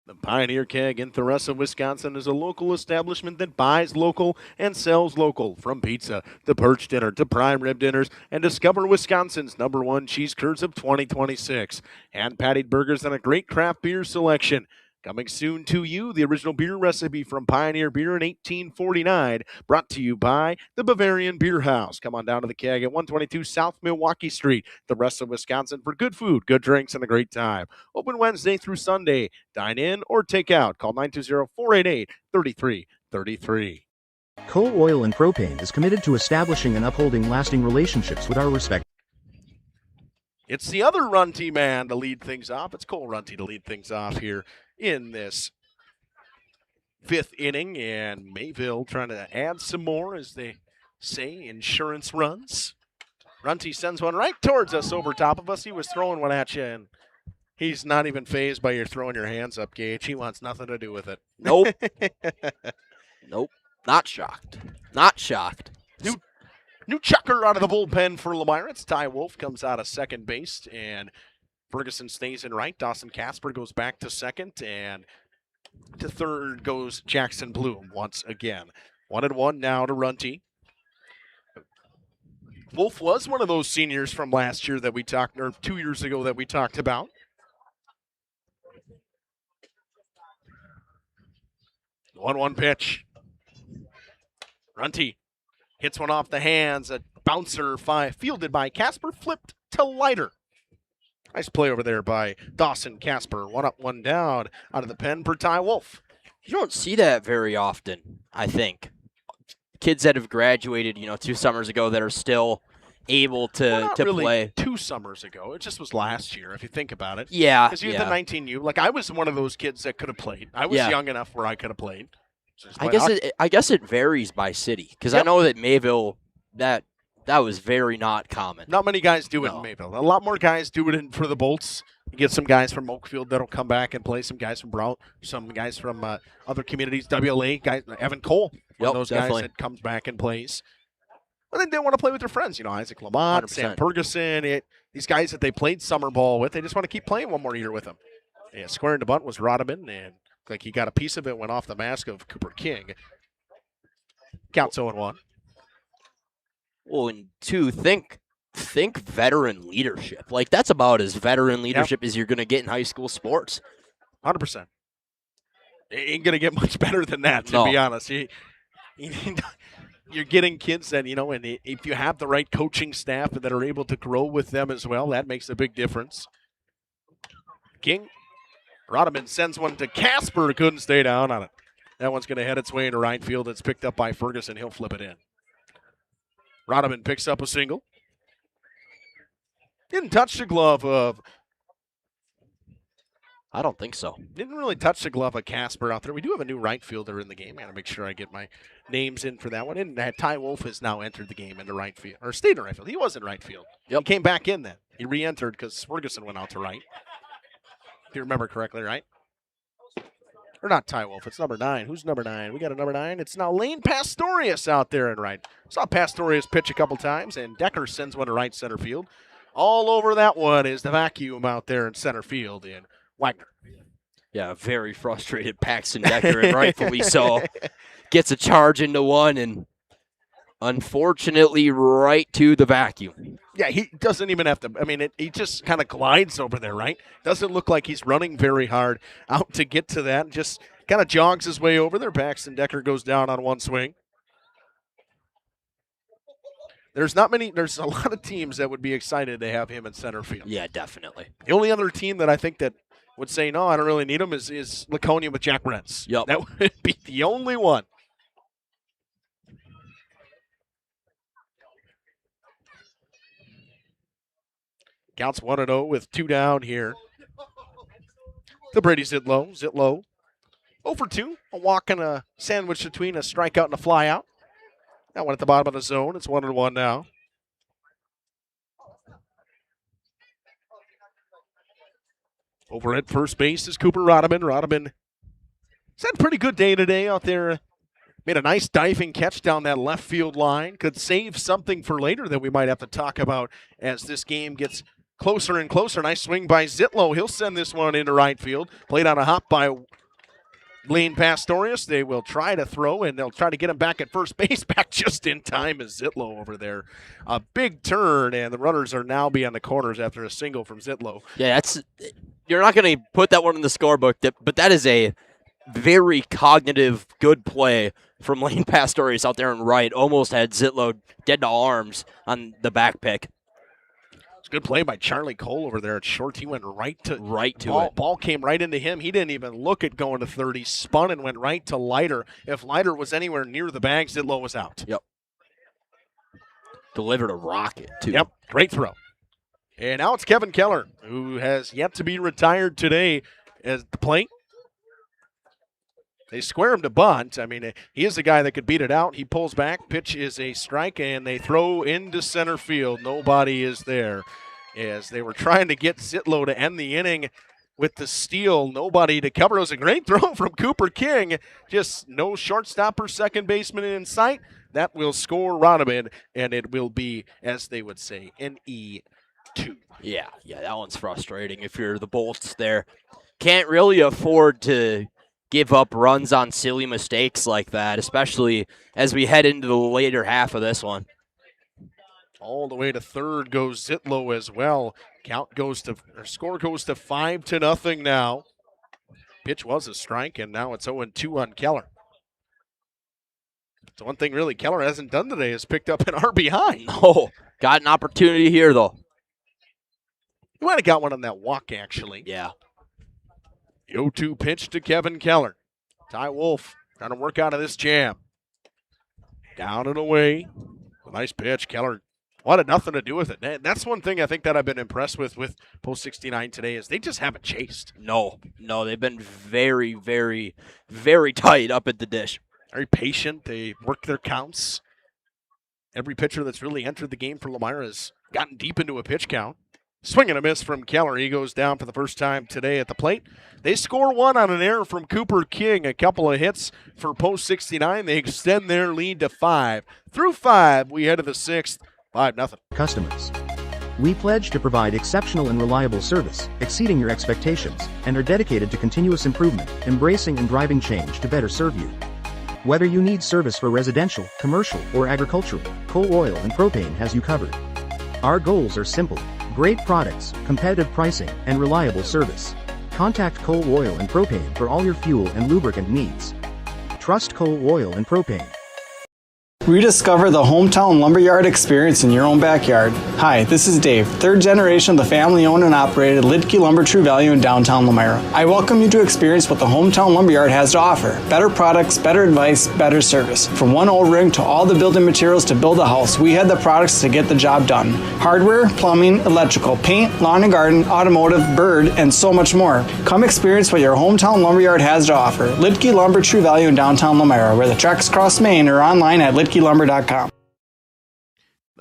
A: The Pioneer Keg in Theresa, Wisconsin is a local establishment that buys local and sells local. From pizza to perch dinner to prime rib dinners, and discover Wisconsin's #1 cheese curds of 2026. Hand-patted burgers and a great craft beer selection. Coming soon to you, the original beer recipe from Pioneer Beer in 1849, brought to you by the Bavarian Beer House. Come on down to the keg at 122 South Milwaukee Street, the rest of Wisconsin, for good food, good drinks, and a great time. Open Wednesday through Sunday. Dine in or take out. Call 920-488-3333.
C: Coal Oil and Propane is committed to establishing and upholding lasting relationships with our respected.
A: It's the other Runty man to lead things off. It's Cole Runty to lead things off here in this fifth inning, and Mayville trying to add some more, as they say, insurance runs. Runty sends one right towards us over top of us. He was throwing one at you, and he's not even fazed by your throwing your hands up, Gage. He wants nothing to do with it.
B: Nope. Nope. Not shocked. Not shocked.
A: New chucker out of the bullpen for Lomira. It's Ty Wolf, comes out of second base, and Ferguson stays in right. Dawson Casper goes back to second, and to third goes Jackson Bloom once again. 1-1 now to Runty. Wolf was one of those seniors from last year that we talked, or 2 years ago that we talked about. The 1-1 pitch. Runty hits one off the hands. A bouncer fielded by Casper, flipped to Leiter. Nice play over there by Dawson Casper. 1 up, 1 down out of the pen per Ty Wolf.
B: You don't see that very often, I think. Kids that have graduated, 2 summers ago that are still able to
A: really
B: play.
A: 2 summers ago. It just was last year, if you think about it.
B: Yeah.
A: Because you're the 19U. Like, I was one of those kids that could have played. I was young enough where I could have played. So
B: I guess it varies by city, because I know that Mayville, that was very not common.
A: Not many guys do it in Mayville. A lot more guys do it for the Bolts. You get some guys from Oakfield that'll come back and play. Some guys from Brown. Some guys from other communities. WLA guys. Evan Cole, one of those
B: definitely.
A: guys that comes back and plays. But then they want to play with their friends. Isaac Lamont,
B: 100%.
A: Sam Ferguson. These guys that they played summer ball with, they just want to keep playing one more year with them. Yeah, squaring the bunt was Rodman, and like he got a piece of it, went off the mask of Cooper King. Counts 0-1.
B: Well, and 2, think veteran leadership. Like, that's about as veteran leadership as you're going to get in high school sports.
A: 100%. It ain't going to get much better than that, to be honest. You're getting kids that, and if you have the right coaching staff that are able to grow with them as well, that makes a big difference. King. Rodman sends one to Casper. Couldn't stay down on it. That one's going to head its way into right field. It's picked up by Ferguson. He'll flip it in. Rodman picks up a single. Didn't touch the glove of...
B: I don't think so.
A: Didn't really touch the glove of Casper out there. We do have a new right fielder in the game. I got to make sure I get my names in for that one. And Ty Wolf has now entered the game into right field. Or stayed in right field. He was in right field.
B: Yep.
A: He came back in then. He re-entered because Ferguson went out to right. If you remember correctly, right? Or not Ty Wolf, it's number 9. Who's number 9? We got a number 9. It's now Lane Pastorius out there in right. Saw Pastorius pitch a couple times, and Decker sends one to right center field. All over that one is the vacuum out there in center field in Wagner.
B: Yeah, very frustrated Paxton Decker, and rightfully so. Gets a charge into one, and unfortunately right to the vacuum.
A: Yeah, he doesn't even have to. I mean, he just kind of glides over there, right? Doesn't look like he's running very hard out to get to that. Just kind of jogs his way over there. Paxton Decker goes down on one swing. There's a lot of teams that would be excited to have him in center field.
B: Yeah, definitely.
A: The only other team that I think that would say, no, I don't really need him is Laconia with Jack Rentz.
B: Yep.
A: That would be the only one. Counts 1-0 with 2 down here. The Brady Zitlow. Zitlow 0 for 2. A walk and a sandwich between a strikeout and a flyout. That one at the bottom of the zone. It's 1-1 now. Over at first base is Cooper Rodman. Rodman has had a pretty good day today out there. Made a nice diving catch down that left field line. Could save something for later that we might have to talk about as this game gets closer and closer. Nice swing by Zitlow. He'll send this one into right field. Played on a hop by Lane Pastorius. They will try to throw, and they'll try to get him back at first base. Back just in time is Zitlow over there. A big turn, and the runners are now beyond the corners after a single from Zitlow.
B: Yeah, you're not going to put that one in the scorebook, but that is a very cognitive, good play from Lane Pastorius out there in right. Almost had Zitlow dead to arms on the back pick.
A: It's a good play by Charlie Cole over there at short. He went right to
B: it.
A: Ball came right into him. He didn't even look at going to third. He spun and went right to Leiter. If Leiter was anywhere near the bag, Zitlow was out.
B: Yep. Delivered a rocket, too.
A: Yep, great throw. And now it's Kevin Keller, who has yet to be retired today at the plate. They square him to bunt. I mean, he is the guy that could beat it out. He pulls back. Pitch is a strike, and they throw into center field. Nobody is there. As they were trying to get Zitlow to end the inning with the steal, nobody to cover. It was a great throw from Cooper King. Just no shortstop or second baseman in sight. That will score Rodman, and it will be, as they would say, an E2.
B: Yeah, that one's frustrating if you're the Bolts there. Can't really afford to give up runs on silly mistakes like that, especially as we head into the later half of this one.
A: All the way to third goes Zitlow as well. Score goes to 5-0 now. Pitch was a strike, and now it's 0-2 on Keller. So one thing really Keller hasn't done today is picked up an RBI.
B: Oh, got an opportunity here, though.
A: He might have got one on that walk, actually.
B: Yeah.
A: The 0-2 pitch to Kevin Keller. Ty Wolf trying to work out of this jam. Down and away. A nice pitch. Keller wanted nothing to do with it. That's one thing I think that I've been impressed with Post 69 today is they just haven't chased.
B: No, they've been very, very, very tight up at the dish.
A: Very patient. They work their counts. Every pitcher that's really entered the game for Lomira has gotten deep into a pitch count. Swing and a miss from Keller. He goes down for the first time today at the plate. They score one on an error from Cooper King. A couple of hits for Post 69. They extend their lead to 5. Through 5, we head to the 6th. 5-0.
C: Customers. We pledge to provide exceptional and reliable service, exceeding your expectations, and are dedicated to continuous improvement, embracing and driving change to better serve you. Whether you need service for residential, commercial, or agricultural, Coal Oil and Propane has you covered. Our goals are simple: great products, competitive pricing, and reliable service. Contact Coal Oil and Propane for all your fuel and lubricant needs. Trust Coal Oil and Propane.
D: Rediscover the hometown lumberyard experience in your own backyard. Hi, this is Dave, third generation of the family-owned and operated Lidke Lumber True Value in downtown Lomira. I welcome you to experience what the hometown lumberyard has to offer. Better products, better advice, better service. From one O-ring to all the building materials to build a house, we had the products to get the job done. Hardware, plumbing, electrical, paint, lawn and garden, automotive, bird, and so much more. Come experience what your hometown lumberyard has to offer. Lidke Lumber True Value in downtown Lomira, where the tracks cross Main, or online at lidkelumber.com.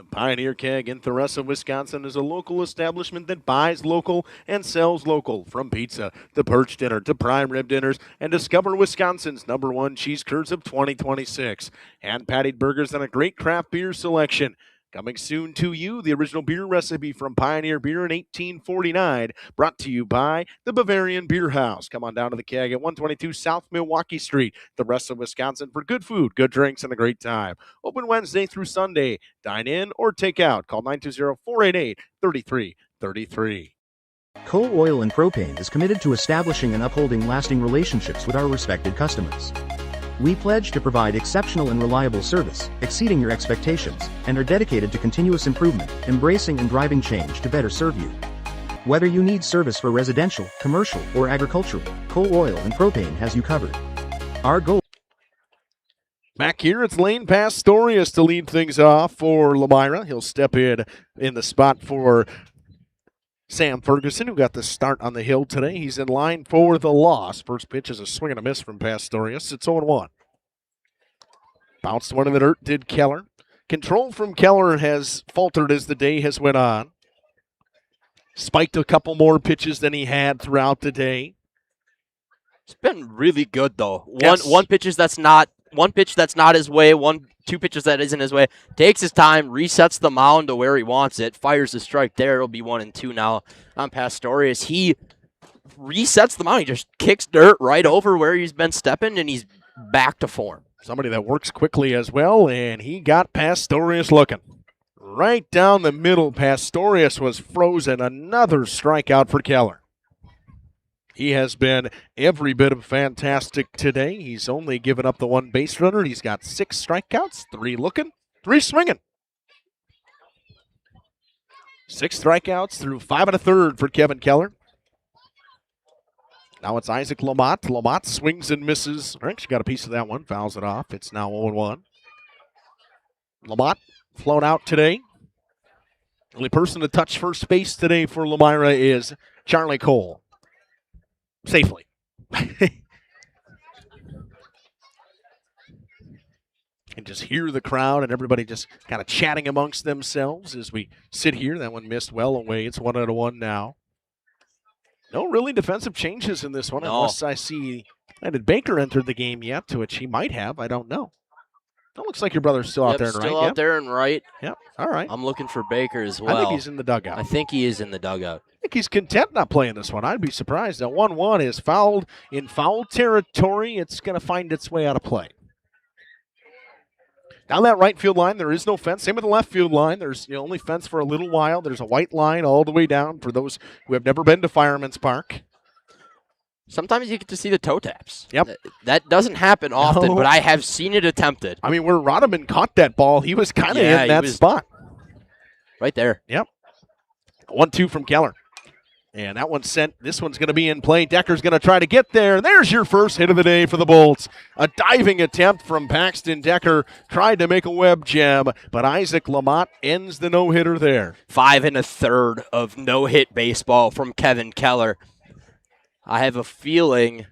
A: The Pioneer Keg in Theresa, Wisconsin is a local establishment that buys local and sells local. From pizza to perch dinner to prime rib dinners, and discover Wisconsin's #1 cheese curds of 2026. Hand-patted burgers and a great craft beer selection. Coming soon to you, the original beer recipe from Pioneer Beer in 1849, brought to you by the Bavarian Beer House. Come on down to the Keg at 122 South Milwaukee Street, the rest of Wisconsin, for good food, good drinks, and a great time. Open Wednesday through Sunday. Dine in or take out. Call 920-488-3333.
C: Coal Oil and Propane is committed to establishing and upholding lasting relationships with our respected customers. We pledge to provide exceptional and reliable service, exceeding your expectations, and are dedicated to continuous improvement, embracing and driving change to better serve you. Whether you need service for residential, commercial, or agricultural, Coal Oil and Propane has you covered. Our goal.
A: Back here, it's Lane Pastorius to lead things off for Lomira. He'll step in the spot for Sam Ferguson, who got the start on the hill today. He's in line for the loss. First pitch is a swing and a miss from Pastorius. It's 0-1. Bounced one in the dirt, did Keller. Control from Keller has faltered as the day has went on. Spiked a couple more pitches than he had throughout the day.
B: It's been really good though.
A: Yes.
B: One pitch that's not his way, two pitches that isn't his way. Takes his time, resets the mound to where he wants it, fires the strike there. It'll be 1-2 now on Pastorius. He resets the mound. He just kicks dirt right over where he's been stepping, and he's back to form.
A: Somebody that works quickly as well, and he got Pastorius looking. Right down the middle, Pastorius was frozen. Another strikeout for Keller. He has been every bit of fantastic today. He's only given up the one base runner. He's got 6 strikeouts, 3 looking, 3 swinging. 6 strikeouts through 5 1/3 for Kevin Keller. Now it's Isaac Lamott. Lamott swings and misses. Actually got a piece of that one, fouls it off. It's now 0-1. Lamott flown out today. Only person to touch first base today for Lomira is Charlie Cole. Safely. And just hear the crowd and everybody just kind of chatting amongst themselves as we sit here. That one missed well away. It's 1-1 now. No really defensive changes in this one, unless I see. Did Baker entered the game yet? To which he might have. I don't know. It looks like your brother's still out there and right.
B: Still out there and right.
A: Yep. All right.
B: I'm looking for Baker as well.
A: I think he's in the dugout.
B: I think he is in the dugout.
A: I think he's content not playing this one. I'd be surprised. Now 1-1 is fouled in foul territory. It's going to find its way out of play. Down that right field line, there is no fence. Same with the left field line. There's only fence for a little while. There's a white line all the way down for those who have never been to Fireman's Park.
B: Sometimes you get to see the toe taps.
A: Yep.
B: That doesn't happen often, but I have seen it attempted.
A: I mean, where Rodman caught that ball, he was kind of in that spot.
B: Right there.
A: Yep. 1-2 from Keller. And that one's sent. This one's going to be in play. Decker's going to try to get there. There's your first hit of the day for the Bolts. A diving attempt from Paxton Decker. Tried to make a web jam, but Isaac Lamott ends the no-hitter there.
B: 5 1/3 of no-hit baseball from Kevin Keller. I have a feeling,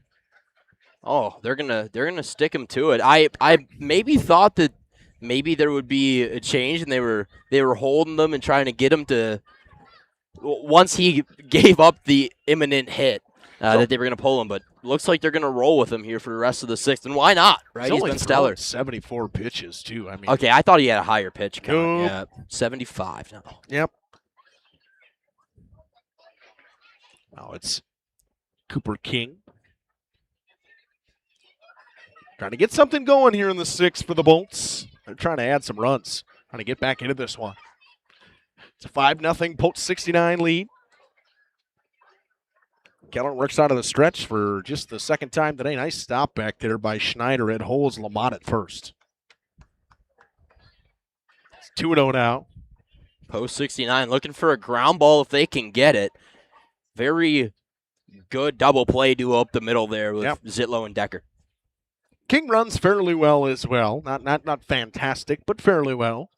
B: they're gonna stick him to it. I maybe thought that maybe there would be a change, and they were holding them and trying to get him to. Once he gave up the imminent hit, that they were gonna pull him, but looks like they're gonna roll with him here for the rest of the 6th, and why not? Right, he's been stellar.
A: 74 pitches too. I mean,
B: okay, I thought he had a higher pitch count.
A: No.
B: Yeah, 75 now.
A: Yep. Now it's Cooper King. Trying to get something going here in the 6th for the Bolts. They're trying to add some runs. Trying to get back into this one. It's a 5-0 Bolts 69 lead. Keller works out of the stretch for just the second time today. Nice stop back there by Schneider. It holds Lamont at first. It's 2-0 now.
B: Post 69 looking for a ground ball if they can get it. Very good double play duo up the middle there with Zitlow and Decker.
A: King runs fairly well as well. Not fantastic, but fairly well.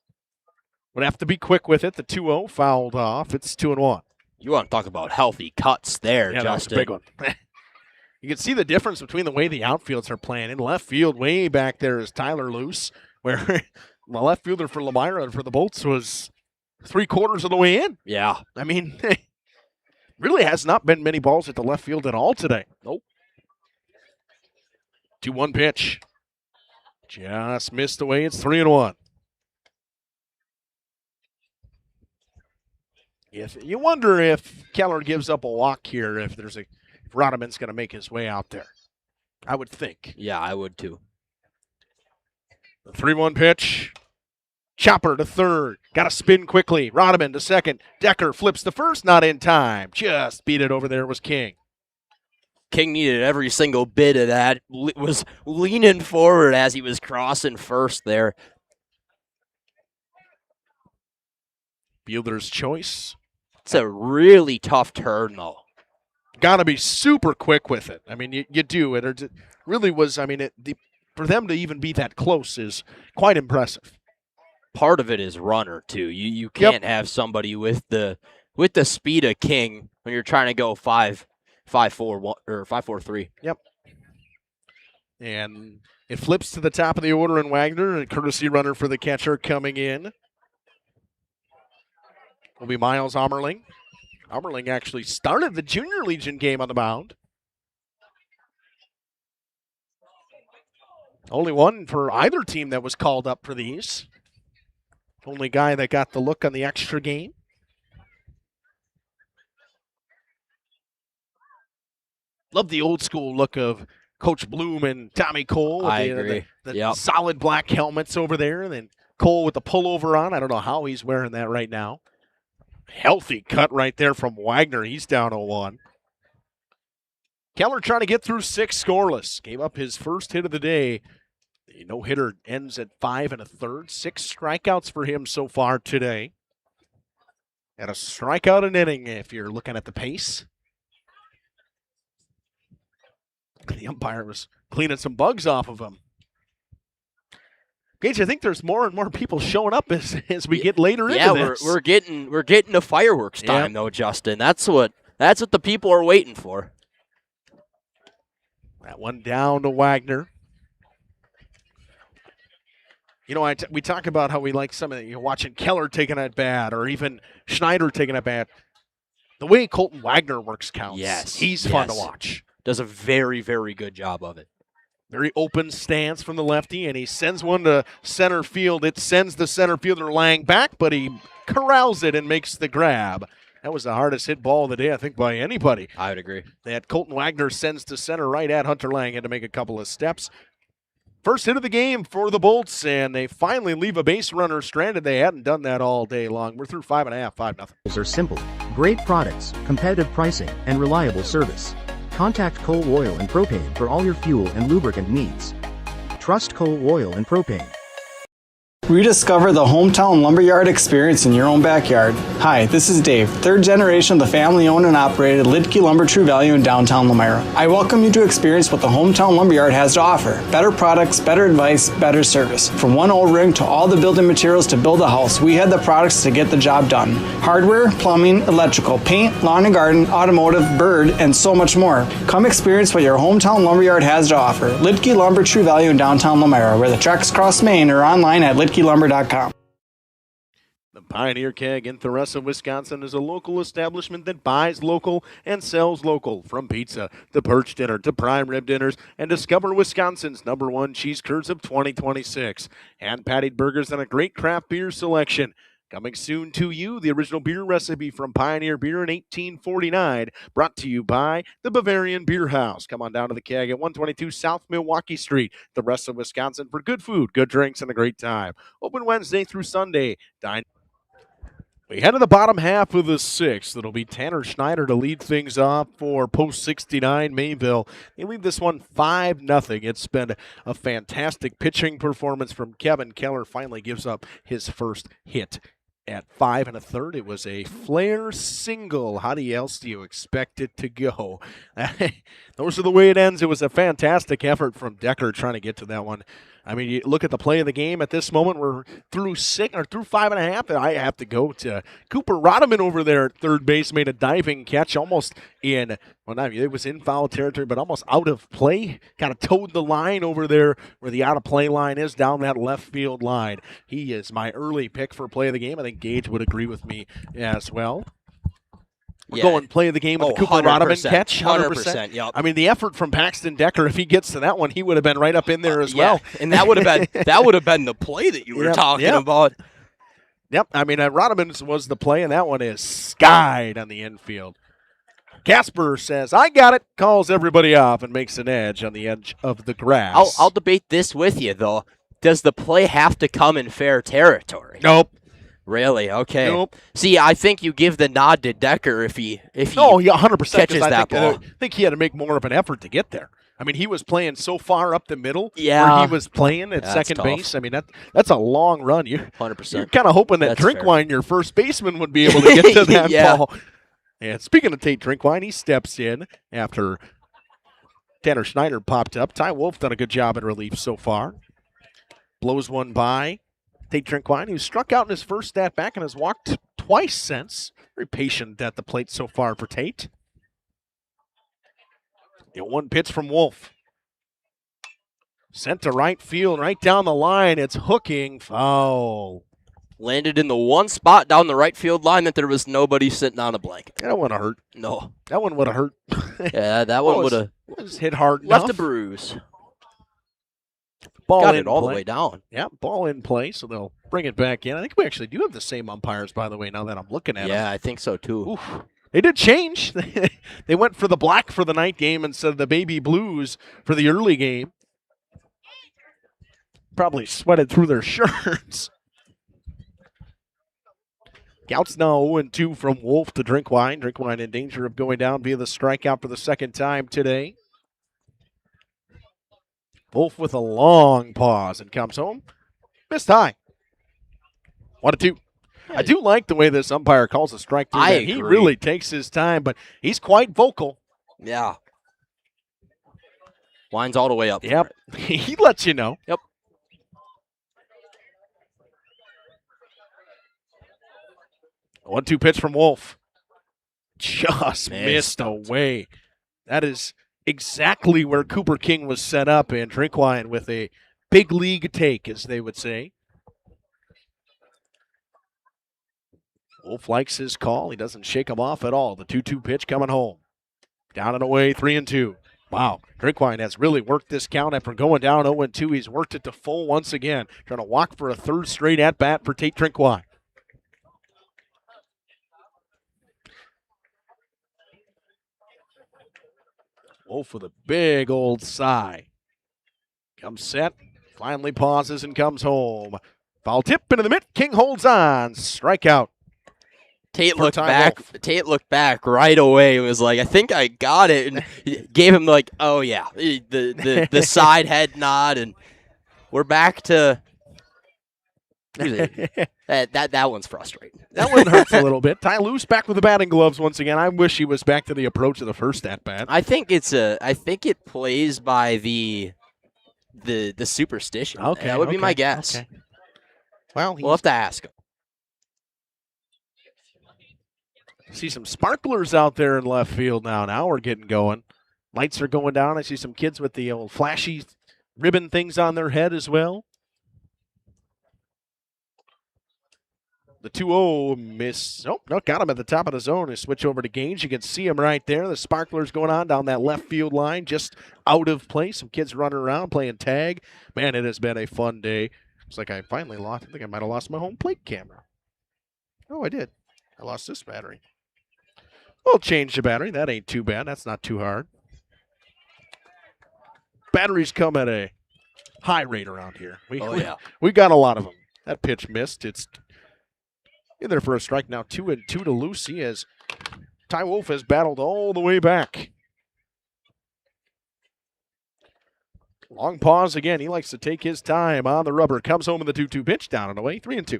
A: Would have to be quick with it. The 2-0 fouled off. It's 2-1.
B: You want to talk about healthy cuts there,
A: yeah,
B: Justin.
A: That was a big one. You can see the difference between the way the outfields are playing. In left field, way back there is Tyler Luce, where the left fielder for Lomira and for the Bolts was 3/4 of the way in.
B: Yeah.
A: I mean, really has not been many balls at the left field at all today.
B: Nope.
A: 2-1 pitch. Just missed away. It's 3-1. If you wonder if Keller gives up a walk here, if Rodman's going to make his way out there. I would think.
B: Yeah, I would too.
A: The 3-1 pitch. Chopper to third. Got to spin quickly. Rodman to second. Decker flips the first, not in time. Just beat it over there was King.
B: King needed every single bit of that. Was leaning forward as he was crossing first there.
A: Fielder's choice.
B: It's a really tough turn, though.
A: Got to be super quick with it. I mean, you do. It really was, I mean, for them to even be that close is quite impressive.
B: Part of it is runner, too. You can't have somebody with the speed of King when you're trying to go 5-4-1 or 5-4-3.
A: Yep. And it flips to the top of the order in Wagner, and courtesy runner for the catcher coming in will be Miles Ammerling. Ammerling actually started the Junior Legion game on the mound. Only one for either team that was called up for these. Only guy that got the look on the extra game. Love the old school look of Coach Bloom and Tommy Cole.
B: I agree.
A: The solid black helmets over there. And then Cole with the pullover on. I don't know how he's wearing that right now. Healthy cut right there from Wagner. He's down 0-1. Keller trying to get through 6 scoreless. Gave up his first hit of the day. The no-hitter ends at 5 1/3. 6 strikeouts for him so far today. And a strikeout an inning if you're looking at the pace. The umpire was cleaning some bugs off of him. Gage, I think there's more and more people showing up as we get later into this.
B: We're getting to fireworks time though, Justin. That's what the people are waiting for.
A: That one down to Wagner. You know, we talk about how we like some of watching Keller taking at bat or even Schneider taking at bat. The way Colton Wagner works counts.
B: Yes.
A: He's fun to watch.
B: Does a very, very good job of it.
A: Very open stance from the lefty, and he sends one to center field. It sends the center fielder Lang back, but he corrals it and makes the grab. That was the hardest hit ball of the day, I think, by anybody.
B: I would agree.
A: That Colton Wagner sends to center right at Hunter Lang. Had to make a couple of steps. First hit of the game for the Bolts, and they finally leave a base runner stranded. They hadn't done that all day long. We're through 5.5, 5-0.
C: Are simple. Great products, competitive pricing, and reliable service. Contact Cole Oil and Propane for all your fuel and lubricant needs. Trust Cole Oil and Propane.
D: Rediscover the hometown lumberyard experience in your own backyard. Hi, this is Dave, third generation of the family-owned and operated Lidke Lumber True Value in downtown Lomira. I welcome you to experience what the hometown lumberyard has to offer. Better products, better advice, better service. From one O-ring to all the building materials to build a house, we had the products to get the job done. Hardware, plumbing, electrical, paint, lawn and garden, automotive, bird, and so much more. Come experience what your hometown lumberyard has to offer. Lidke Lumber True Value in downtown Lomira, where the tracks cross Main, or online at lidkelumber.com.
A: The Pioneer Keg in Theresa, Wisconsin is a local establishment that buys local and sells local. From pizza to perch dinner to prime rib dinners, and discover Wisconsin's #1 cheese curds of 2026. Hand-patted burgers and a great craft beer selection. Coming soon to you, the original beer recipe from Pioneer Beer in 1849, brought to you by the Bavarian Beer House. Come on down to the Keg at 122 South Milwaukee Street, the rest of Wisconsin, for good food, good drinks, and a great time. Open Wednesday through Sunday. We head to the bottom half of the 6th. It'll be Tanner Schneider to lead things off for post 69 Mayville. They lead this one 5-0. It's been a fantastic pitching performance from Kevin Keller. Finally gives up his first hit. At 5 1/3, it was a flare single. How else do you expect it to go? Those are the way it ends. It was a fantastic effort from Decker trying to get to that one. I mean, you look at the play of the game at this moment. We're through 5.5, and I have to go to Cooper Rodman over there at third base. Made a diving catch, almost in. Well, not it was in foul territory, but almost out of play. Kind of towed the line over there where the out of play line is, down that left field line. He is my early pick for play of the game. I think Gage would agree with me as well. We're going play of the game with the Cooper Rodman catch.
B: 100%. Yep.
A: I mean, the effort from Paxton Decker, if he gets to that one, he would have been right up in there as well.
B: And that would have been the play that you were talking about.
A: Yep. I mean, Rodman's was the play, and that one is skied on the infield. Casper says, "I got it," calls everybody off, and makes an edge on the edge of the grass.
B: I'll debate this with you, though. Does the play have to come in fair territory?
A: Nope.
B: Really? Okay.
A: Nope.
B: See, I think you give the nod to Decker if he
A: Oh, yeah, 100%.
B: catches that ball.
A: I think he had to make more of an effort to get there. I mean, he was playing so far up the middle
B: Yeah.
A: where he was playing at
B: That's
A: second
B: tough.
A: base. I mean, that's a long run. You're
B: 100%.
A: kind of hoping that
B: That's fair.
A: Drinkwine, your first baseman, would be able to get to that
B: Yeah.
A: ball. And speaking of Tate Drinkwine, he steps in after Tanner Schneider popped up. Ty Wolf done a good job in relief so far. Blows one by Tate Drinkwine, who struck out in his first at back and has walked twice since. Very patient at the plate so far for Tate. One pitch from Wolf. Sent to right field, right down the line. It's hooking, foul.
B: Landed in the one spot down the right field line that there was nobody sitting on a blanket.
A: That one hurt.
B: No.
A: That one would have hurt.
B: Yeah, that one would have
A: was hit hard
B: left a
A: enough.
B: bruise.
A: Ball
B: Got
A: in
B: it all
A: play.
B: the way down.
A: Yeah, ball in play, so they'll bring it back in. I think we actually do have the same umpires, by the way, now that I'm looking at them.
B: Yeah, I think so too.
A: Oof. They did change. They went for the black for the night game instead of the baby blues for the early game. Probably sweated through their shirts. Counts now 0-2 from Wolf to Drinkwine. Drinkwine in danger of going down via the strikeout for the second time today. Wolf with a long pause and comes home. Missed high. 1-2. I do like the way this umpire calls a strike through. He
B: agree.
A: really takes his time, but he's quite vocal.
B: Yeah. Wine's all the way up.
A: Yep. He lets you know.
B: Yep.
A: A 1-2 pitch from Wolf. Just missed away. That is exactly where Cooper King was set up, and Drinkwine with a big league take, as they would say. Wolf likes his call. He doesn't shake him off at all. The 2-2 pitch coming home. Down and away, 3-2. Wow, Drinkwine has really worked this count after going down 0-2. He's worked it to full once again. Trying to walk for a third straight at-bat for Tate Drinkwine. Wolf with a big old sigh. Comes set, finally pauses and comes home. Foul tip into the mitt. King holds on. Strikeout.
B: Tate looked back right away and was like, I think I got it, and gave him like, oh yeah, the side head nod, and we're back to that one's frustrating.
A: That one hurts a little bit. Ty Luce back with the batting gloves once again. I wish he was back to the approach of the first at bat.
B: I think it plays by the superstition.
A: Okay,
B: that would be my guess.
A: Okay. Well,
B: We'll have to ask him.
A: See some sparklers out there in left field now. Now we're getting going. Lights are going down. I see some kids with the old flashy ribbon things on their head as well. The 2-0 miss. Oh, no, got him at the top of the zone. They switch over to Gage. You can see him right there. The sparklers going on down that left field line, just out of place. Some kids running around playing tag. Man, it has been a fun day. Looks like I finally lost. I think I might have lost my home plate camera. Oh, I did. I lost this battery. We'll change the battery. That ain't too bad. That's not too hard. Batteries come at a high rate around here. We got a lot of them. That pitch missed. It's in there for a strike now. 2-2 to Lucy as Ty Wolf has battled all the way back. Long pause again. He likes to take his time on the rubber. Comes home with the 2-2 pitch down and away. 3-2.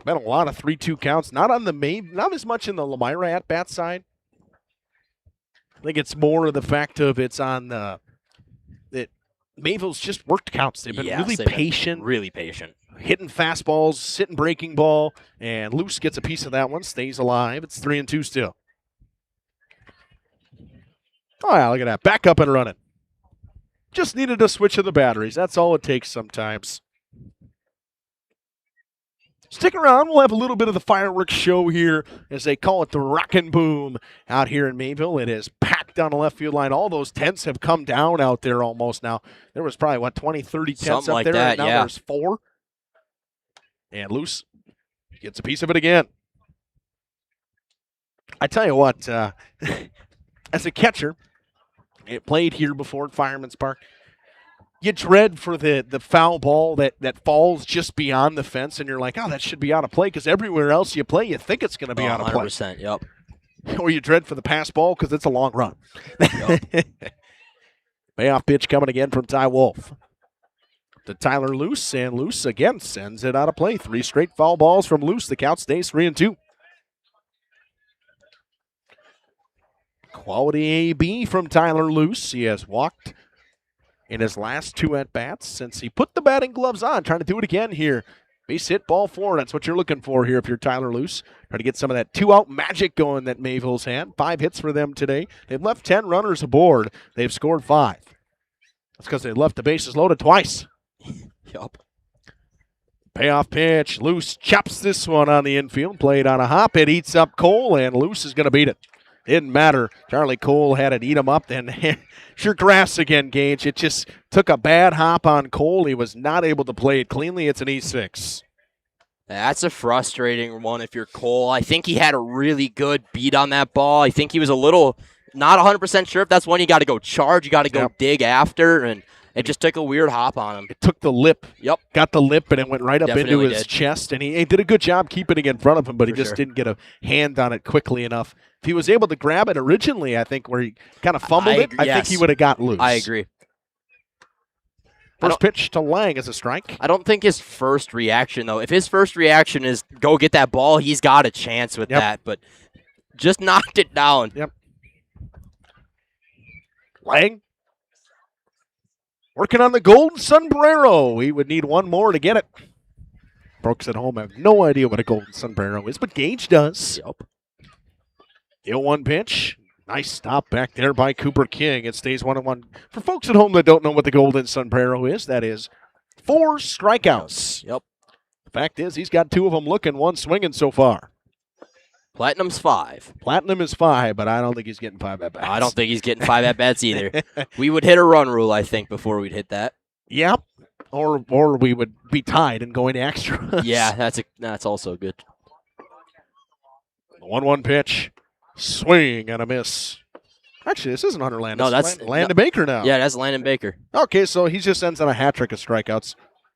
A: Been a lot of 3-2 counts. Not on the not as much in the Lomira at-bat side. I think it's more of the fact of it's on the that Mayville's just worked counts. They've been really patient.
B: Really patient.
A: Hitting fastballs, sitting breaking ball, and Luce gets a piece of that one, stays alive. It's 3-2 still. Oh, yeah, look at that. Back up and running. Just needed a switch of the batteries. That's all it takes sometimes. Stick around. We'll have a little bit of the fireworks show here, as they call it the Rockin' Boom out here in Mayville. It is packed down the left field line. All those tents have come down out there almost now. There was probably, 20, 30 tents
B: Something
A: up
B: like
A: there,
B: that,
A: and now there's 4. And Luce gets a piece of it again. I tell you what, as a catcher, it played here before at Fireman's Park. You dread for the foul ball that falls just beyond the fence, and you're like, oh, that should be out of play, because everywhere else you play, you think it's going to be out of play.
B: 100%, yep.
A: Or you dread for the pass ball because it's a long run.
B: Yep.
A: Payoff pitch coming again from Ty Wolf. To Tyler Luce, and Luce again sends it out of play. 3 straight foul balls from Luce. The count stays 3-2. Quality AB from Tyler Luce. He has walked in his last 2 at-bats since he put the batting gloves on. Trying to do it again here. Base hit, ball 4. That's what you're looking for here if you're Tyler Luce. Trying to get some of that 2-out magic going that Mayville's had. 5 hits for them today. They've left 10 runners aboard. They've scored 5. That's because they left the bases loaded twice.
B: Yup.
A: Payoff pitch. Luce chops this one on the infield. Played on a hop. It eats up Cole, and Luce is going to beat it. Didn't matter. Charlie Cole had it eat him up. Then sure grass again, Gage. It just took a bad hop on Cole. He was not able to play it cleanly. It's an E6.
B: That's a frustrating one if you're Cole. I think he had a really good beat on that ball. I think he was a little not 100% sure if that's one you got to go charge. You got to go dig after, and it just took a weird hop on him.
A: It took the lip.
B: Yep.
A: Got the lip, and it went right up
B: Definitely
A: into his
B: did.
A: chest. And he did a good job keeping it in front of him, but he just
B: sure.
A: didn't get a hand on it quickly enough. If he was able to grab it originally, I think, where he kind of fumbled it, I think he would have got loose.
B: I agree.
A: First pitch to Lang is a strike.
B: I don't think his first reaction, though, if his first reaction is go get that ball, he's got a chance with that, but just knocked it down.
A: Yep. Lang working on the golden sombrero. He would need one more to get it. Brooks at home have no idea what a golden sombrero is, but Gage does.
B: Yep.
A: The 0-1 pitch. Nice stop back there by Cooper King. It stays 1-1. For folks at home that don't know what the golden sombrero is, that is 4 strikeouts.
B: Yep.
A: The fact is, he's got 2 of them looking, 1 swinging so far.
B: Platinum's 5.
A: Platinum is 5, but I don't think he's getting 5 at-bats.
B: I don't think he's getting 5 at-bats either. We would hit a run rule, I think, before we'd hit that.
A: Yep. Or we would be tied and going to extras.
B: Yeah, that's also good.
A: The 1-1 pitch. Swing and a miss. Actually, this isn't Hunter Landis.
B: No, that's
A: Landon Baker now.
B: Yeah, that's Landon Baker.
A: Okay, so he just ends on a hat trick of strikeouts.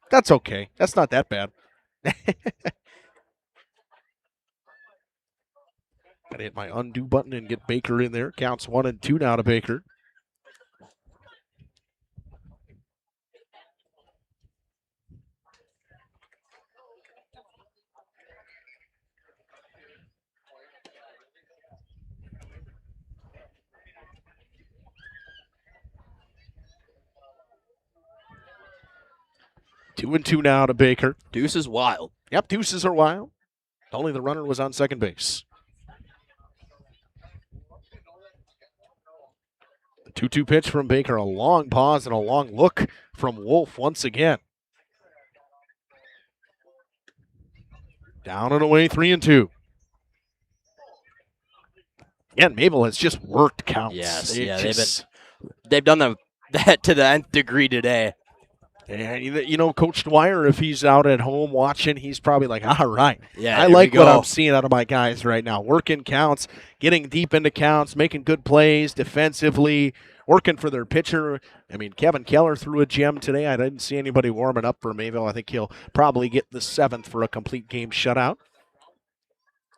A: That's okay. That's not that bad. Gotta hit my undo button and get Baker in there. Counts 1 and 2 now to Baker. Two and 2 now to Baker.
B: Deuce is wild.
A: Yep, deuces are wild. Only the runner was on second base. The 2-2 pitch from Baker. A long pause and a long look from Wolf once again. Down and away, 3 and 2. Again, Mayville has just worked counts.
B: Yes, they've done that to the nth degree today.
A: And, you know, Coach Dwyer, if he's out at home watching, he's probably like, all right.
B: Yeah,
A: I like what I'm seeing out of my guys right now. Working counts, getting deep into counts, making good plays defensively, working for their pitcher. I mean, Kevin Keller threw a gem today. I didn't see anybody warming up for Mayville. I think he'll probably get the 7th for a complete game shutout.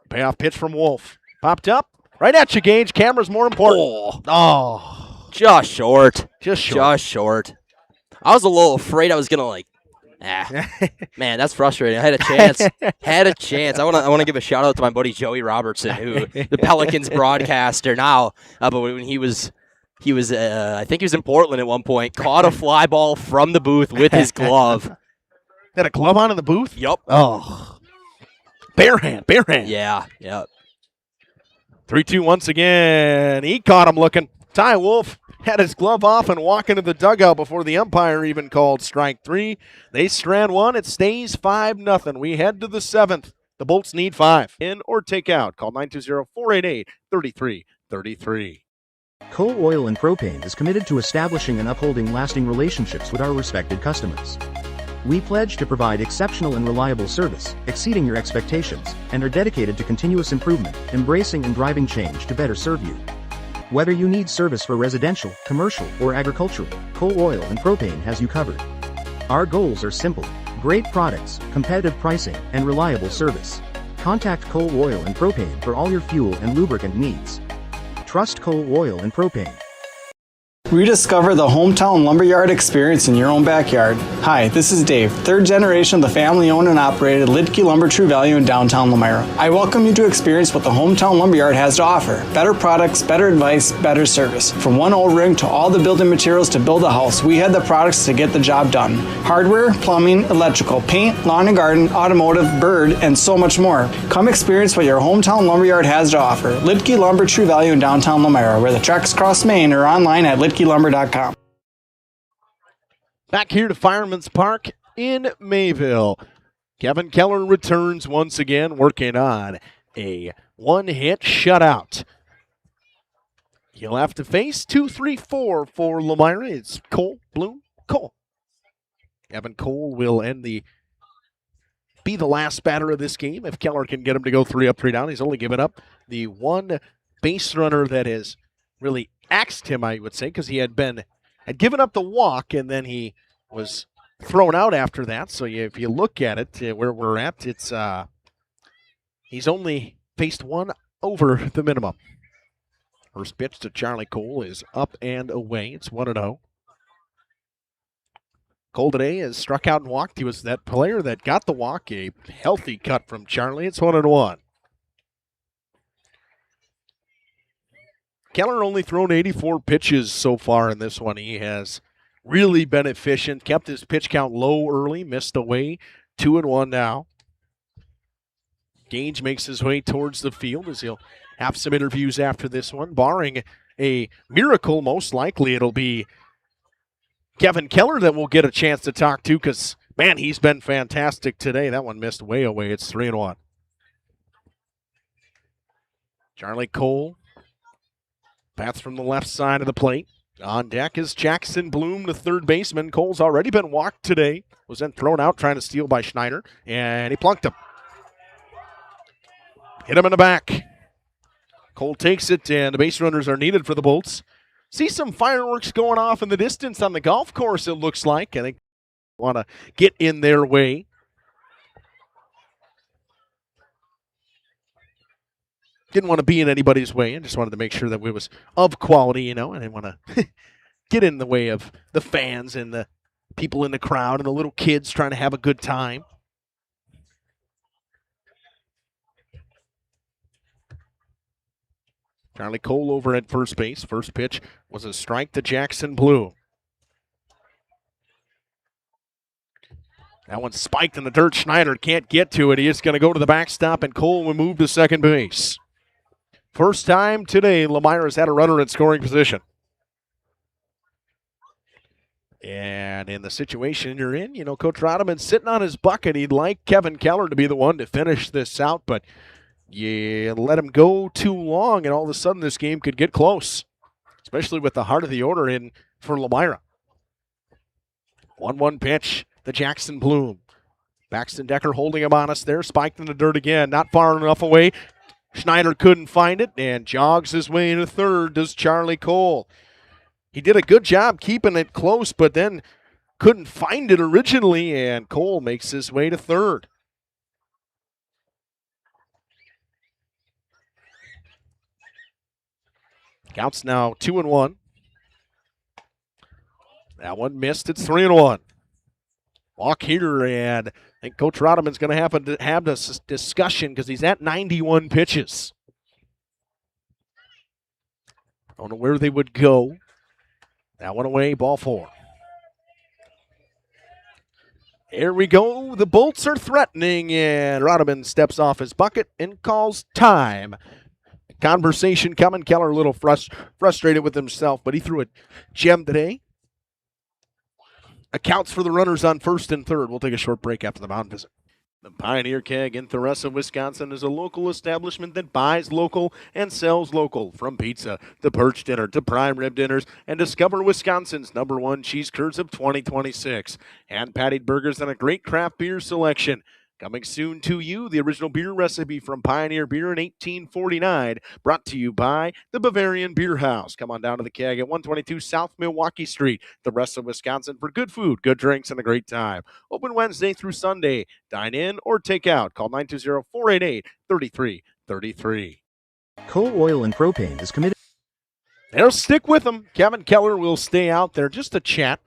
A: Payoff pitch from Wolf. Popped up. Right at you, Gage. Camera's more important.
B: Just short.
A: Just short.
B: Just short. I was a little afraid I was going to, Man, that's frustrating. I had a chance. I want to give a shout out to my buddy Joey Robertson, who the Pelicans broadcaster now. But when he was I think he was in Portland at one point. Caught a fly ball from the booth with his glove.
A: Had a glove on in the booth?
B: Yup.
A: Oh. Bare hand.
B: Yeah.
A: 3-2 once again. He caught him looking. Ty Wolf had his glove off and walk into the dugout before the umpire even called strike 3. They strand 1. It stays 5-0. We head to the 7th. The Bolts need 5. In or take out. Call 920-488-3333.
C: Coal Oil and Propane is committed to establishing and upholding lasting relationships with our respected customers. We pledge to provide exceptional and reliable service, exceeding your expectations, and are dedicated to continuous improvement, embracing and driving change to better serve you. Whether you need service for residential, commercial, or agricultural, Coal Oil and Propane has you covered. Our goals are simple: great products, competitive pricing, and reliable service. Contact Coal Oil and Propane for all your fuel and lubricant needs. Trust Coal Oil and Propane.
D: Rediscover the hometown lumberyard experience in your own backyard. Hi, this is Dave, third generation of the family-owned and operated Lidke Lumber True Value in downtown Lomira. I welcome you to experience what the hometown lumberyard has to offer. Better products, better advice, better service. From one O-ring to all the building materials to build a house, we have the products to get the job done. Hardware, plumbing, electrical, paint, lawn and garden, automotive, bird, and so much more. Come experience what your hometown lumberyard has to offer. Lidke Lumber True Value in downtown Lomira, where the tracks cross Main, or online at lidkelumber.com.
A: Back here to Fireman's Park in Mayville. Kevin Keller returns once again, working on a one-hit shutout. He'll have to face 2-3-4 for Lomira. It's Cole, Bloom, Cole. Evan Cole will be the last batter of this game if Keller can get him to go 3 up, 3 down. He's only given up the one base runner that has really axed him, I would say, because he had given up the walk, and then he was thrown out after that. So if you look at it, where we're at, it's he's only faced one over the minimum. First pitch to Charlie Cole is up and away. It's 1-0. Cole today has struck out and walked. He was that player that got the walk, a healthy cut from Charlie. It's 1-1. Keller only thrown 84 pitches so far in this one. He has really been efficient, kept his pitch count low early, missed away. 2-1 now. Gage makes his way towards the field as he'll have some interviews after this one. Barring a miracle, most likely it'll be Kevin Keller that we'll get a chance to talk to because, man, he's been fantastic today. That one missed way away. It's 3-1. Charlie Cole. Bats from the left side of the plate. On deck is Jackson Bloom, the third baseman. Cole's already been walked today. Was then thrown out trying to steal by Schneider, and he plunked him. Hit him in the back. Cole takes it, and the base runners are needed for the Bolts. See some fireworks going off in the distance on the golf course, it looks like. I think they want to get in their way. Didn't want to be in anybody's way and just wanted to make sure that it was of quality, and I didn't want to get in the way of the fans and the people in the crowd and the little kids trying to have a good time. Charlie Cole over at first base. First pitch was a strike to Jackson Bloom. That one spiked in the dirt. Schneider can't get to it. He is going to go to the backstop, and Cole will move to second base. First time today, Lomira's had a runner in scoring position. And in the situation you're in, Coach Rodman's sitting on his bucket. He'd like Kevin Keller to be the one to finish this out, but you let him go too long, and all of a sudden this game could get close, especially with the heart of the order in for Lomira. 1-1 pitch, the Jackson Bloom. Baxton Decker holding him honest there, spiked in the dirt again, not far enough away. Schneider couldn't find it and jogs his way into third, does Charlie Cole. He did a good job keeping it close, but then couldn't find it originally, and Cole makes his way to third. Counts now 2-1. That one missed. It's 3-1. walk here, and I think Coach Rodman's going to have this discussion because he's at 91 pitches. I don't know where they would go. That one away, ball 4. Here we go. The Bolts are threatening, and Rodman steps off his bucket and calls time. Conversation coming. Keller a little frustrated with himself, but he threw a gem today. Accounts for the runners on first and third. We'll take a short break after the mound visit. The Pioneer Keg in Theresa, Wisconsin is a local establishment that buys local and sells local. From pizza to perch dinner to prime rib dinners, and discover Wisconsin's #1 cheese curds of 2026. Hand-patted burgers and a great craft beer selection. Coming soon to you, the original beer recipe from Pioneer Beer in 1849, brought to you by the Bavarian Beer House. Come on down to the Keg at 122 South Milwaukee Street, the rest of Wisconsin, for good food, good drinks, and a great time. Open Wednesday through Sunday. Dine in or take out. Call 920-488-3333.
C: Coal Oil and Propane is committed.
A: They'll stick with them. Kevin Keller will stay out there just to chat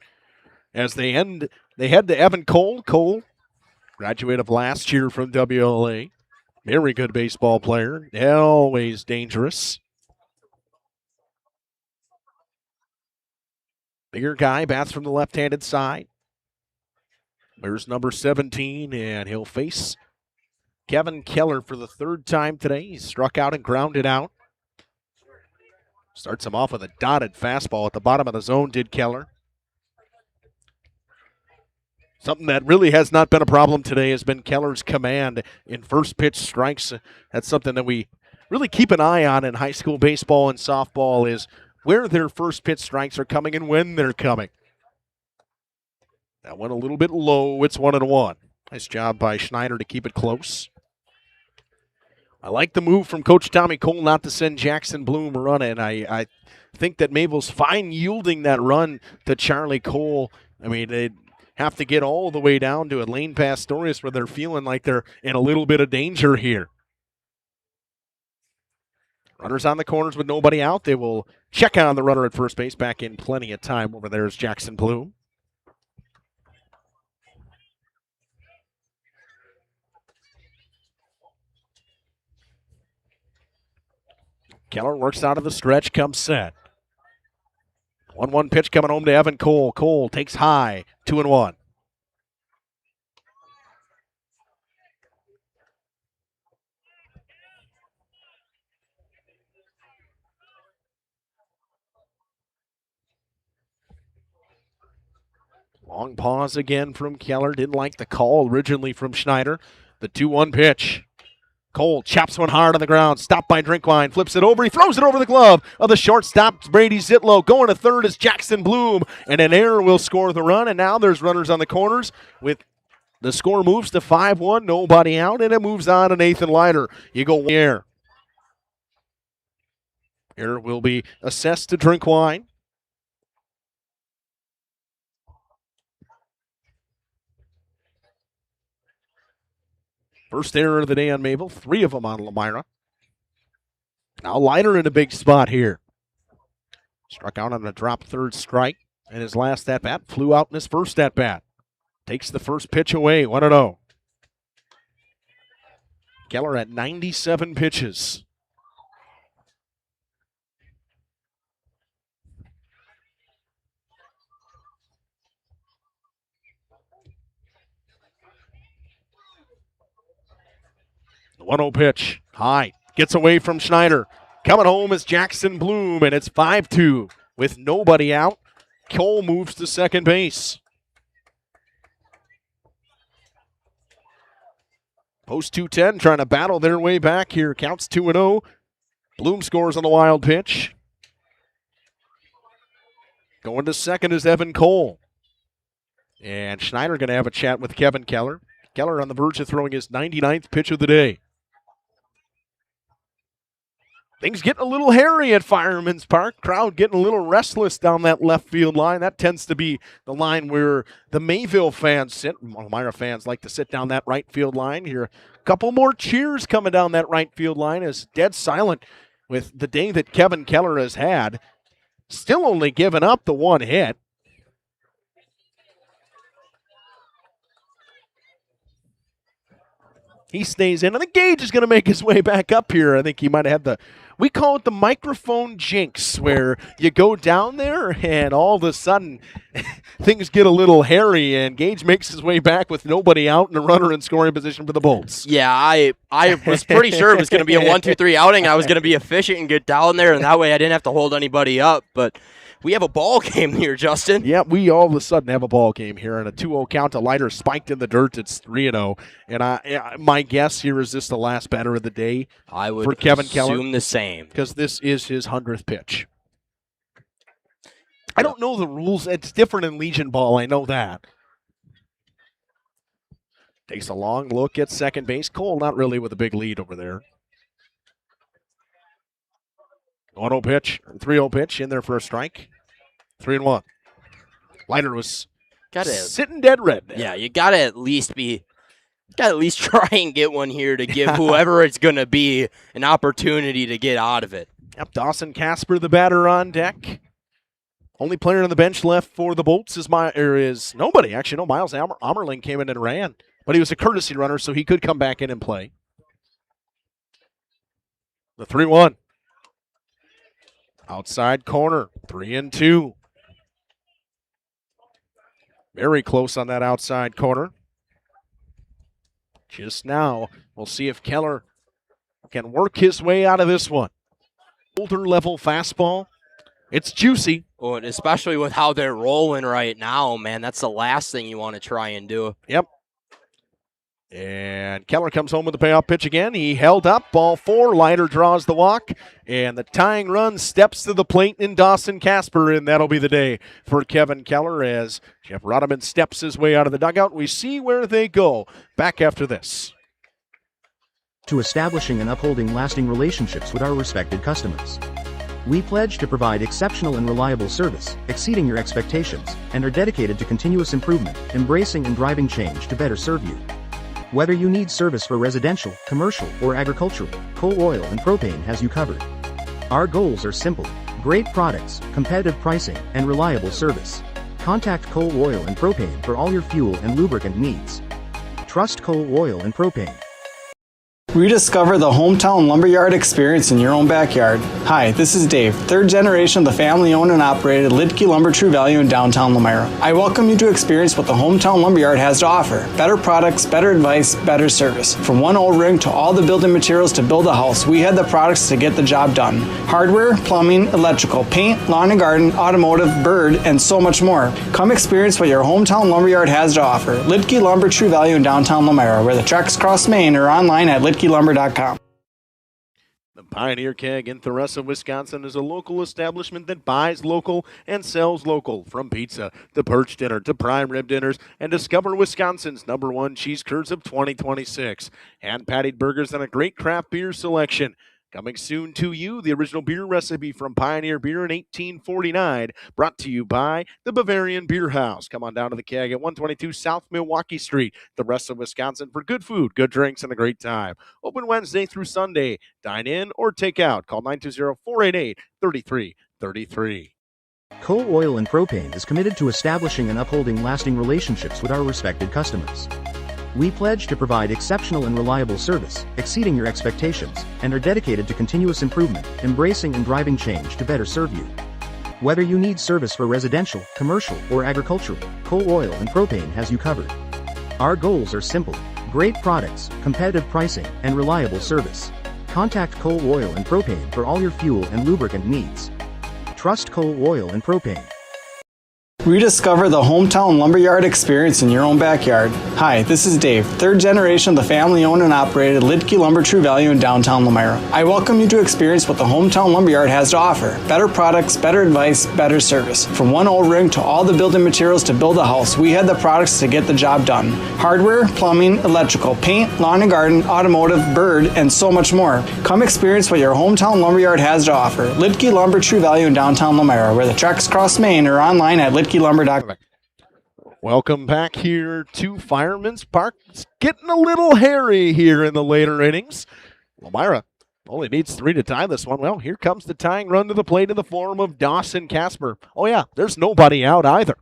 A: as they head to Evan Cole. Cole, graduate of last year from WLA. Very good baseball player. Always dangerous. Bigger guy, bats from the left-handed side. There's number 17, and he'll face Kevin Keller for the third time today. He struck out and grounded out. Starts him off with a dotted fastball at the bottom of the zone, did Keller. Something that really has not been a problem today has been Keller's command in first pitch strikes. That's something that we really keep an eye on in high school baseball and softball, is where their first pitch strikes are coming and when they're coming. That went a little bit low. It's 1-1. Nice job by Schneider to keep it close. I like the move from Coach Tommy Cole not to send Jackson Bloom running. I think that Mayville's fine yielding that run to Charlie Cole. I mean, they have to get all the way down to a lane past Storius where they're feeling like they're in a little bit of danger here. Runners on the corners with nobody out. They will check on the runner at first base. Back in plenty of time. Over there is Jackson Bloom. Keller works out of the stretch, comes set. 1-1 pitch coming home to Evan Cole. Cole takes high, 2-1. Long pause again from Keller. Didn't like the call originally from Schneider. The 2-1 pitch. Cole chops one hard on the ground. Stopped by Drinkwine. Flips it over. He throws it over the glove of the shortstop, Brady Zitlow. Going to third is Jackson Bloom. And an error will score the run. And now there's runners on the corners. With the score moves to 5-1. Nobody out. And it moves on to Nathan Leiter. You go air. Error will be assessed to Drinkwine. First error of the day on Mayville, 3 of them on Lomira. Now Leiter in a big spot here. Struck out on a drop third strike, and his last at-bat flew out in his first at-bat. Takes the first pitch away, 1-0. Keller at 97 pitches. The 1-0 pitch, high, gets away from Schneider. Coming home is Jackson Bloom, and it's 5-2 with nobody out. Cole moves to second base. Post 210 trying to battle their way back here. Counts 2-0. Bloom scores on the wild pitch. Going to second is Evan Cole. And Schneider going to have a chat with Kevin Keller. Keller on the verge of throwing his 99th pitch of the day. Things getting a little hairy at Fireman's Park. Crowd getting a little restless down that left field line. That tends to be the line where the Mayville fans sit. Lomira fans like to sit down that right field line. Here, a couple more cheers coming down that right field line. As dead silent with the day that Kevin Keller has had. Still only giving up the one hit. He stays in, and the Gage is going to make his way back up here. I think he might have had we call it the microphone jinx, where you go down there and all of a sudden things get a little hairy, and Gage makes his way back with nobody out and a runner in scoring position for the Bolts.
B: Yeah, I was pretty sure it was going to be a 1-2-3 outing. I was going to be efficient and get down there, and that way I didn't have to hold anybody up. But we have a ball game here, Justin.
A: Yeah, we all of a sudden have a ball game here, and a 2-0 count. A Leiter spiked in the dirt. It's 3-0. And my guess here is this the last batter of the day
B: I would
A: for Kevin Keller?
B: assume the same.
A: Because this is his 100th pitch. I don't know the rules. It's different in Legion ball. I know that. Takes a long look at second base. Cole not really with a big lead over there. 1-0 pitch, 3-0 pitch in there for a strike. 3-1. Leiter was sitting dead red.
B: Yeah, you gotta at least try and get one here to give whoever it's gonna be an opportunity to get out of it.
A: Yep, Dawson Casper, the batter on deck. Only player on the bench left for the Bolts is nobody. Actually, no, Miles Ammerling came in and ran, but he was a courtesy runner, so he could come back in and play. The 3-1. Outside corner, 3-2. Very close on that outside corner. Just now, we'll see if Keller can work his way out of this one. Older level fastball. It's juicy.
B: Oh, and especially with how they're rolling right now, man, that's the last thing you want to try and do.
A: Yep. And Keller comes home with the payoff pitch again. He held up, ball 4. Leiter draws the walk, and the tying run steps to the plate in Dawson Casper, and that'll be the day for Kevin Keller as Jeff Rodeman steps his way out of the dugout. We see where they go. Back after this.
C: To establishing and upholding lasting relationships with our respected customers. We pledge to provide exceptional and reliable service, exceeding your expectations, and are dedicated to continuous improvement, embracing and driving change to better serve you. Whether you need service for residential, commercial, or agricultural, Coal Oil and Propane has you covered. Our goals are simple: great products, competitive pricing, and reliable service. Contact Coal Oil and Propane for all your fuel and lubricant needs. Trust Coal Oil and Propane.
D: Rediscover the hometown lumberyard experience in your own backyard. Hi, this is Dave, third generation of the family-owned and operated Lidke Lumber True Value in downtown Lomira. I welcome you to experience what the hometown lumberyard has to offer. Better products, better advice, better service. From one old ring to all the building materials to build a house, we had the products to get the job done. Hardware, plumbing, electrical, paint, lawn and garden, automotive, bird, and so much more. Come experience what your hometown lumberyard has to offer. Lidke Lumber True Value in downtown Lomira, where the tracks cross Main, or online at lidkelumber.com.
A: The Pioneer Keg in Theresa, Wisconsin is a local establishment that buys local and sells local. From pizza to perch dinner to prime rib dinners, and discover Wisconsin's #1 cheese curds of 2026. Hand-patted burgers and a great craft beer selection. Coming soon to you, the original beer recipe from Pioneer Beer in 1849, brought to you by the Bavarian Beer House. Come on down to the Keg at 122 South Milwaukee Street, the rest of Wisconsin, for good food, good drinks, and a great time. Open Wednesday through Sunday. Dine in or take out. Call 920-488-3333.
C: Coal Oil and Propane is committed to establishing and upholding lasting relationships with our respected customers. We pledge to provide exceptional and reliable service, exceeding your expectations, and are dedicated to continuous improvement, embracing and driving change to better serve you. Whether you need service for residential, commercial, or agricultural, Coal Oil and Propane has you covered. Our goals are simple: great products, competitive pricing, and reliable service. Contact Coal Oil and Propane for all your fuel and lubricant needs. Trust Coal Oil and Propane.
D: Rediscover the hometown lumberyard experience in your own backyard. Hi, this is Dave, third generation of the family-owned and operated Lidke Lumber True Value in downtown Lomira. I welcome you to experience what the hometown lumberyard has to offer. Better products, better advice, better service. From one old ring to all the building materials to build a house, we had the products to get the job done. Hardware, plumbing, electrical, paint, lawn and garden, automotive, bird, and so much more. Come experience what your hometown lumberyard has to offer. Lidke Lumber True Value in downtown Lomira, where the tracks cross Main, or online at lidkelumber.com.
A: Welcome back here to Fireman's Park. It's getting a little hairy here in the later innings. Lomira only needs 3 to tie this one. Well, here comes the tying run to the plate in the form of Dawson Casper. Oh, yeah, there's nobody out either.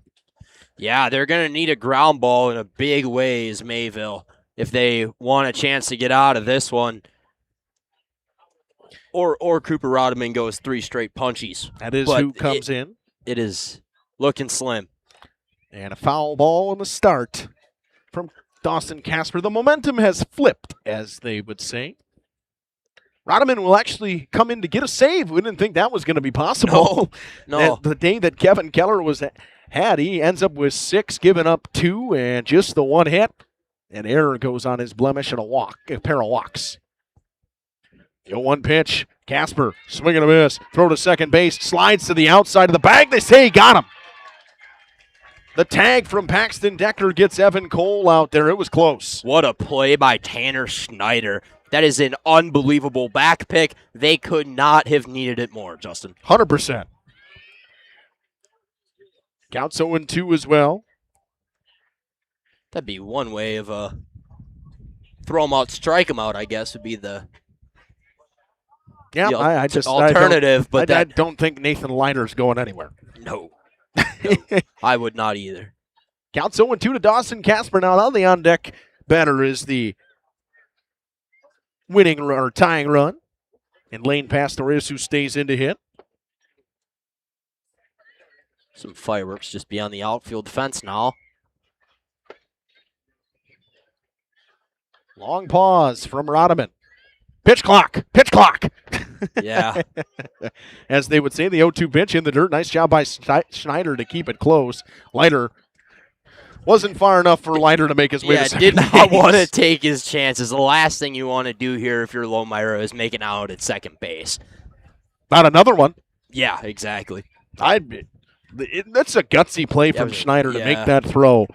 B: Yeah, they're going to need a ground ball in a big ways, Mayville. if they want a chance to get out of this one. Or Cooper Rodman goes 3 straight punchies.
A: That is
B: But
A: who comes in.
B: It is looking slim.
A: And a foul ball in the start from Dawson Casper. The momentum has flipped, as they would say. Rodman will actually come in to get a save. We didn't think that was going to be possible.
B: No.
A: The day that Kevin Keller had, he ends up with 6, giving up 2, and just the 1 hit. An error goes on his blemish and a pair of walks. The 0-1 pitch. Casper swinging a miss. Throw to second base. Slides to the outside of the bag. They say he got him. The tag from Paxton Decker gets Evan Cole out there. It was close.
B: What a play by Tanner Schneider. That is an unbelievable back pick. They could not have needed it more, Justin.
A: 100%. Counts 0-2 as well.
B: That'd be one way of throw him out, strike him out, I guess, would be the
A: Yeah,
B: alternative.
A: I don't think Nathan Leiter's going anywhere.
B: No. I would not either.
A: Counts 0-2 to Dawson Casper. Now the on-deck batter is the winning or tying run. And Lane Pastorius, who stays in to hit.
B: Some fireworks just beyond the outfield fence now.
A: Long pause from Rodman. Pitch clock. Pitch clock.
B: Yeah.
A: As they would say, the 0-2 pitch in the dirt. Nice job by Schneider to keep it close. Leiter wasn't far enough for Leiter to make his way to second
B: did
A: base.
B: not want to take his chances. The last thing you want to do here if you're Lomira is making out at second base.
A: Not another one.
B: Yeah, exactly.
A: That's a gutsy play from Schneider to make that throw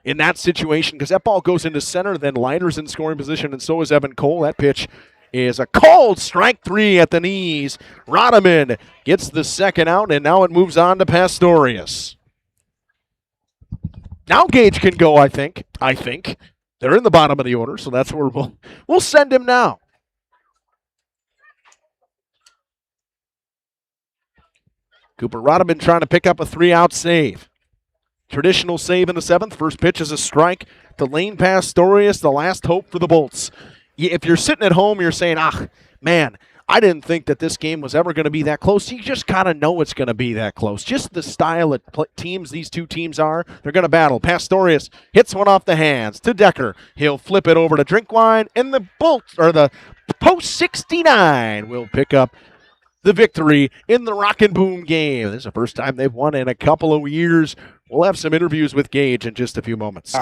A: in that situation, because that ball goes into center, then Leiter's in scoring position, and so is Evan Cole. That pitch is a called strike 3 at the knees. Rodman gets the second out, and now it moves on to Pastorius. Now Gage can go, I think. They're in the bottom of the order, so that's where we'll send him now. Cooper Rodman trying to pick up a 3-out save. Traditional save in the 7th. First pitch is a strike to Lane Pastorius, the last hope for the Bolts. If you're sitting at home, you're saying, man, I didn't think that this game was ever going to be that close. You just kind of know it's going to be that close. Just the style of teams these two teams are, they're going to battle. Pastorius hits one off the hands to Decker. He'll flip it over to Drinkwine, and the Bolts, or the Post 69 will pick up the victory in the Rock and Boom game. This is the first time they've won in a couple of years. We'll have some interviews with Gage in just a few moments.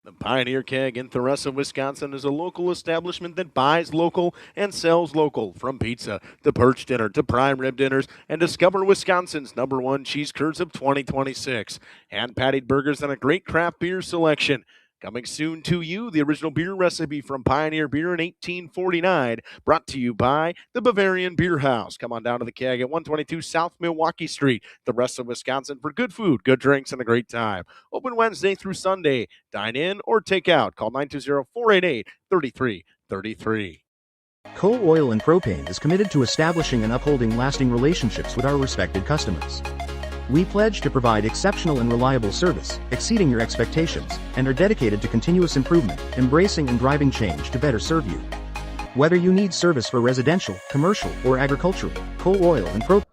A: The Pioneer Keg in Theresa, Wisconsin is a local establishment that buys local and sells local. From pizza to perch dinner to prime rib dinners, and discover Wisconsin's #1 cheese curds of 2026. Hand-patted burgers and a great craft beer selection. Coming soon to you, the original beer recipe from Pioneer Beer in 1849, brought to you by the Bavarian Beer House. Come on down to the Keg at 122 South Milwaukee Street, the rest of Wisconsin, for good food, good drinks, and a great time. Open Wednesday through Sunday. Dine in or take out. Call 920-488-3333.
C: Coal Oil and Propane is committed to establishing and upholding lasting relationships with our respected customers. We pledge to provide exceptional and reliable service, exceeding your expectations, and are dedicated to continuous improvement, embracing and driving change to better serve you. Whether you need service for residential, commercial, or agricultural, Coal Oil and Propane.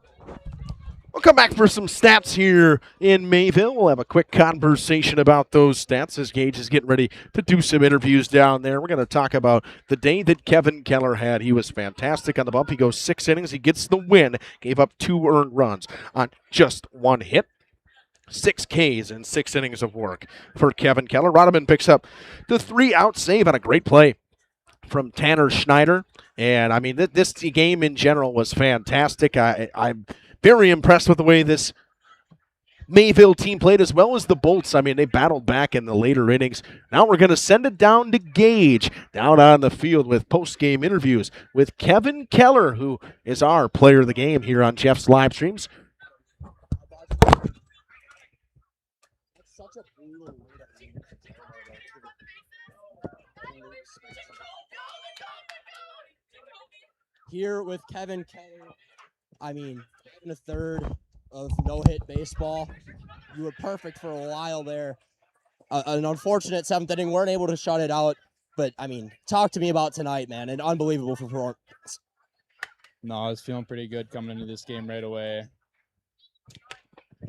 A: We'll come back for some stats here in Mayville. We'll have a quick conversation about those stats as Gage is getting ready to do some interviews down there. We're going to talk about the day that Kevin Keller had. He was fantastic on the bump. He goes 6 innings. He gets the win. Gave up 2 earned runs on just 1 hit. 6 Ks in 6 innings of work for Kevin Keller. Rodman picks up the 3-out save on a great play from Tanner Schneider. And, I mean, this game in general was fantastic. I'm very impressed with the way this Mayville team played, as well as the Bolts. I mean, they battled back in the later innings. Now we're going to send it down to Gage, down on the field with post-game interviews with Kevin Keller, who is our player of the game here on Jeff's live streams.
E: Here with Kevin Keller, I mean, in a third of no-hit baseball. You were perfect for a while there. an unfortunate seventh inning. Weren't able to shut it out. But, I mean, talk to me about tonight, man. An unbelievable performance.
F: No, I was feeling pretty good coming into this game right away.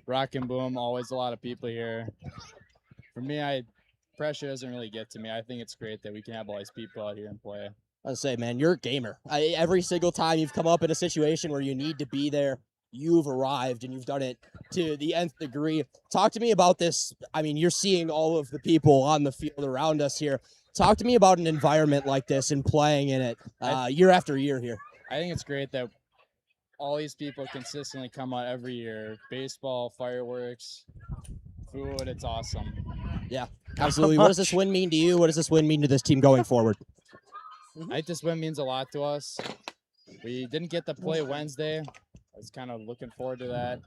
F: Rock and boom, always a lot of people here. For me, pressure doesn't really get to me. I think it's great that we can have all these people out here and play.
E: I say, man, you're a gamer. Every single time you've come up in a situation where you need to be there, you've arrived, and you've done it to the nth degree. Talk to me about this. I mean, you're seeing all of the people on the field around us here. Talk to me about an environment like this and playing in it year after year here.
F: I think it's great that all these people consistently come out every year. Baseball, fireworks, food, it's awesome.
E: Yeah, absolutely. What does this win mean to you? What does this win mean to this team going forward?
F: I think this win means a lot to us. We didn't get to play Wednesday. I was kind of looking forward to that.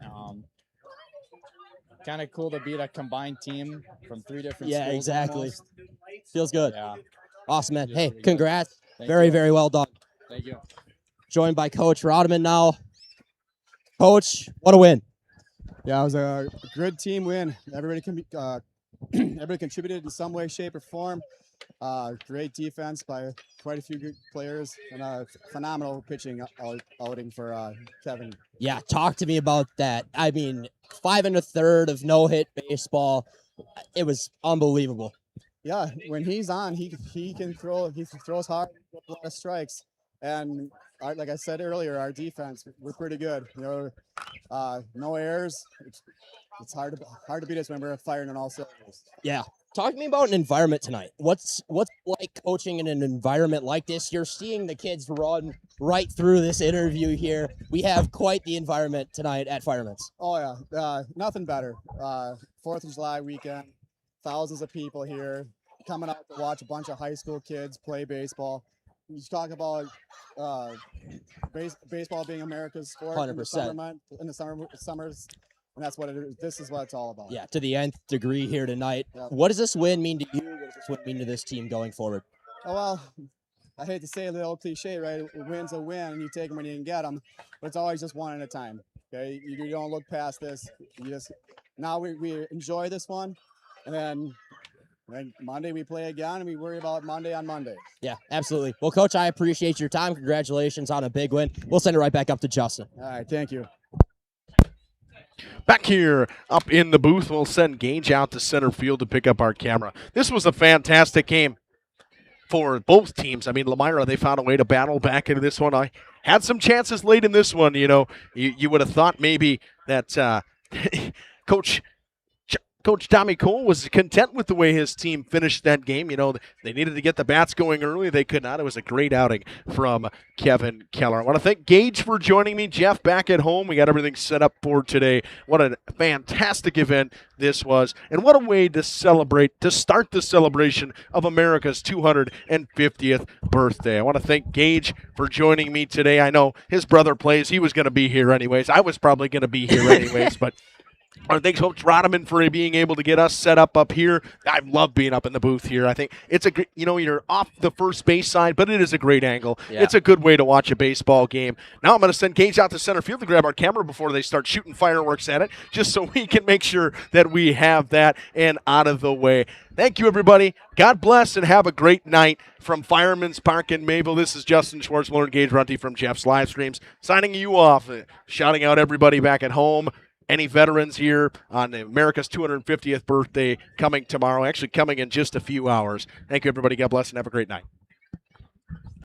F: Kind of cool to beat a combined team from 3 different schools.
E: Yeah, exactly.
F: Almost.
E: Feels good.
F: Yeah.
E: Awesome, man.
F: Feels
E: Hey,
F: pretty good.
E: congrats.
F: Thank
E: Very,
F: you.
E: very well done.
F: Thank you.
E: Joined by Coach Rodman now. Coach, what a win.
G: Yeah, it was a good team win. Everybody everybody contributed in some way, shape, or form. Great defense by quite a few good players, and a phenomenal pitching outing for Kevin.
E: Yeah, talk to me about that. I mean, 5 1/3 of no-hit baseball. It was unbelievable.
G: Yeah, when he's on, he can throw. He throws hard, a lot of strikes, and like I said earlier, our defense, we're pretty good. You know, no errors. It's hard to beat us when we're firing on all cylinders.
E: Yeah. Talk to me about an environment tonight. What's like coaching in an environment like this? You're seeing the kids run right through this interview here. We have quite the environment tonight at Fireman's.
G: Oh yeah, nothing better. 4th of July weekend, thousands of people here coming out to watch a bunch of high school kids play baseball. You talk about baseball being America's sport.
E: 100%.
G: In the summers, and that's what it is. This is what it's all about.
E: Yeah, to the nth degree here tonight.
G: Yeah.
E: What does this win mean to you? What does this win mean to this team going forward?
G: Oh well, I hate to say the old cliche, right? A win's a win, and you take them when you can get them. But it's always just one at a time. Okay, you don't look past this. You just now we enjoy this one, and then Monday we play again, and we worry about Monday on Monday.
E: Yeah, absolutely. Well, Coach, I appreciate your time. Congratulations on a big win. We'll send it right back up to Justin.
G: All right, thank you.
A: Back here up in the booth, we'll send Gage out to center field to pick up our camera. This was a fantastic game for both teams. I mean, Lomira, they found a way to battle back into this one. I had some chances late in this one. You know, you would have thought maybe that Coach Tommy Cole was content with the way his team finished that game. You know, they needed to get the bats going early. They could not. It was a great outing from Kevin Keller. I want to thank Gage for joining me. Jeff, back at home. We got everything set up for today. What a fantastic event this was. And what a way to celebrate, to start the celebration of America's 250th birthday. I want to thank Gage for joining me today. I know his brother plays. He was going to be here anyways. I was probably going to be here anyways, but thanks, Coach Rodman, for being able to get us set up here. I love being up in the booth here. I think it's you're off the first base side, but it is a great angle.
B: Yeah.
A: It's a good way to watch a baseball game. Now I'm going to send Gage out to center field to grab our camera before they start shooting fireworks at it, just so we can make sure that we have that and out of the way. Thank you, everybody. God bless and have a great night from Fireman's Park in Mayville. This is Justin Schwartzler and Gage Runty from Jeff's Live Streams, signing you off, shouting out everybody back at home. Any veterans here on America's 250th birthday coming tomorrow, actually coming in just a few hours. Thank you, everybody. God bless and have a great night.